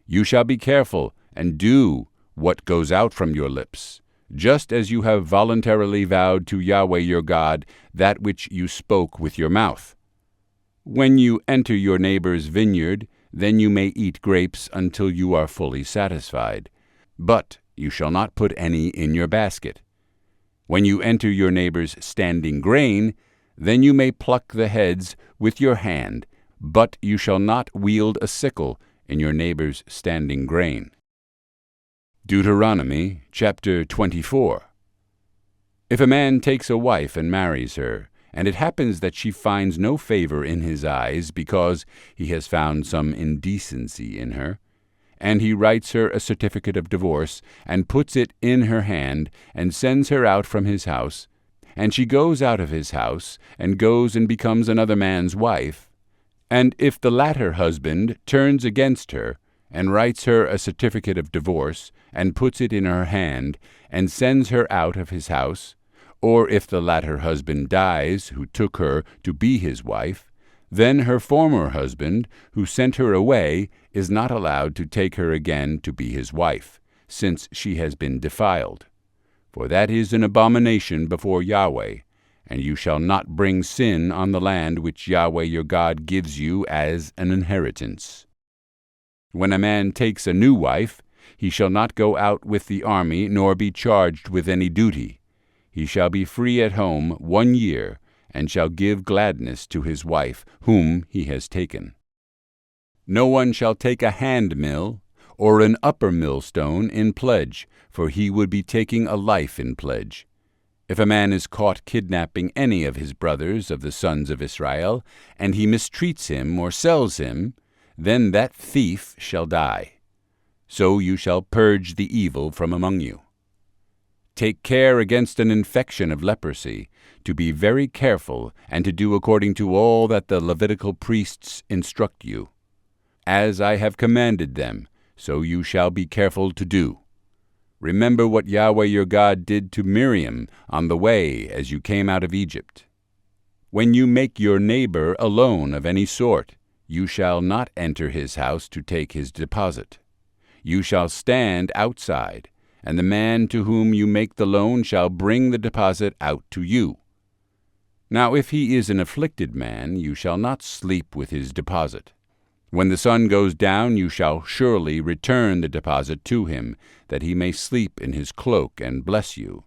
You shall be careful and do what goes out from your lips, just as you have voluntarily vowed to Yahweh your God that which you spoke with your mouth. When you enter your neighbor's vineyard, then you may eat grapes until you are fully satisfied, but you shall not put any in your basket. When you enter your neighbor's standing grain, then you may pluck the heads with your hand, but you shall not wield a sickle in your neighbor's standing grain. Deuteronomy chapter 24. If a man takes a wife and marries her, and it happens that she finds no favor in his eyes because he has found some indecency in her, and he writes her a certificate of divorce, and puts it in her hand, and sends her out from his house, and she goes out of his house, and goes and becomes another man's wife, and if the latter husband turns against her, and writes her a certificate of divorce, and puts it in her hand, and sends her out of his house, or if the latter husband dies who took her to be his wife, then her former husband, who sent her away, is not allowed to take her again to be his wife, since she has been defiled. For that is an abomination before Yahweh, and you shall not bring sin on the land which Yahweh your God gives you as an inheritance. When a man takes a new wife, he shall not go out with the army, nor be charged with any duty. He shall be free at home 1 year, and shall give gladness to his wife, whom he has taken. No one shall take a hand mill, or an upper millstone in pledge, for he would be taking a life in pledge. If a man is caught kidnapping any of his brothers of the sons of Israel, and he mistreats him or sells him, then that thief shall die. So you shall purge the evil from among you. Take care against an infection of leprosy, to be very careful and to do according to all that the Levitical priests instruct you. As I have commanded them, so you shall be careful to do. Remember what Yahweh your God did to Miriam on the way as you came out of Egypt. When you make your neighbor a loan of any sort, you shall not enter his house to take his deposit. You shall stand outside, and the man to whom you make the loan shall bring the deposit out to you. Now if he is an afflicted man, you shall not sleep with his deposit. When the sun goes down, you shall surely return the deposit to him, that he may sleep in his cloak and bless you.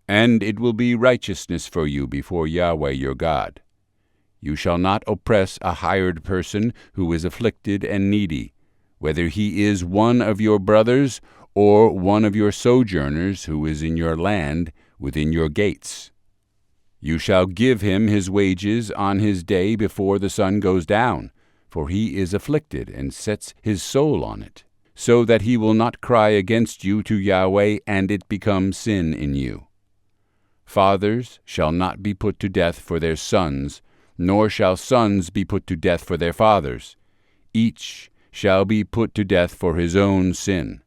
And it will be righteousness for you before Yahweh your God. You shall not oppress a hired person who is afflicted and needy, whether he is one of your brothers or one of your sojourners who is in your land within your gates. You shall give him his wages on his day before the sun goes down, for he is afflicted and sets his soul on it, so that he will not cry against you to Yahweh, and it become sin in you. Fathers shall not be put to death for their sons, nor shall sons be put to death for their fathers. Each shall be put to death for his own sin.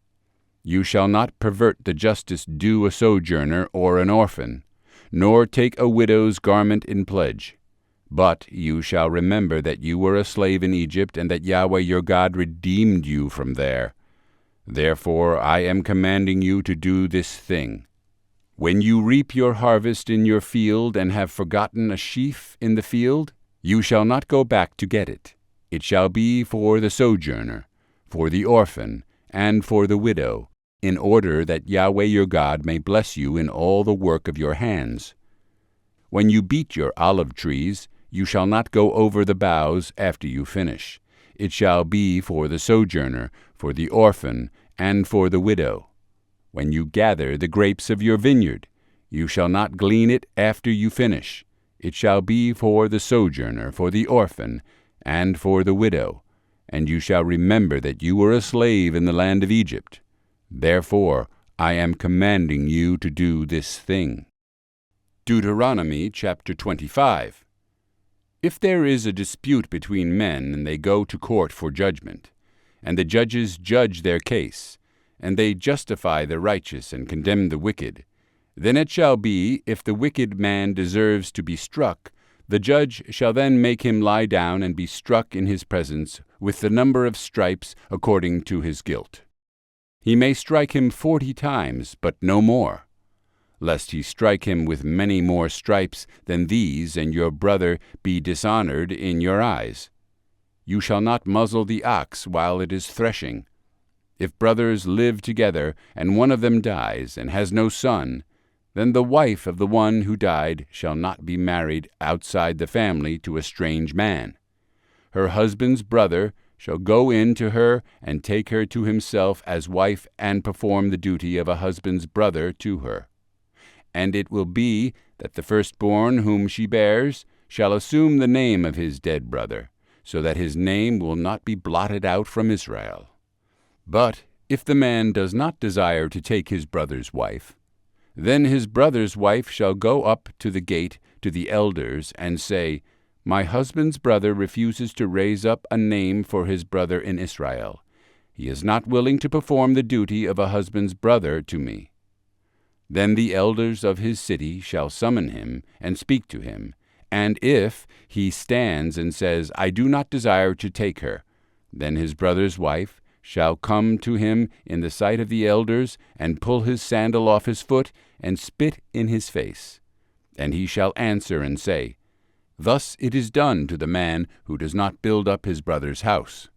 You shall not pervert the justice due a sojourner or an orphan, nor take a widow's garment in pledge. But you shall remember that you were a slave in Egypt, and that Yahweh your God redeemed you from there. Therefore I am commanding you to do this thing. When you reap your harvest in your field, and have forgotten a sheaf in the field, you shall not go back to get it. It shall be for the sojourner, for the orphan, and for the widow, in order that Yahweh your God may bless you in all the work of your hands. When you beat your olive trees, you shall not go over the boughs after you finish. It shall be for the sojourner, for the orphan, and for the widow. When you gather the grapes of your vineyard, you shall not glean it after you finish. It shall be for the sojourner, for the orphan, and for the widow. And you shall remember that you were a slave in the land of Egypt. Therefore I am commanding you to do this thing. Deuteronomy chapter 25. If there is a dispute between men, and they go to court for judgment, and the judges judge their case, and they justify the righteous and condemn the wicked, then it shall be, if the wicked man deserves to be struck, the judge shall then make him lie down and be struck in his presence with the number of stripes according to his guilt. He may strike him 40 times, but no more, lest he strike him with many more stripes than these, and your brother be dishonored in your eyes. You shall not muzzle the ox while it is threshing. If brothers live together, and one of them dies, and has no son, then the wife of the one who died shall not be married outside the family to a strange man. Her husband's brother shall go in to her and take her to himself as wife, and perform the duty of a husband's brother to her. And it will be that the firstborn whom she bears shall assume the name of his dead brother, so that his name will not be blotted out from Israel. But if the man does not desire to take his brother's wife, then his brother's wife shall go up to the gate to the elders and say, My husband's brother refuses to raise up a name for his brother in Israel. He is not willing to perform the duty of a husband's brother to me. Then the elders of his city shall summon him and speak to him, and if he stands and says, I do not desire to take her, then his brother's wife shall come to him in the sight of the elders, and pull his sandal off his foot, and spit in his face. And he shall answer and say, Thus it is done to the man who does not build up his brother's house.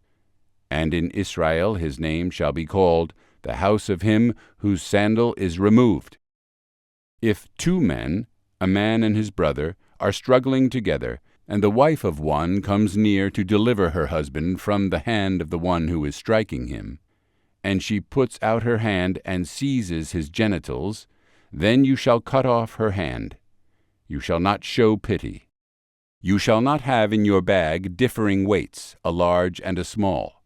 And in Israel his name shall be called the house of him whose sandal is removed. If 2 men, a man and his brother, are struggling together, and the wife of one comes near to deliver her husband from the hand of the one who is striking him, and she puts out her hand and seizes his genitals, then you shall cut off her hand. You shall not show pity. You shall not have in your bag differing weights, a large and a small.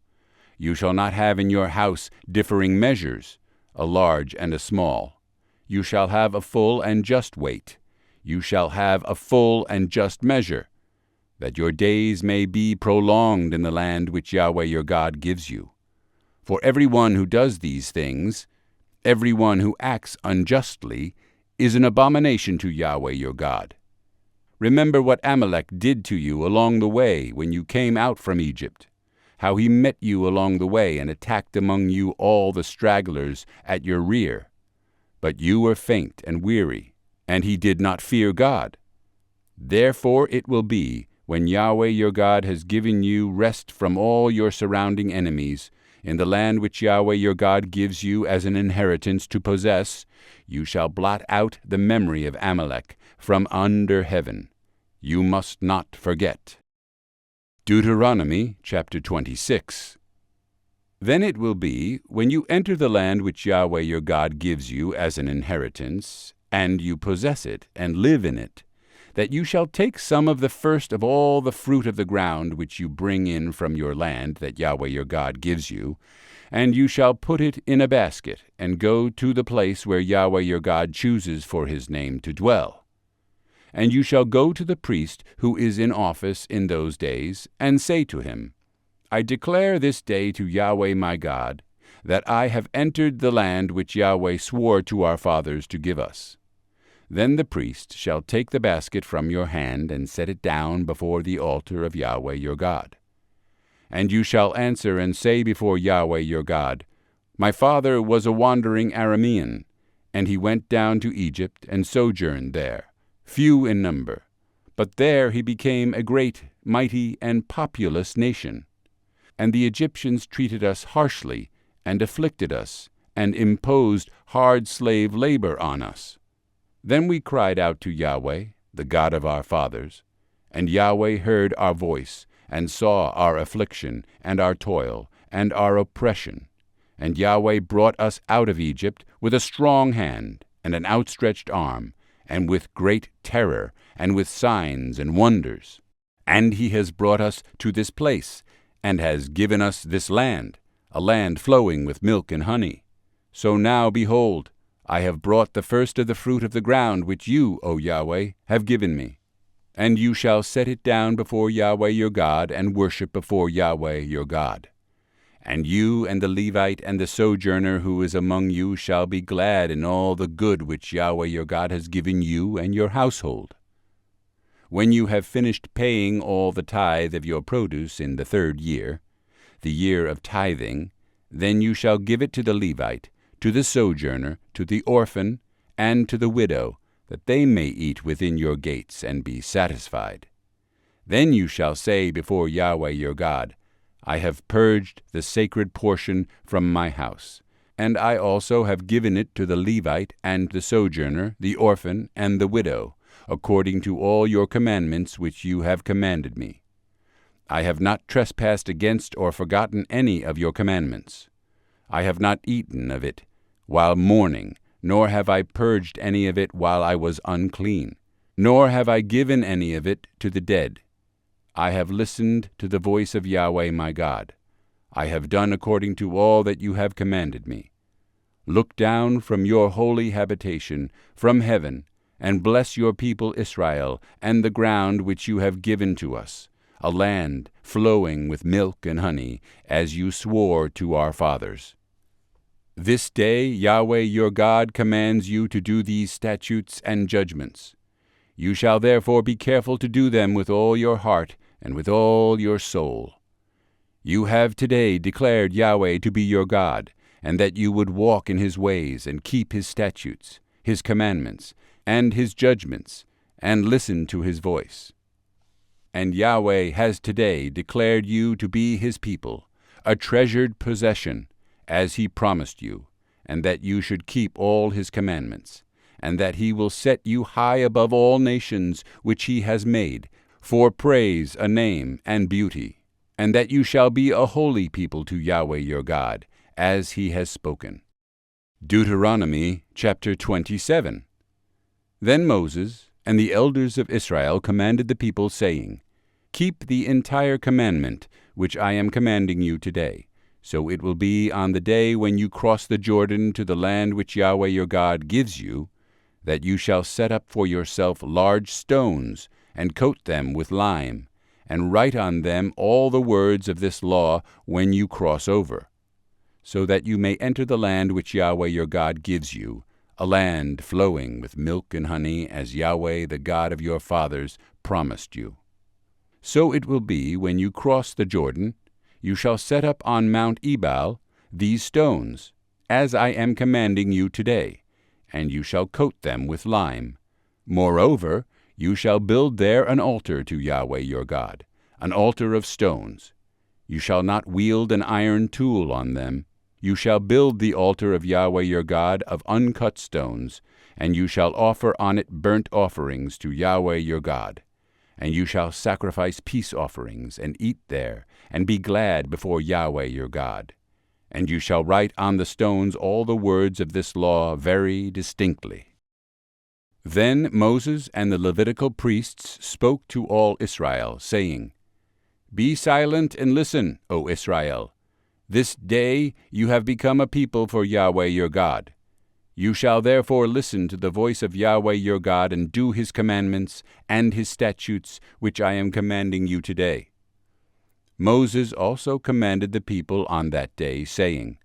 You shall not have in your house differing measures, a large and a small. You shall have a full and just weight. You shall have a full and just measure, that your days may be prolonged in the land which Yahweh your God gives you. For every one who does these things, every one who acts unjustly, is an abomination to Yahweh your God. Remember what Amalek did to you along the way when you came out from Egypt, how he met you along the way and attacked among you all the stragglers at your rear. But you were faint and weary, and he did not fear God. Therefore it will be, when Yahweh your God has given you rest from all your surrounding enemies, in the land which Yahweh your God gives you as an inheritance to possess, you shall blot out the memory of Amalek from under heaven. You must not forget. Deuteronomy chapter 26. Then it will be, when you enter the land which Yahweh your God gives you as an inheritance, and you possess it and live in it, that you shall take some of the first of all the fruit of the ground which you bring in from your land that Yahweh your God gives you, and you shall put it in a basket, and go to the place where Yahweh your God chooses for his name to dwell. And you shall go to the priest who is in office in those days, and say to him, I declare this day to Yahweh my God, that I have entered the land which Yahweh swore to our fathers to give us. Then the priest shall take the basket from your hand and set it down before the altar of Yahweh your God. And you shall answer and say before Yahweh your God, My father was a wandering Aramean, and he went down to Egypt and sojourned there, few in number. But there he became a great, mighty, and populous nation. And the Egyptians treated us harshly, and afflicted us, and imposed hard slave labor on us. Then we cried out to Yahweh, the God of our fathers, and Yahweh heard our voice, and saw our affliction, and our toil, and our oppression. And Yahweh brought us out of Egypt with a strong hand, and an outstretched arm, and with great terror, and with signs and wonders. And he has brought us to this place, and has given us this land, a land flowing with milk and honey. So now, behold, I have brought the first of the fruit of the ground which you, O Yahweh, have given me. And you shall set it down before Yahweh your God, and worship before Yahweh your God. And you and the Levite and the sojourner who is among you shall be glad in all the good which Yahweh your God has given you and your household. When you have finished paying all the tithe of your produce in the 3rd year, the year of tithing, then you shall give it to the Levite, to the sojourner, to the orphan, and to the widow, that they may eat within your gates and be satisfied. Then you shall say before Yahweh your God, I have purged the sacred portion from my house, and I also have given it to the Levite and the sojourner, the orphan, and the widow, according to all your commandments which you have commanded me. I have not trespassed against or forgotten any of your commandments. I have not eaten of it while mourning, nor have I purged any of it while I was unclean, nor have I given any of it to the dead. I have listened to the voice of Yahweh my God. I have done according to all that you have commanded me. Look down from your holy habitation, from heaven, and bless your people Israel, and the ground which you have given to us, a land flowing with milk and honey, as you swore to our fathers. This day Yahweh your God commands you to do these statutes and judgments. You shall therefore be careful to do them with all your heart and with all your soul. You have today declared Yahweh to be your God, and that you would walk in his ways and keep his statutes, his commandments, and his judgments, and listen to his voice. And Yahweh has today declared you to be his people, a treasured possession, as he promised you, and that you should keep all his commandments, and that he will set you high above all nations which he has made, for praise, a name, and beauty, and that you shall be a holy people to Yahweh your God, as he has spoken. Deuteronomy chapter 27. Then Moses and the elders of Israel commanded the people, saying, Keep the entire commandment which I am commanding you today. So it will be on the day when you cross the Jordan to the land which Yahweh your God gives you, that you shall set up for yourself large stones, and coat them with lime, and write on them all the words of this law when you cross over, so that you may enter the land which Yahweh your God gives you, a land flowing with milk and honey, as Yahweh the God of your fathers promised you. So it will be when you cross the Jordan, you shall set up on Mount Ebal these stones, as I am commanding you today, and you shall coat them with lime. Moreover, you shall build there an altar to Yahweh your God, an altar of stones. You shall not wield an iron tool on them. You shall build the altar of Yahweh your God of uncut stones, and you shall offer on it burnt offerings to Yahweh your God. And you shall sacrifice peace offerings, and eat there, and be glad before Yahweh your God. And you shall write on the stones all the words of this law very distinctly. Then Moses and the Levitical priests spoke to all Israel, saying, Be silent and listen, O Israel. This day you have become a people for Yahweh your God. You shall therefore listen to the voice of Yahweh your God, and do his commandments and his statutes, which I am commanding you today. Moses also commanded the people on that day, saying,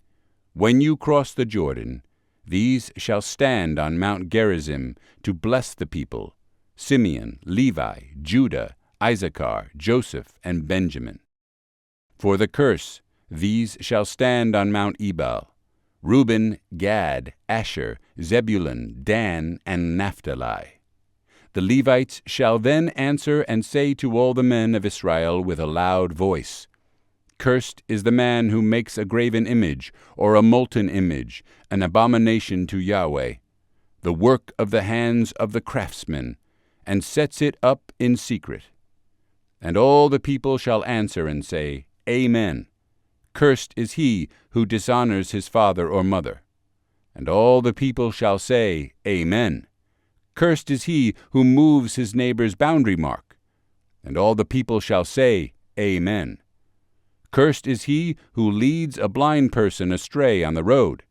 When you cross the Jordan, these shall stand on Mount Gerizim to bless the people: Simeon, Levi, Judah, Issachar, Joseph, and Benjamin. For the curse, these shall stand on Mount Ebal: Reuben, Gad, Asher, Zebulun, Dan, and Naphtali. The Levites shall then answer and say to all the men of Israel with a loud voice, Cursed is the man who makes a graven image, or a molten image, an abomination to Yahweh, the work of the hands of the craftsman, and sets it up in secret. And all the people shall answer and say, Amen. Cursed is he who dishonors his father or mother. And all the people shall say, Amen. Cursed is he who moves his neighbor's boundary mark. And all the people shall say, Amen. Cursed is he who leads a blind person astray on the road.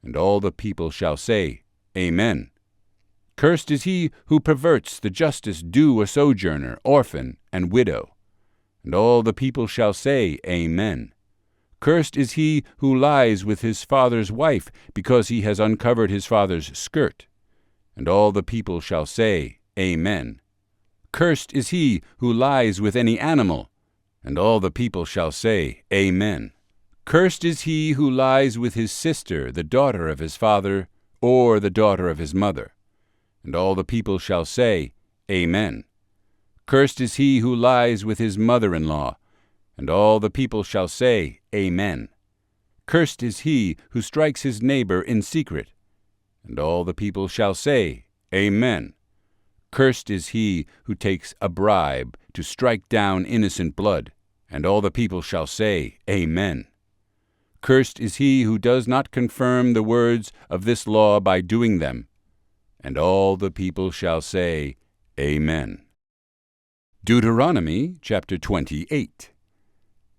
And all the people shall say, Amen. Cursed is he who perverts the justice due a sojourner, orphan, and widow. And all the people shall say, Amen. Cursed is he who lies with his father's wife, because he has uncovered his father's skirt. And all the people shall say, Amen. Cursed is he who lies with any animal. And all the people shall say, Amen. Cursed is he who lies with his sister, the daughter of his father, or the daughter of his mother. And all the people shall say, Amen. Cursed is he who lies with his mother-in-law. And all the people shall say, Amen. Cursed is he who strikes his neighbor in secret. And all the people shall say, Amen. Cursed is he who takes a bribe to strike down innocent blood. And all the people shall say, Amen. Cursed is he who does not confirm the words of this law by doing them. And all the people shall say, Amen. Deuteronomy chapter 28.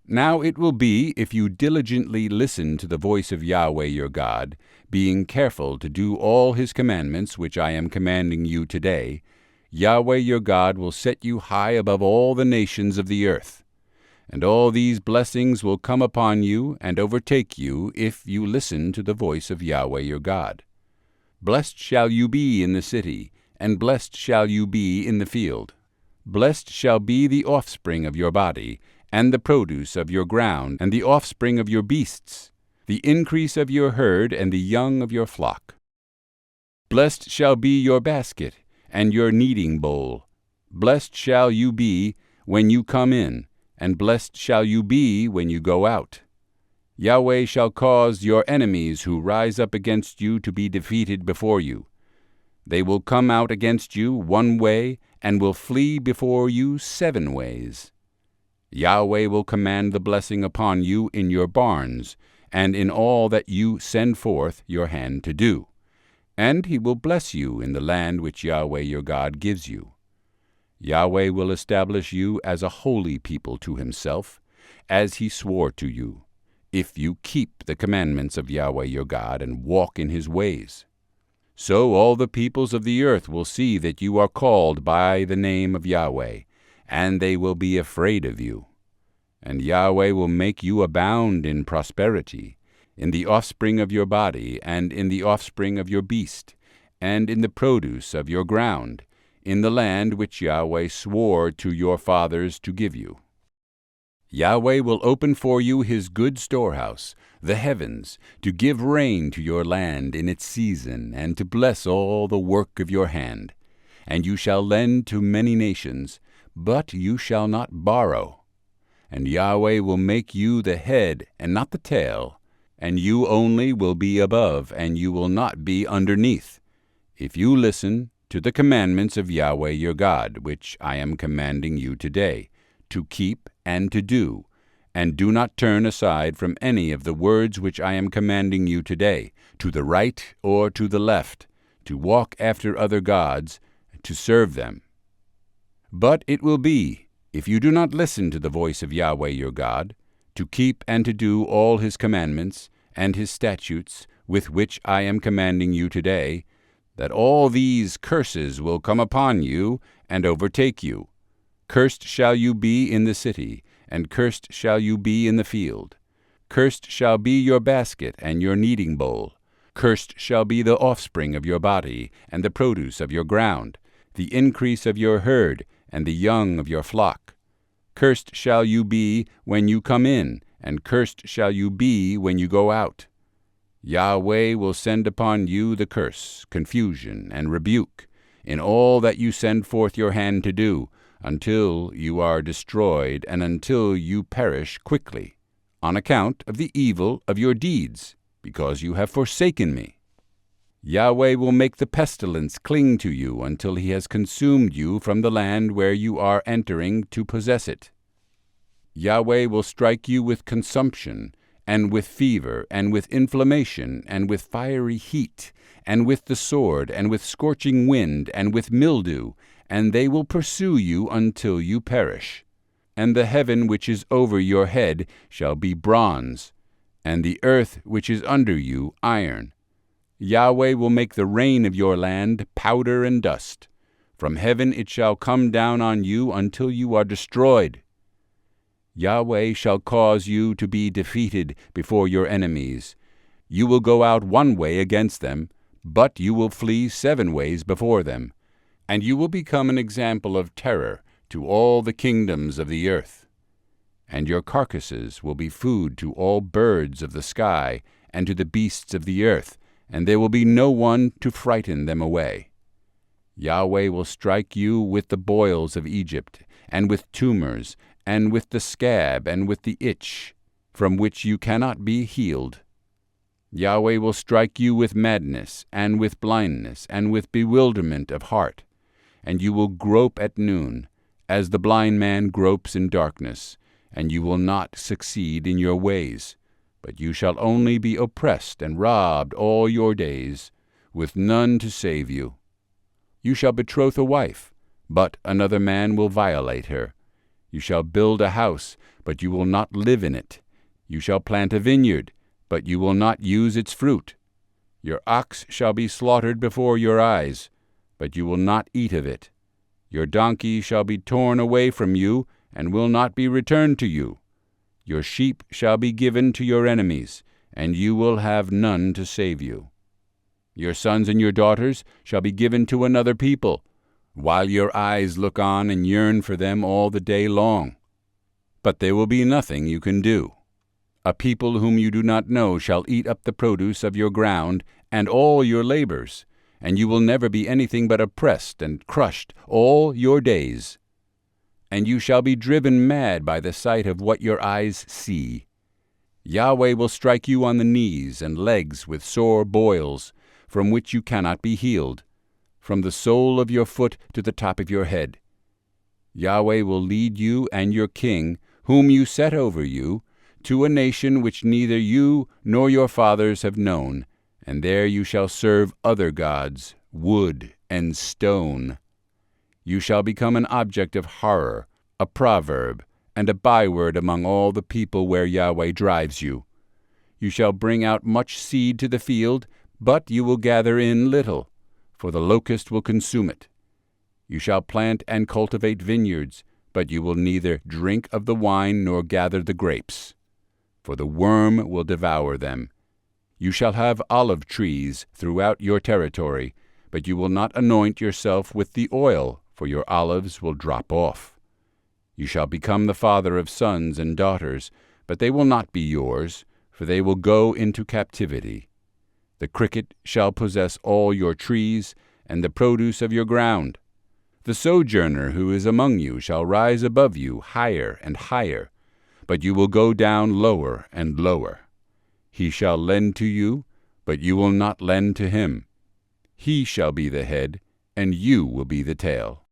Now it will be, if you diligently listen to the voice of Yahweh your God, being careful to do all his commandments which I am commanding you today, Yahweh your God will set you high above all the nations of the earth. And all these blessings will come upon you and overtake you if you listen to the voice of Yahweh your God. Blessed shall you be in the city, and blessed shall you be in the field. Blessed shall be the offspring of your body, and the produce of your ground, and the offspring of your beasts, the increase of your herd, and the young of your flock. Blessed shall be your basket, and your kneading bowl. Blessed shall you be when you come in, and blessed shall you be when you go out. Yahweh shall cause your enemies who rise up against you to be defeated before you. They will come out against you one way, and will flee before you 7 ways. Yahweh will command the blessing upon you in your barns, and in all that you send forth your hand to do. And he will bless you in the land which Yahweh your God gives you. Yahweh will establish you as a holy people to himself, as he swore to you, if you keep the commandments of Yahweh your God and walk in his ways. So all the peoples of the earth will see that you are called by the name of Yahweh, and they will be afraid of you. And Yahweh will make you abound in prosperity, in the offspring of your body, and in the offspring of your beast, and in the produce of your ground, in the land which Yahweh swore to your fathers to give you. Yahweh will open for you his good storehouse, the heavens, to give rain to your land in its season, and to bless all the work of your hand. And you shall lend to many nations, but you shall not borrow. And Yahweh will make you the head and not the tail, and you only will be above, and you will not be underneath, if you listen to the commandments of Yahweh your God, which I am commanding you today, to keep and to do, and do not turn aside from any of the words which I am commanding you today, to the right or to the left, to walk after other gods, to serve them. But it will be, if you do not listen to the voice of Yahweh your God, to keep and to do all his commandments and his statutes, with which I am commanding you today, that all these curses will come upon you and overtake you. Cursed shall you be in the city, and cursed shall you be in the field. Cursed shall be your basket and your kneading bowl. Cursed shall be the offspring of your body, and the produce of your ground, the increase of your herd, and the young of your flock. Cursed shall you be when you come in, and cursed shall you be when you go out. Yahweh will send upon you the curse, confusion, and rebuke, in all that you send forth your hand to do, until you are destroyed, and until you perish quickly, on account of the evil of your deeds, because you have forsaken me. Yahweh will make the pestilence cling to you until he has consumed you from the land where you are entering to possess it. Yahweh will strike you with consumption, and with fever, and with inflammation, and with fiery heat, and with the sword, and with scorching wind, and with mildew, and they will pursue you until you perish. And the heaven which is over your head shall be bronze, and the earth which is under you iron. Yahweh will make the rain of your land powder and dust. From heaven it shall come down on you until you are destroyed. Yahweh shall cause you to be defeated before your enemies. You will go out one way against them, but you will flee 7 ways before them, and you will become an example of terror to all the kingdoms of the earth. And your carcasses will be food to all birds of the sky and to the beasts of the earth, and there will be no one to frighten them away. Yahweh will strike you with the boils of Egypt, and with tumors, and with the scab, and with the itch, from which you cannot be healed. Yahweh will strike you with madness, and with blindness, and with bewilderment of heart, and you will grope at noon, as the blind man gropes in darkness, and you will not succeed in your ways, but you shall only be oppressed and robbed all your days, with none to save you. You shall betroth a wife, but another man will violate her. You shall build a house, but you will not live in it. You shall plant a vineyard, but you will not use its fruit. Your ox shall be slaughtered before your eyes, but you will not eat of it. Your donkey shall be torn away from you, and will not be returned to you. Your sheep shall be given to your enemies, and you will have none to save you. Your sons and your daughters shall be given to another people, while your eyes look on and yearn for them all the day long. But there will be nothing you can do. A people whom you do not know shall eat up the produce of your ground and all your labors, and you will never be anything but oppressed and crushed all your days. And you shall be driven mad by the sight of what your eyes see. Yahweh will strike you on the knees and legs with sore boils, from which you cannot be healed, from the sole of your foot to the top of your head. Yahweh will lead you and your king, whom you set over you, to a nation which neither you nor your fathers have known, and there you shall serve other gods, wood and stone. You shall become an object of horror, a proverb, and a byword among all the people where Yahweh drives you. You shall bring out much seed to the field, but you will gather in little, for the locust will consume it. You shall plant and cultivate vineyards, but you will neither drink of the wine nor gather the grapes, for the worm will devour them. You shall have olive trees throughout your territory, but you will not anoint yourself with the oil, for your olives will drop off. You shall become the father of sons and daughters, but they will not be yours, for they will go into captivity. The cricket shall possess all your trees, and the produce of your ground. The sojourner who is among you shall rise above you higher and higher, but you will go down lower and lower. He shall lend to you, but you will not lend to him. He shall be the head, and you will be the tail.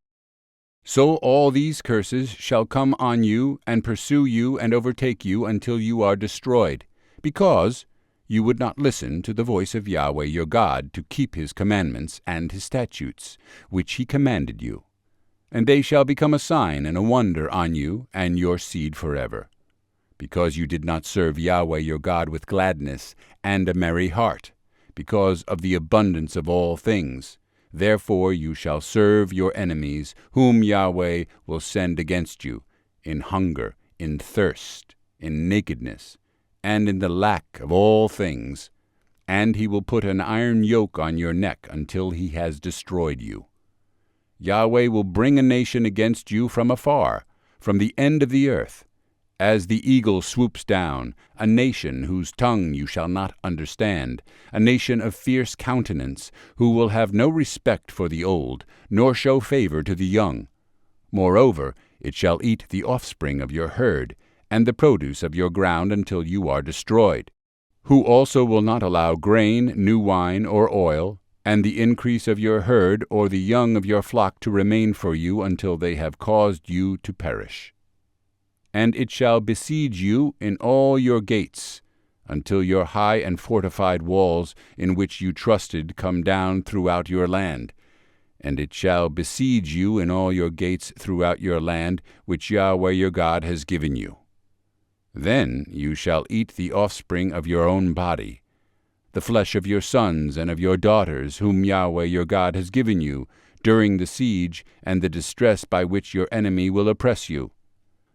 So all these curses shall come on you, and pursue you, and overtake you until you are destroyed, because you would not listen to the voice of Yahweh your God to keep his commandments and his statutes, which he commanded you. And they shall become a sign and a wonder on you and your seed forever, because you did not serve Yahweh your God with gladness and a merry heart, because of the abundance of all things. Therefore you shall serve your enemies, whom Yahweh will send against you, in hunger, in thirst, in nakedness, and in the lack of all things. And he will put an iron yoke on your neck until he has destroyed you. Yahweh will bring a nation against you from afar, from the end of the earth, as the eagle swoops down, a nation whose tongue you shall not understand, a nation of fierce countenance, who will have no respect for the old, nor show favor to the young. Moreover, it shall eat the offspring of your herd, and the produce of your ground until you are destroyed, who also will not allow grain, new wine, or oil, and the increase of your herd or the young of your flock to remain for you until they have caused you to perish. And it shall besiege you in all your gates, until your high and fortified walls in which you trusted come down throughout your land. And it shall besiege you in all your gates throughout your land, which Yahweh your God has given you. Then you shall eat the offspring of your own body, the flesh of your sons and of your daughters, whom Yahweh your God has given you, during the siege and the distress by which your enemy will oppress you.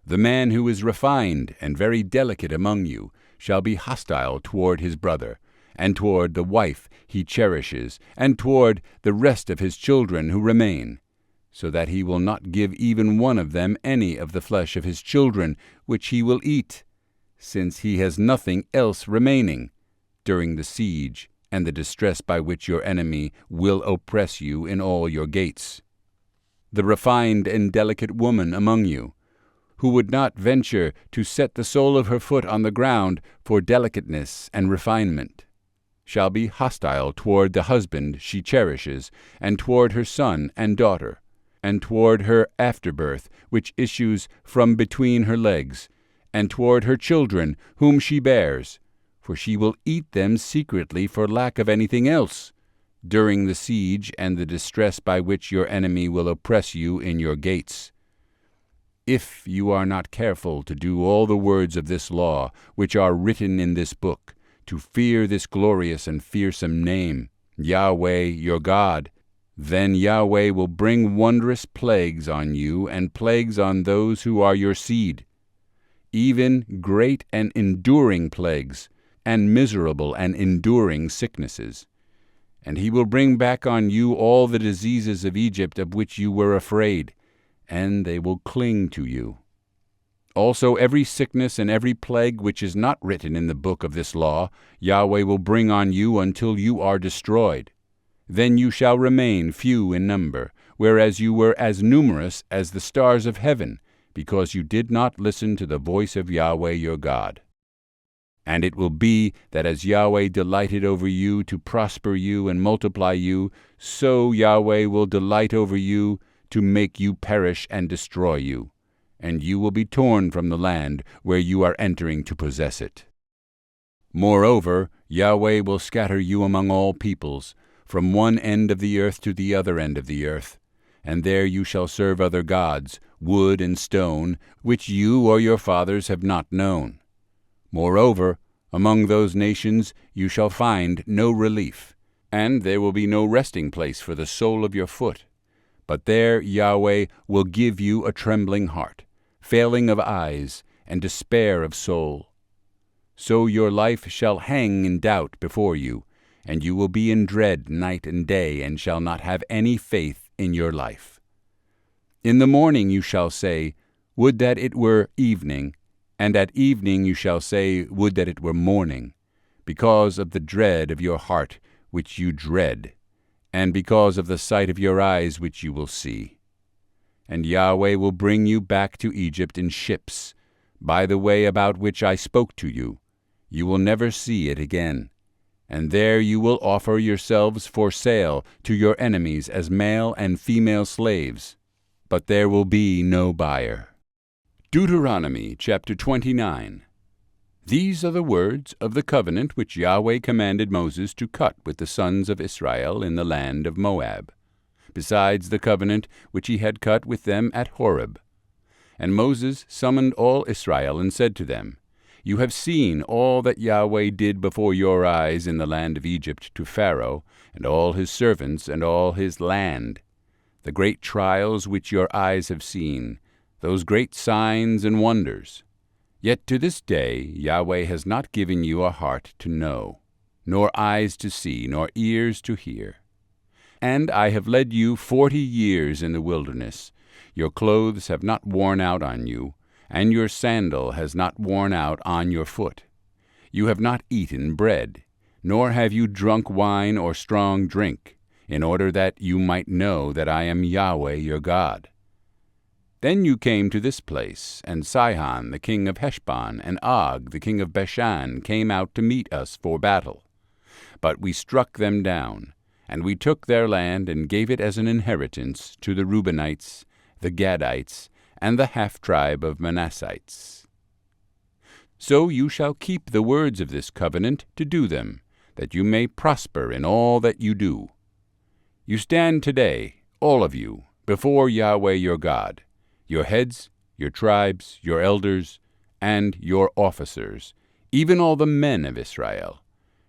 The man who is refined and very delicate among you shall be hostile toward his brother, and toward the wife he cherishes, and toward the rest of his children who remain, so that he will not give even one of them any of the flesh of his children, which he will eat, since he has nothing else remaining, during the siege and the distress by which your enemy will oppress you in all your gates. The refined and delicate woman among you, who would not venture to set the sole of her foot on the ground for delicateness and refinement, shall be hostile toward the husband she cherishes, and toward her son and daughter, and toward her afterbirth, which issues from between her legs, and toward her children whom she bears, for she will eat them secretly for lack of anything else, during the siege and the distress by which your enemy will oppress you in your gates. If you are not careful to do all the words of this law, which are written in this book, to fear this glorious and fearsome name, Yahweh your God, then Yahweh will bring wondrous plagues on you and plagues on those who are your seed, even great and enduring plagues, and miserable and enduring sicknesses. And he will bring back on you all the diseases of Egypt of which you were afraid, and they will cling to you. Also every sickness and every plague which is not written in the book of this law, Yahweh will bring on you until you are destroyed. Then you shall remain few in number, whereas you were as numerous as the stars of heaven, because you did not listen to the voice of Yahweh your God. And it will be that as Yahweh delighted over you to prosper you and multiply you, so Yahweh will delight over you to make you perish and destroy you. and you will be torn from the land where you are entering to possess it. Moreover, Yahweh will scatter you among all peoples, from one end of the earth to the other end of the earth, and there you shall serve other gods, wood and stone, which you or your fathers have not known. Moreover, among those nations you shall find no relief, and there will be no resting place for the sole of your foot. But there Yahweh will give you a trembling heart, failing of eyes, and despair of soul. So your life shall hang in doubt before you, and you will be in dread night and day, and shall not have any faith in your life. In the morning you shall say, Would that it were evening, and at evening you shall say, Would that it were morning, because of the dread of your heart which you dread, and because of the sight of your eyes which you will see. And Yahweh will bring you back to Egypt in ships, by the way about which I spoke to you. You will never see it again. And there you will offer yourselves for sale to your enemies as male and female slaves, but there will be no buyer. Deuteronomy chapter 29. These are the words of the covenant which Yahweh commanded Moses to cut with the sons of Israel in the land of Moab, besides the covenant which he had cut with them at Horeb. And Moses summoned all Israel and said to them, You have seen all that Yahweh did before your eyes in the land of Egypt to Pharaoh, and all his servants, and all his land, the great trials which your eyes have seen, those great signs and wonders. Yet to this day Yahweh has not given you a heart to know, nor eyes to see, nor ears to hear. And I have led you 40 years in the wilderness. Your clothes have not worn out on you, and your sandal has not worn out on your foot. You have not eaten bread, nor have you drunk wine or strong drink, in order that you might know that I am Yahweh your God. Then you came to this place, and Sihon the king of Heshbon and Og the king of Bashan came out to meet us for battle. But we struck them down, and we took their land and gave it as an inheritance to the Reubenites, the Gadites, and the half-tribe of Manassites. So you shall keep the words of this covenant to do them, that you may prosper in all that you do. You stand today, all of you, before Yahweh your God, your heads, your tribes, your elders, and your officers, even all the men of Israel,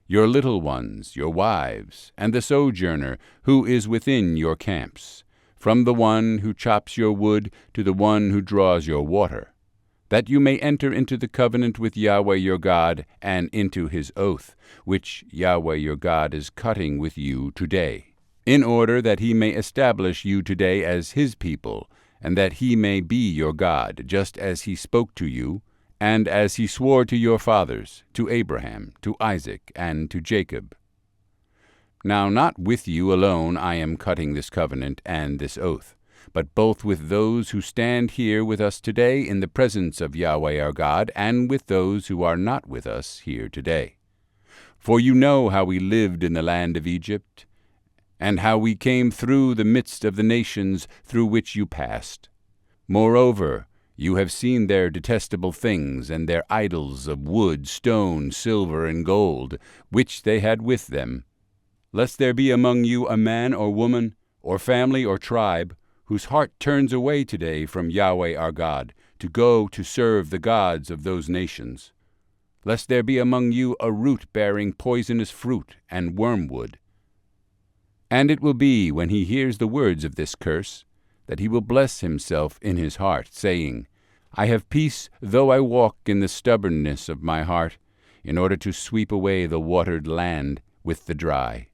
your little ones, your wives, and the sojourner who is within your camps, from the one who chops your wood to the one who draws your water, that you may enter into the covenant with Yahweh your God and into his oath, which Yahweh your God is cutting with you today, in order that he may establish you today as his people, and that he may be your God, just as he spoke to you, and as he swore to your fathers, to Abraham, to Isaac, and to Jacob. Now not with you alone I am cutting this covenant and this oath, but both with those who stand here with us today in the presence of Yahweh our God, and with those who are not with us here today. For you know how we lived in the land of Egypt, and how we came through the midst of the nations through which you passed. Moreover, you have seen their detestable things, and their idols of wood, stone, silver, and gold, which they had with them. Lest there be among you a man or woman, or family or tribe, whose heart turns away today from Yahweh our God, to go to serve the gods of those nations. Lest there be among you a root bearing poisonous fruit and wormwood. And it will be, when he hears the words of this curse, that he will bless himself in his heart, saying, I have peace though I walk in the stubbornness of my heart, in order to sweep away the watered land with the dry.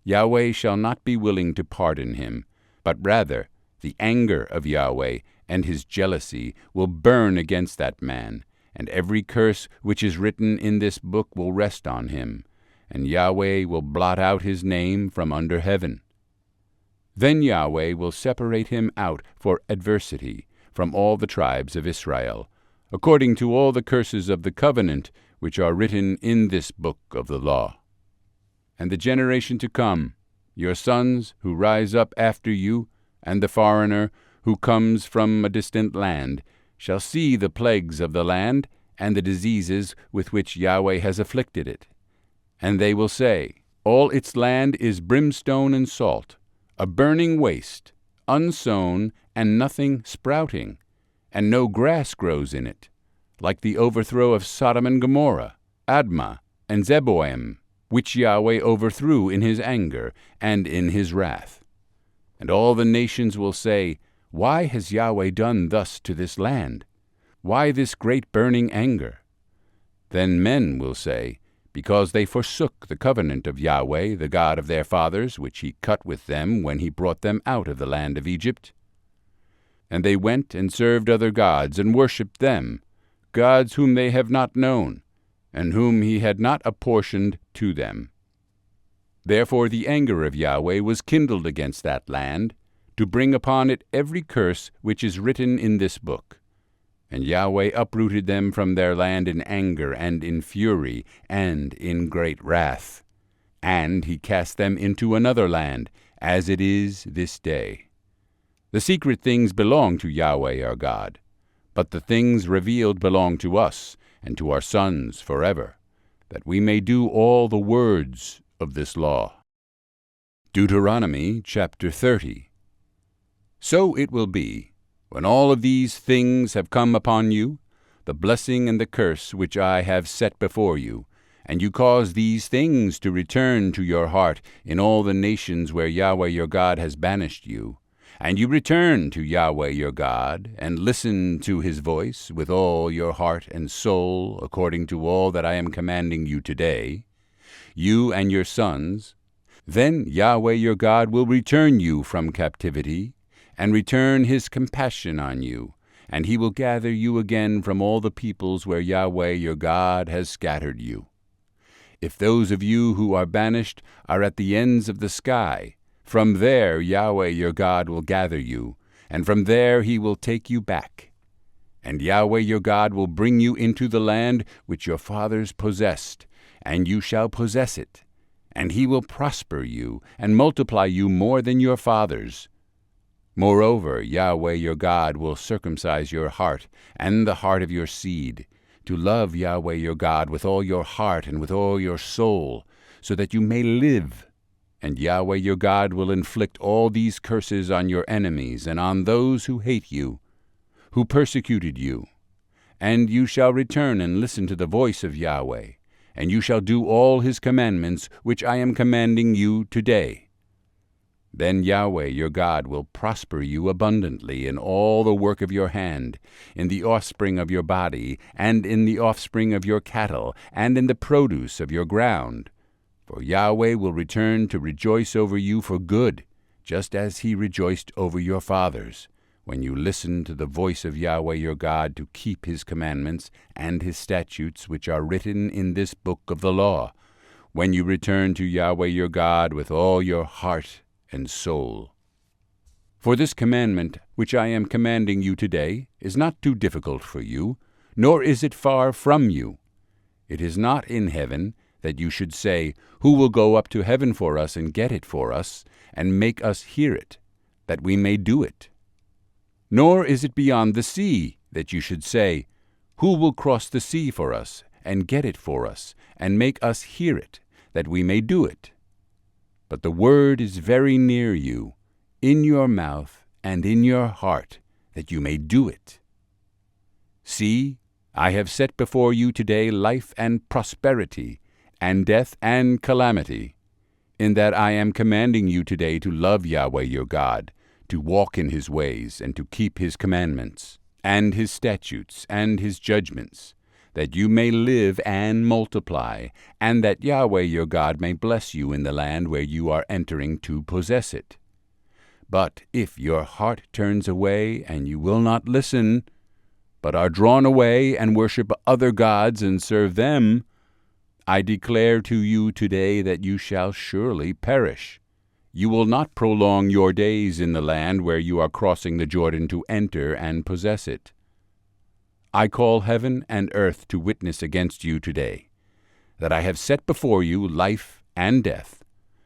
Yahweh shall not be willing to pardon him, but rather the anger of Yahweh and his jealousy will burn against that man, and every curse which is written in this book will rest on him, and Yahweh will blot out his name from under heaven. Then Yahweh will separate him out for adversity from all the tribes of Israel, according to all the curses of the covenant which are written in this book of the law. And the generation to come, your sons who rise up after you, and the foreigner who comes from a distant land, shall see the plagues of the land and the diseases with which Yahweh has afflicted it. And they will say, All its land is brimstone and salt, a burning waste, unsown, and nothing sprouting, and no grass grows in it, like the overthrow of Sodom and Gomorrah, Admah, and Zeboim, which Yahweh overthrew in his anger and in his wrath. And all the nations will say, Why has Yahweh done thus to this land? Why this great burning anger? Then men will say, Because they forsook the covenant of Yahweh, the God of their fathers, which he cut with them when he brought them out of the land of Egypt. And they went and served other gods, and worshipped them, gods whom they have not known, and whom he had not apportioned to them. Therefore the anger of Yahweh was kindled against that land, to bring upon it every curse which is written in this book. And Yahweh uprooted them from their land in anger, and in fury, and in great wrath. And he cast them into another land, as it is this day. The secret things belong to Yahweh our God, but the things revealed belong to us, and to our sons forever, that we may do all the words of this law. Deuteronomy chapter 30. So it will be, when all of these things have come upon you, the blessing and the curse which I have set before you, and you cause these things to return to your heart in all the nations where Yahweh your God has banished you, and you return to Yahweh your God, and listen to his voice with all your heart and soul, according to all that I am commanding you today, you and your sons, then Yahweh your God will return you from captivity, and return his compassion on you, and he will gather you again from all the peoples where Yahweh your God has scattered you. If those of you who are banished are at the ends of the sky, from there Yahweh your God will gather you, and from there he will take you back. And Yahweh your God will bring you into the land which your fathers possessed, and you shall possess it. And he will prosper you, and multiply you more than your fathers. Moreover, Yahweh your God will circumcise your heart, and the heart of your seed, to love Yahweh your God with all your heart and with all your soul, so that you may live. And Yahweh your God will inflict all these curses on your enemies, and on those who hate you, who persecuted you. And you shall return and listen to the voice of Yahweh, and you shall do all his commandments which I am commanding you today. Then Yahweh your God will prosper you abundantly in all the work of your hand, in the offspring of your body, and in the offspring of your cattle, and in the produce of your ground. For Yahweh will return to rejoice over you for good, just as he rejoiced over your fathers, when you listened to the voice of Yahweh your God to keep his commandments and his statutes which are written in this book of the law, when you return to Yahweh your God with all your heart and soul. For this commandment which I am commanding you today is not too difficult for you, nor is it far from you. It is not in heaven, that you should say, Who will go up to heaven for us and get it for us, and make us hear it, that we may do it? Nor is it beyond the sea, that you should say, Who will cross the sea for us, and get it for us, and make us hear it, that we may do it? But the word is very near you, in your mouth and in your heart, that you may do it. See, I have set before you today life and prosperity, and death and calamity, in that I am commanding you today to love Yahweh your God, to walk in his ways, and to keep his commandments, and his statutes, and his judgments, that you may live and multiply, and that Yahweh your God may bless you in the land where you are entering to possess it. But if your heart turns away, and you will not listen, but are drawn away, and worship other gods, and serve them, I declare to you today that you shall surely perish. You will not prolong your days in the land where you are crossing the Jordan to enter and possess it. I call heaven and earth to witness against you today, that I have set before you life and death,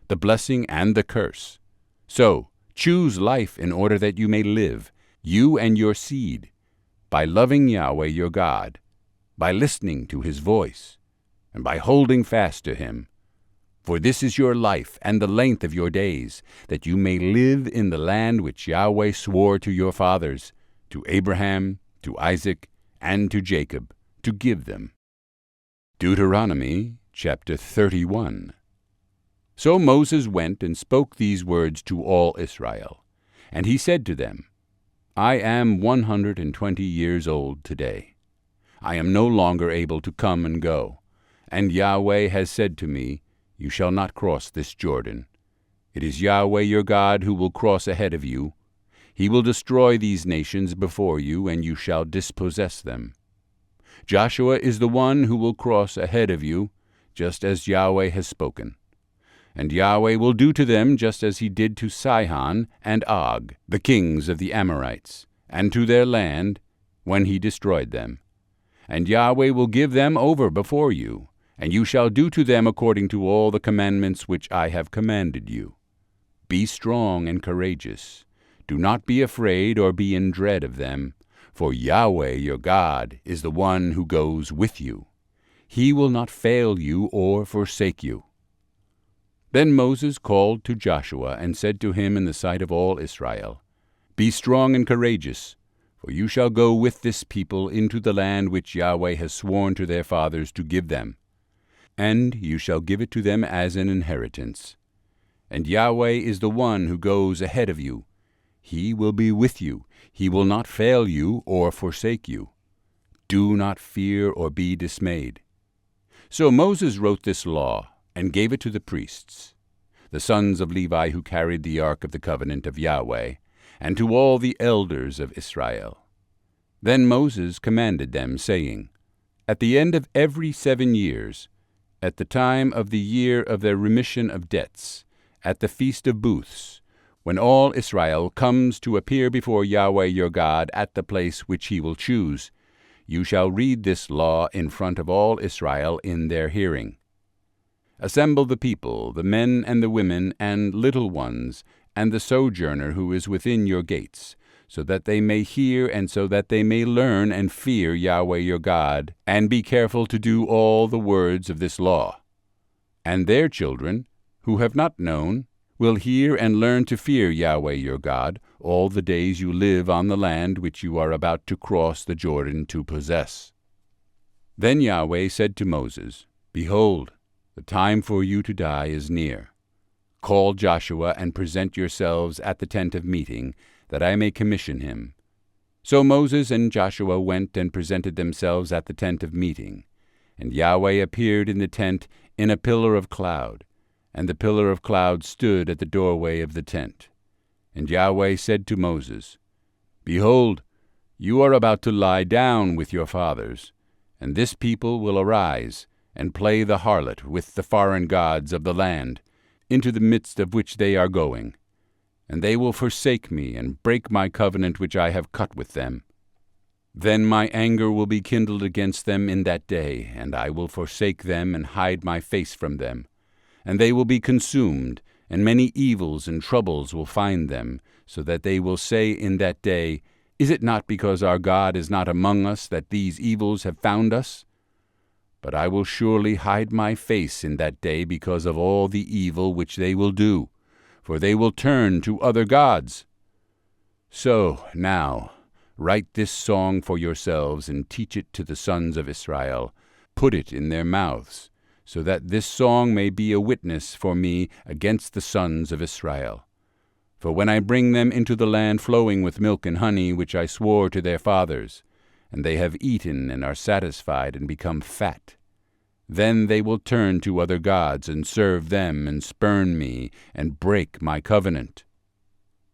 the blessing and the curse. So choose life in order that you may live, you and your seed, by loving Yahweh your God, by listening to his voice, and by holding fast to him. For this is your life and the length of your days, that you may live in the land which Yahweh swore to your fathers, to Abraham, to Isaac, and to Jacob, to give them. Deuteronomy chapter 31. So Moses went and spoke these words to all Israel. And he said to them, I am 120 years old today. I am no longer able to come and go. And Yahweh has said to me, You shall not cross this Jordan. It is Yahweh your God who will cross ahead of you. He will destroy these nations before you, and you shall dispossess them. Joshua is the one who will cross ahead of you, just as Yahweh has spoken. And Yahweh will do to them just as he did to Sihon and Og, the kings of the Amorites, and to their land, when he destroyed them. And Yahweh will give them over before you, and you shall do to them according to all the commandments which I have commanded you. Be strong and courageous. Do not be afraid or be in dread of them, for Yahweh your God is the one who goes with you. He will not fail you or forsake you. Then Moses called to Joshua and said to him in the sight of all Israel, Be strong and courageous, for you shall go with this people into the land which Yahweh has sworn to their fathers to give them. And you shall give it to them as an inheritance. And Yahweh is the one who goes ahead of you. He will be with you. He will not fail you or forsake you. Do not fear or be dismayed. So Moses wrote this law and gave it to the priests, the sons of Levi who carried the ark of the covenant of Yahweh, and to all the elders of Israel. Then Moses commanded them, saying, At the end of every 7 years, at the time of the year of their remission of debts, at the Feast of Booths, when all Israel comes to appear before Yahweh your God at the place which he will choose, you shall read this law in front of all Israel in their hearing. Assemble the people, the men and the women and little ones, and the sojourner who is within your gates, so that they may hear and so that they may learn and fear Yahweh your God, and be careful to do all the words of this law. And their children, who have not known, will hear and learn to fear Yahweh your God all the days you live on the land which you are about to cross the Jordan to possess. Then Yahweh said to Moses, Behold, the time for you to die is near. Call Joshua and present yourselves at the tent of meeting, that I may commission him. So Moses and Joshua went and presented themselves at the tent of meeting. And Yahweh appeared in the tent in a pillar of cloud, and the pillar of cloud stood at the doorway of the tent. And Yahweh said to Moses, Behold, you are about to lie down with your fathers, and this people will arise, and play the harlot with the foreign gods of the land, into the midst of which they are going. And they will forsake me, and break my covenant which I have cut with them. Then my anger will be kindled against them in that day, and I will forsake them and hide my face from them. And they will be consumed, and many evils and troubles will find them, so that they will say in that day, Is it not because our God is not among us that these evils have found us? But I will surely hide my face in that day because of all the evil which they will do, for they will turn to other gods. So now write this song for yourselves and teach it to the sons of Israel. Put it in their mouths, so that this song may be a witness for me against the sons of Israel. For when I bring them into the land flowing with milk and honey, which I swore to their fathers, and they have eaten and are satisfied and become fat, then they will turn to other gods and serve them and spurn me and break my covenant.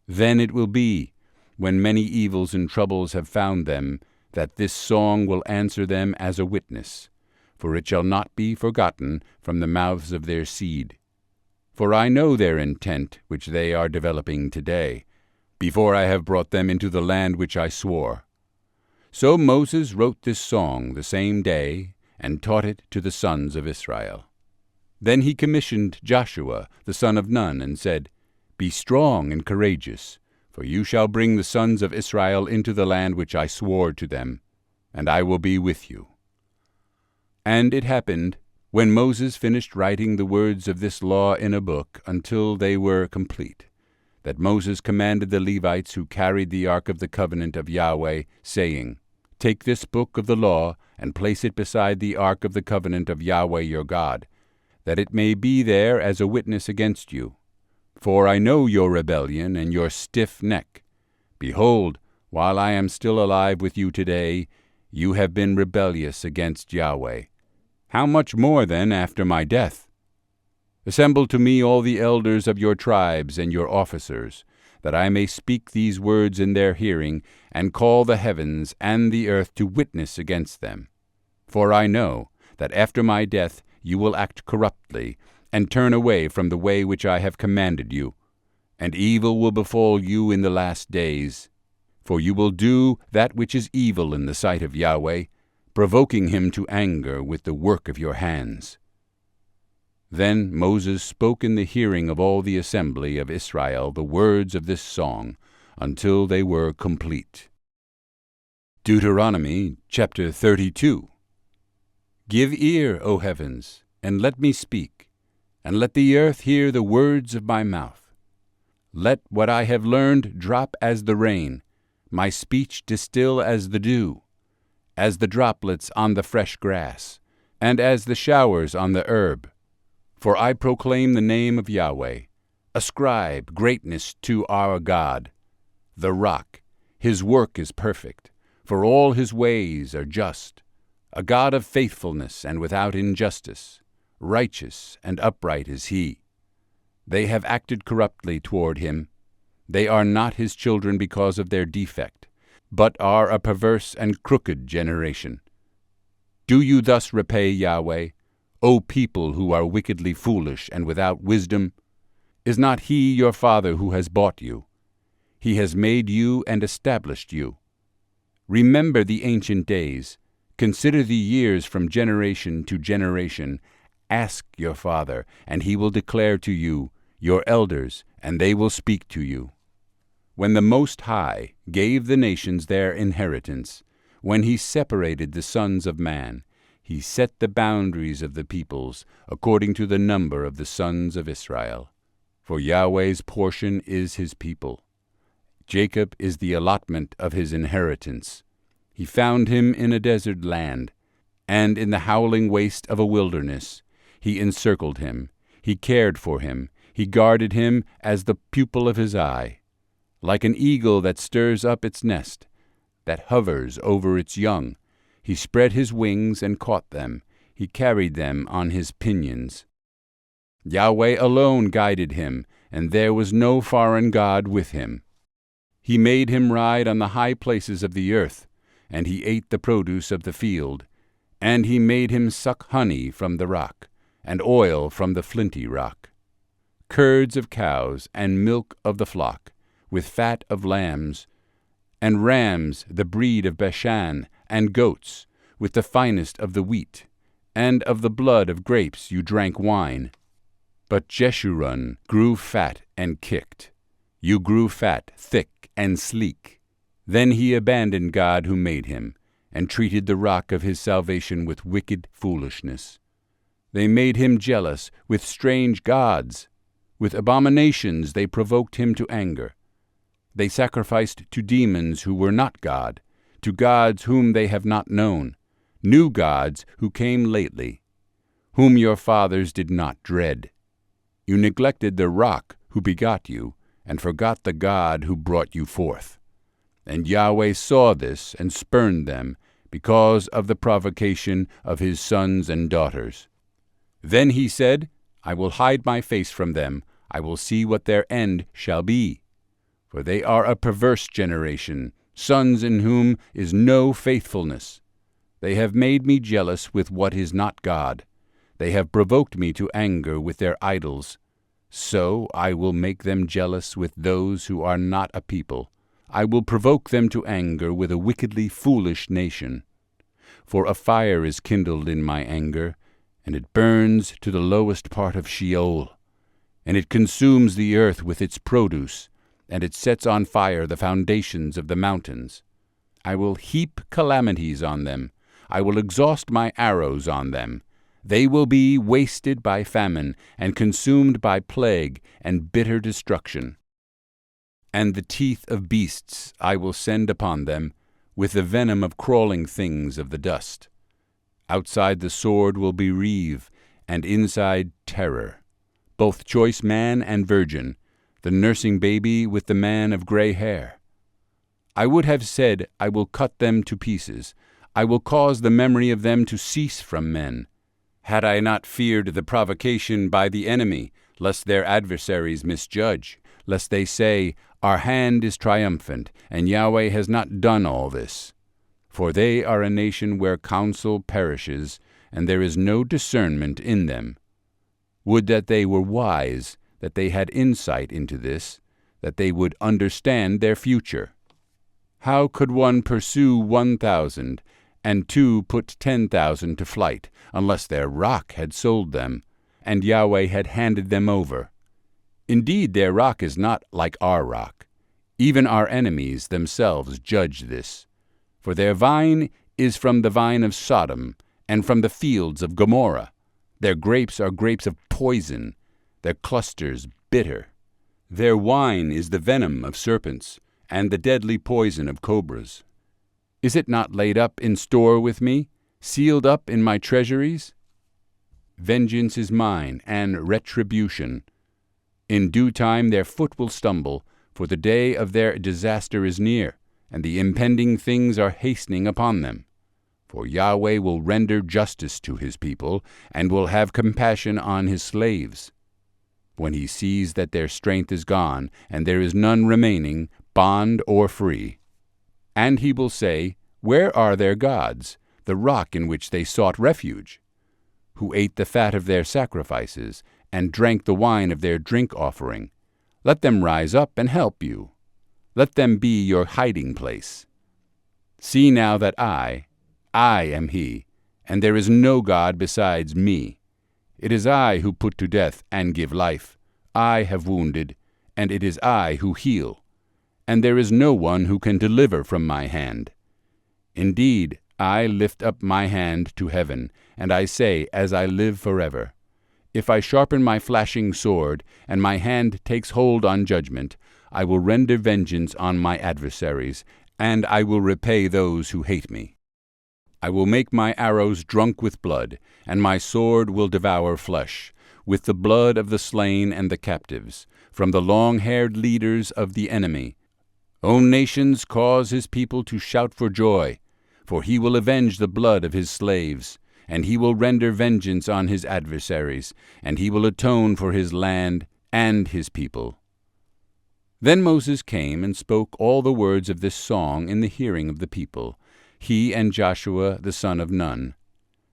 Then it will be, when many evils and troubles have found them, that this song will answer them as a witness, for it shall not be forgotten from the mouths of their seed. For I know their intent which they are developing today, before I have brought them into the land which I swore. So Moses wrote this song the same day, and taught it to the sons of Israel. Then he commissioned Joshua the son of Nun, and said, Be strong and courageous, For you shall bring the sons of Israel into the land which I swore to them, and I will be with you. And it happened, when Moses finished writing the words of this law in a book until they were complete, that Moses commanded the Levites who carried the ark of the covenant of Yahweh, saying, Take this book of the law, and place it beside the ark of the covenant of Yahweh your God, that it may be there as a witness against you. For I know your rebellion and your stiff neck. Behold, while I am still alive with you today, you have been rebellious against Yahweh. How much more then after my death? Assemble to me all the elders of your tribes and your officers, that I may speak these words in their hearing, and call the heavens and the earth to witness against them. For I know that after my death you will act corruptly, and turn away from the way which I have commanded you, and evil will befall you in the last days. For you will do that which is evil in the sight of Yahweh, provoking him to anger with the work of your hands. Then Moses spoke in the hearing of all the assembly of Israel the words of this song, until they were complete. Deuteronomy chapter 32. Give ear, O heavens, and let me speak, and let the earth hear the words of my mouth. Let what I have learned drop as the rain, my speech distill as the dew, as the droplets on the fresh grass, and as the showers on the herb. For I proclaim the name of Yahweh. Ascribe greatness to our God. The rock, his work is perfect, for all his ways are just. A God of faithfulness and without injustice. Righteous and upright is he. They have acted corruptly toward him. They are not his children because of their defect, but are a perverse and crooked generation. Do you thus repay Yahweh, O people who are wickedly foolish and without wisdom? Is not he your father who has bought you? He has made you and established you. Remember the ancient days. Consider the years from generation to generation. Ask your father, and he will declare to you, your elders, and they will speak to you. When the Most High gave the nations their inheritance, when he separated the sons of man, he set the boundaries of the peoples according to the number of the sons of Israel. For Yahweh's portion is his people. Jacob is the allotment of his inheritance. He found him in a desert land, and in the howling waste of a wilderness. He encircled him, he cared for him, he guarded him as the pupil of his eye. Like an eagle that stirs up its nest, that hovers over its young, he spread his wings and caught them. He carried them on his pinions. Yahweh alone guided him, and there was no foreign god with him. He made him ride on the high places of the earth, and he ate the produce of the field. And he made him suck honey from the rock, and oil from the flinty rock. Curds of cows, and milk of the flock, with fat of lambs, and rams the breed of Bashan, and goats, with the finest of the wheat, and of the blood of grapes you drank wine. But Jeshurun grew fat and kicked. You grew fat, thick, and sleek. Then he abandoned God who made him, and treated the rock of his salvation with wicked foolishness. They made him jealous with strange gods. With abominations they provoked him to anger. They sacrificed to demons who were not God, to gods whom they have not known, new gods who came lately, whom your fathers did not dread. You neglected the rock who begot you, and forgot the God who brought you forth. And Yahweh saw this and spurned them, because of the provocation of his sons and daughters. Then he said, I will hide my face from them, I will see what their end shall be. For they are a perverse generation, sons in whom is no faithfulness. They have made me jealous with what is not God. They have provoked me to anger with their idols. So I will make them jealous with those who are not a people. I will provoke them to anger with a wickedly foolish nation. For a fire is kindled in my anger, and it burns to the lowest part of Sheol, and it consumes the earth with its produce, and it sets on fire the foundations of the mountains. I will heap calamities on them. I will exhaust my arrows on them. They will be wasted by famine, and consumed by plague and bitter destruction. And the teeth of beasts I will send upon them, with the venom of crawling things of the dust. Outside the sword will be reeve, and inside terror, both choice man and virgin, the nursing baby with the man of gray hair. I would have said, I will cut them to pieces. I will cause the memory of them to cease from men. Had I not feared the provocation by the enemy, lest their adversaries misjudge, lest they say, Our hand is triumphant, and Yahweh has not done all this. For they are a nation where counsel perishes, and there is no discernment in them. Would that they were wise, that they had insight into this, that they would understand their future. How could one pursue 1,000, and 2 put 10,000 to flight, unless their rock had sold them, and Yahweh had handed them over? Indeed, their rock is not like our rock. Even our enemies themselves judge this. For their vine is from the vine of Sodom, and from the fields of Gomorrah. Their grapes are grapes of poison, their clusters bitter. Their wine is the venom of serpents, and the deadly poison of cobras. Is it not laid up in store with me, sealed up in my treasuries? Vengeance is mine, and retribution. In due time their foot will stumble, for the day of their disaster is near, and the impending things are hastening upon them. For Yahweh will render justice to his people, and will have compassion on his slaves. When he sees that their strength is gone, and there is none remaining, bond or free. And he will say, Where are their gods, the rock in which they sought refuge? Who ate the fat of their sacrifices, and drank the wine of their drink offering? Let them rise up and help you. Let them be your hiding place. See now that I am he, and there is no God besides me. It is I who put to death and give life. I have wounded, and it is I who heal. And there is no one who can deliver from my hand. Indeed, I lift up my hand to heaven, and I say, as I live forever, if I sharpen my flashing sword, and my hand takes hold on judgment, I will render vengeance on my adversaries, and I will repay those who hate me. I will make my arrows drunk with blood, and my sword will devour flesh, with the blood of the slain and the captives, from the long-haired leaders of the enemy. O nations, cause his people to shout for joy, for he will avenge the blood of his slaves, and he will render vengeance on his adversaries, and he will atone for his land and his people. Then Moses came and spoke all the words of this song in the hearing of the people, he and Joshua the son of Nun.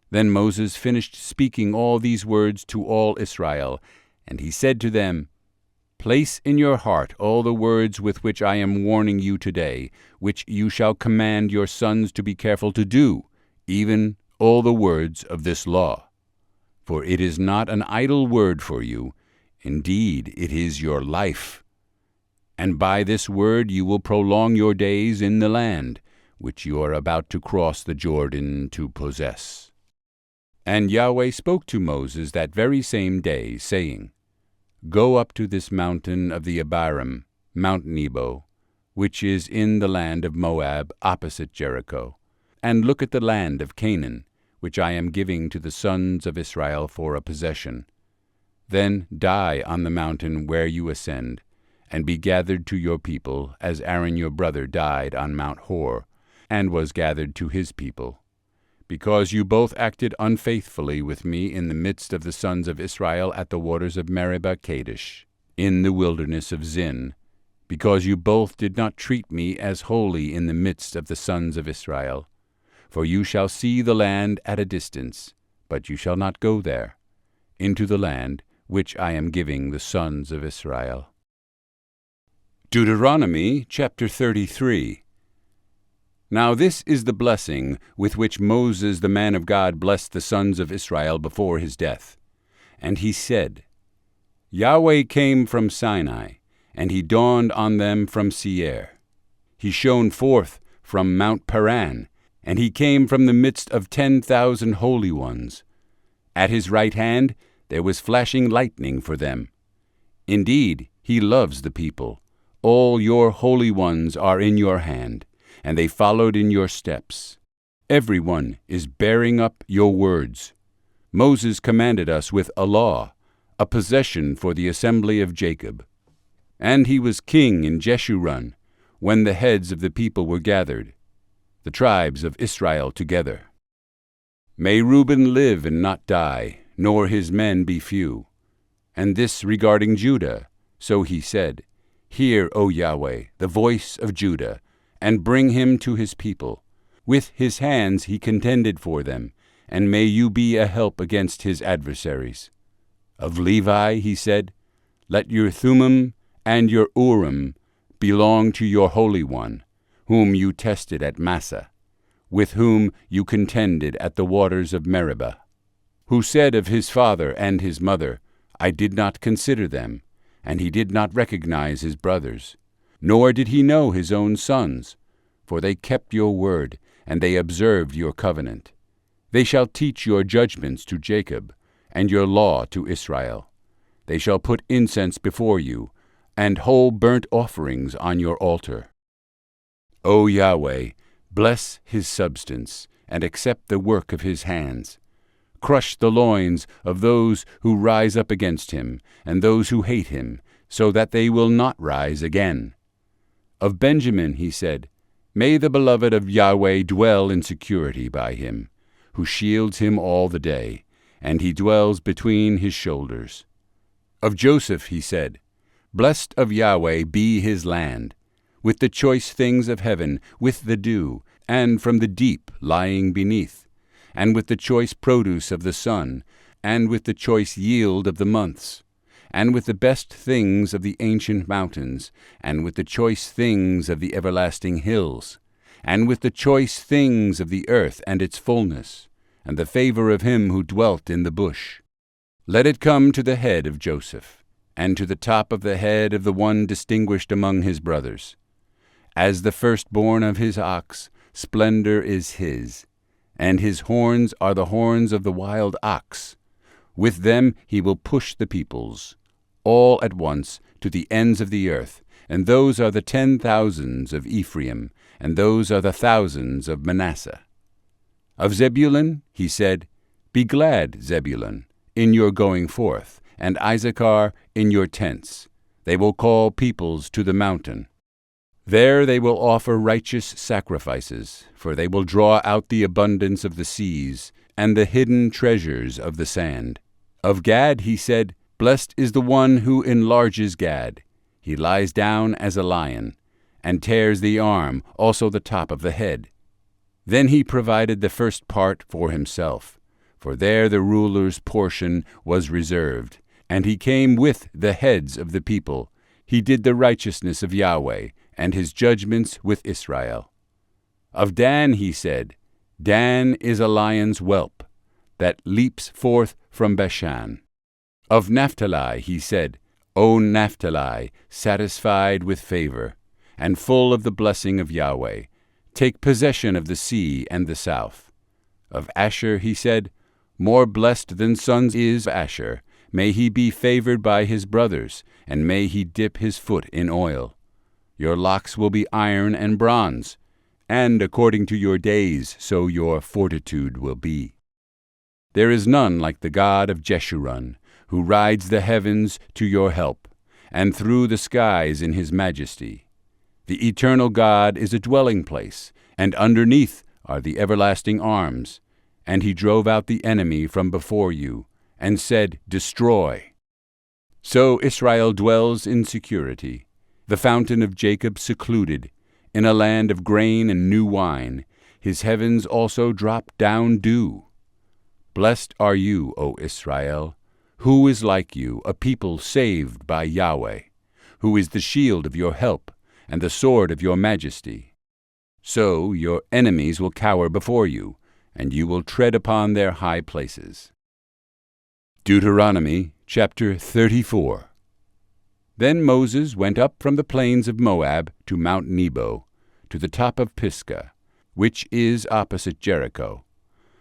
Then Moses finished speaking all these words to all Israel, and he said to them, Place in your heart all the words with which I am warning you today, which you shall command your sons to be careful to do, even all the words of this law. For it is not an idle word for you, indeed it is your life. And by this word you will prolong your days in the land, which you are about to cross the Jordan to possess. And Yahweh spoke to Moses that very same day, saying, Go up to this mountain of the Abiram, Mount Nebo, which is in the land of Moab opposite Jericho, and look at the land of Canaan, which I am giving to the sons of Israel for a possession. Then die on the mountain where you ascend, and be gathered to your people, as Aaron your brother died on Mount Hor, and was gathered to his people. Because you both acted unfaithfully with me in the midst of the sons of Israel at the waters of Meribah Kadesh, in the wilderness of Zin, because you both did not treat me as holy in the midst of the sons of Israel. For you shall see the land at a distance, but you shall not go there, into the land which I am giving the sons of Israel. Deuteronomy chapter 33. Now this is the blessing with which Moses the man of God blessed the sons of Israel before his death. And he said, Yahweh came from Sinai, and he dawned on them from Seir. He shone forth from Mount Paran, and he came from the midst of 10,000 holy ones. At his right hand there was flashing lightning for them. Indeed, he loves the people. All your holy ones are in your hand, and they followed in your steps. Every one is bearing up your words. Moses commanded us with a law, a possession for the assembly of Jacob. And he was king in Jeshurun, when the heads of the people were gathered, the tribes of Israel together. May Reuben live and not die, nor his men be few. And this regarding Judah, so he said, Hear, O Yahweh, the voice of Judah, and bring him to his people. With his hands he contended for them, and may you be a help against his adversaries. Of Levi he said, Let your Thummim and your Urim belong to your Holy One, whom you tested at Massah, with whom you contended at the waters of Meribah, who said of his father and his mother, I did not consider them, and he did not recognize his brothers, nor did he know his own sons, for they kept your word, and they observed your covenant. They shall teach your judgments to Jacob, and your law to Israel. They shall put incense before you, and whole burnt offerings on your altar. O Yahweh, bless his substance, and accept the work of his hands. Crush the loins of those who rise up against him, and those who hate him, so that they will not rise again. Of Benjamin he said, May the beloved of Yahweh dwell in security by him, who shields him all the day, and he dwells between his shoulders. Of Joseph he said, Blessed of Yahweh be his land, with the choice things of heaven, with the dew, and from the deep lying beneath, and with the choice produce of the sun, and with the choice yield of the months, and with the best things of the ancient mountains, and with the choice things of the everlasting hills, and with the choice things of the earth and its fullness, and the favor of him who dwelt in the bush. Let it come to the head of Joseph, and to the top of the head of the one distinguished among his brothers. As the firstborn of his ox, splendor is his, and his horns are the horns of the wild ox. With them he will push the peoples, all at once, to the ends of the earth, and those are the 10,000s of Ephraim, and those are the thousands of Manasseh. Of Zebulun he said, Be glad, Zebulun, in your going forth, and Issachar in your tents. They will call peoples to the mountain. There they will offer righteous sacrifices, for they will draw out the abundance of the seas, and the hidden treasures of the sand. Of Gad he said, Blessed is the one who enlarges Gad. He lies down as a lion, and tears the arm, also the top of the head. Then he provided the first part for himself, for there the ruler's portion was reserved, and he came with the heads of the people. He did the righteousness of Yahweh, and his judgments with Israel. Of Dan he said, Dan is a lion's whelp, that leaps forth from Bashan. Of Naphtali he said, O Naphtali, satisfied with favor, and full of the blessing of Yahweh, take possession of the sea and the south. Of Asher he said, More blessed than sons is Asher. May he be favored by his brothers, and may he dip his foot in oil. Your locks will be iron and bronze, and according to your days so your fortitude will be. There is none like the God of Jeshurun, who rides the heavens to your help, and through the skies in his majesty. The eternal God is a dwelling place, and underneath are the everlasting arms. And he drove out the enemy from before you, and said, Destroy. So Israel dwells in security, the fountain of Jacob secluded, in a land of grain and new wine. His heavens also drop down dew. Blessed are you, O Israel. Who is like you, a people saved by Yahweh, who is the shield of your help, and the sword of your majesty? So your enemies will cower before you, and you will tread upon their high places. Deuteronomy chapter 34. Then Moses went up from the plains of Moab to Mount Nebo, to the top of Pisgah, which is opposite Jericho.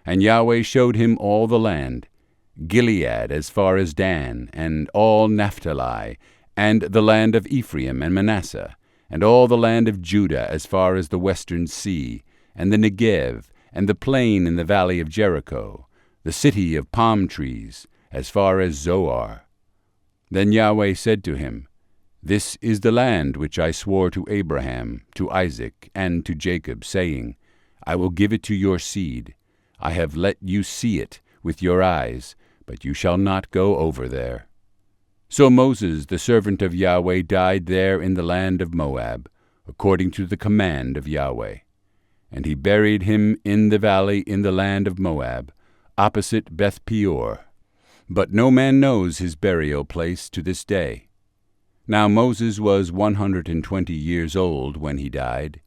And Yahweh showed him all the land, Gilead as far as Dan, and all Naphtali, and the land of Ephraim and Manasseh, and all the land of Judah as far as the western sea, and the Negev, and the plain in the valley of Jericho, the city of palm trees, as far as Zoar. Then Yahweh said to him, This is the land which I swore to Abraham, to Isaac, and to Jacob, saying, I will give it to your seed. I have let you see it with your eyes, but you shall not go over there. So Moses, the servant of Yahweh, died there in the land of Moab, according to the command of Yahweh. And he buried him in the valley in the land of Moab, opposite Beth Peor. But no man knows his burial place to this day. Now Moses was 120 years old when he died.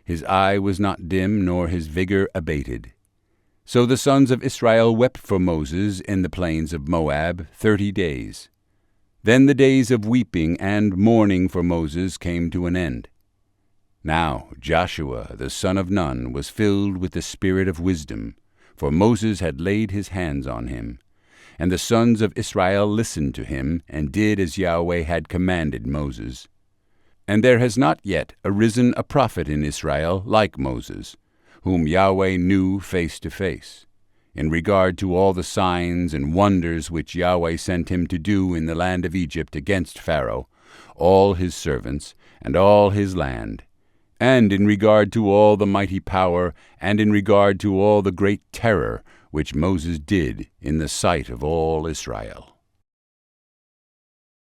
His eye was not dim, nor his vigor abated. So the sons of Israel wept for Moses in the plains of Moab 30 days. Then the days of weeping and mourning for Moses came to an end. Now Joshua the son of Nun was filled with the spirit of wisdom, for Moses had laid his hands on him. And the sons of Israel listened to him, and did as Yahweh had commanded Moses. And there has not yet arisen a prophet in Israel like Moses, whom Yahweh knew face to face, in regard to all the signs and wonders which Yahweh sent him to do in the land of Egypt against Pharaoh, all his servants, and all his land, and in regard to all the mighty power, and in regard to all the great terror which Moses did in the sight of all Israel.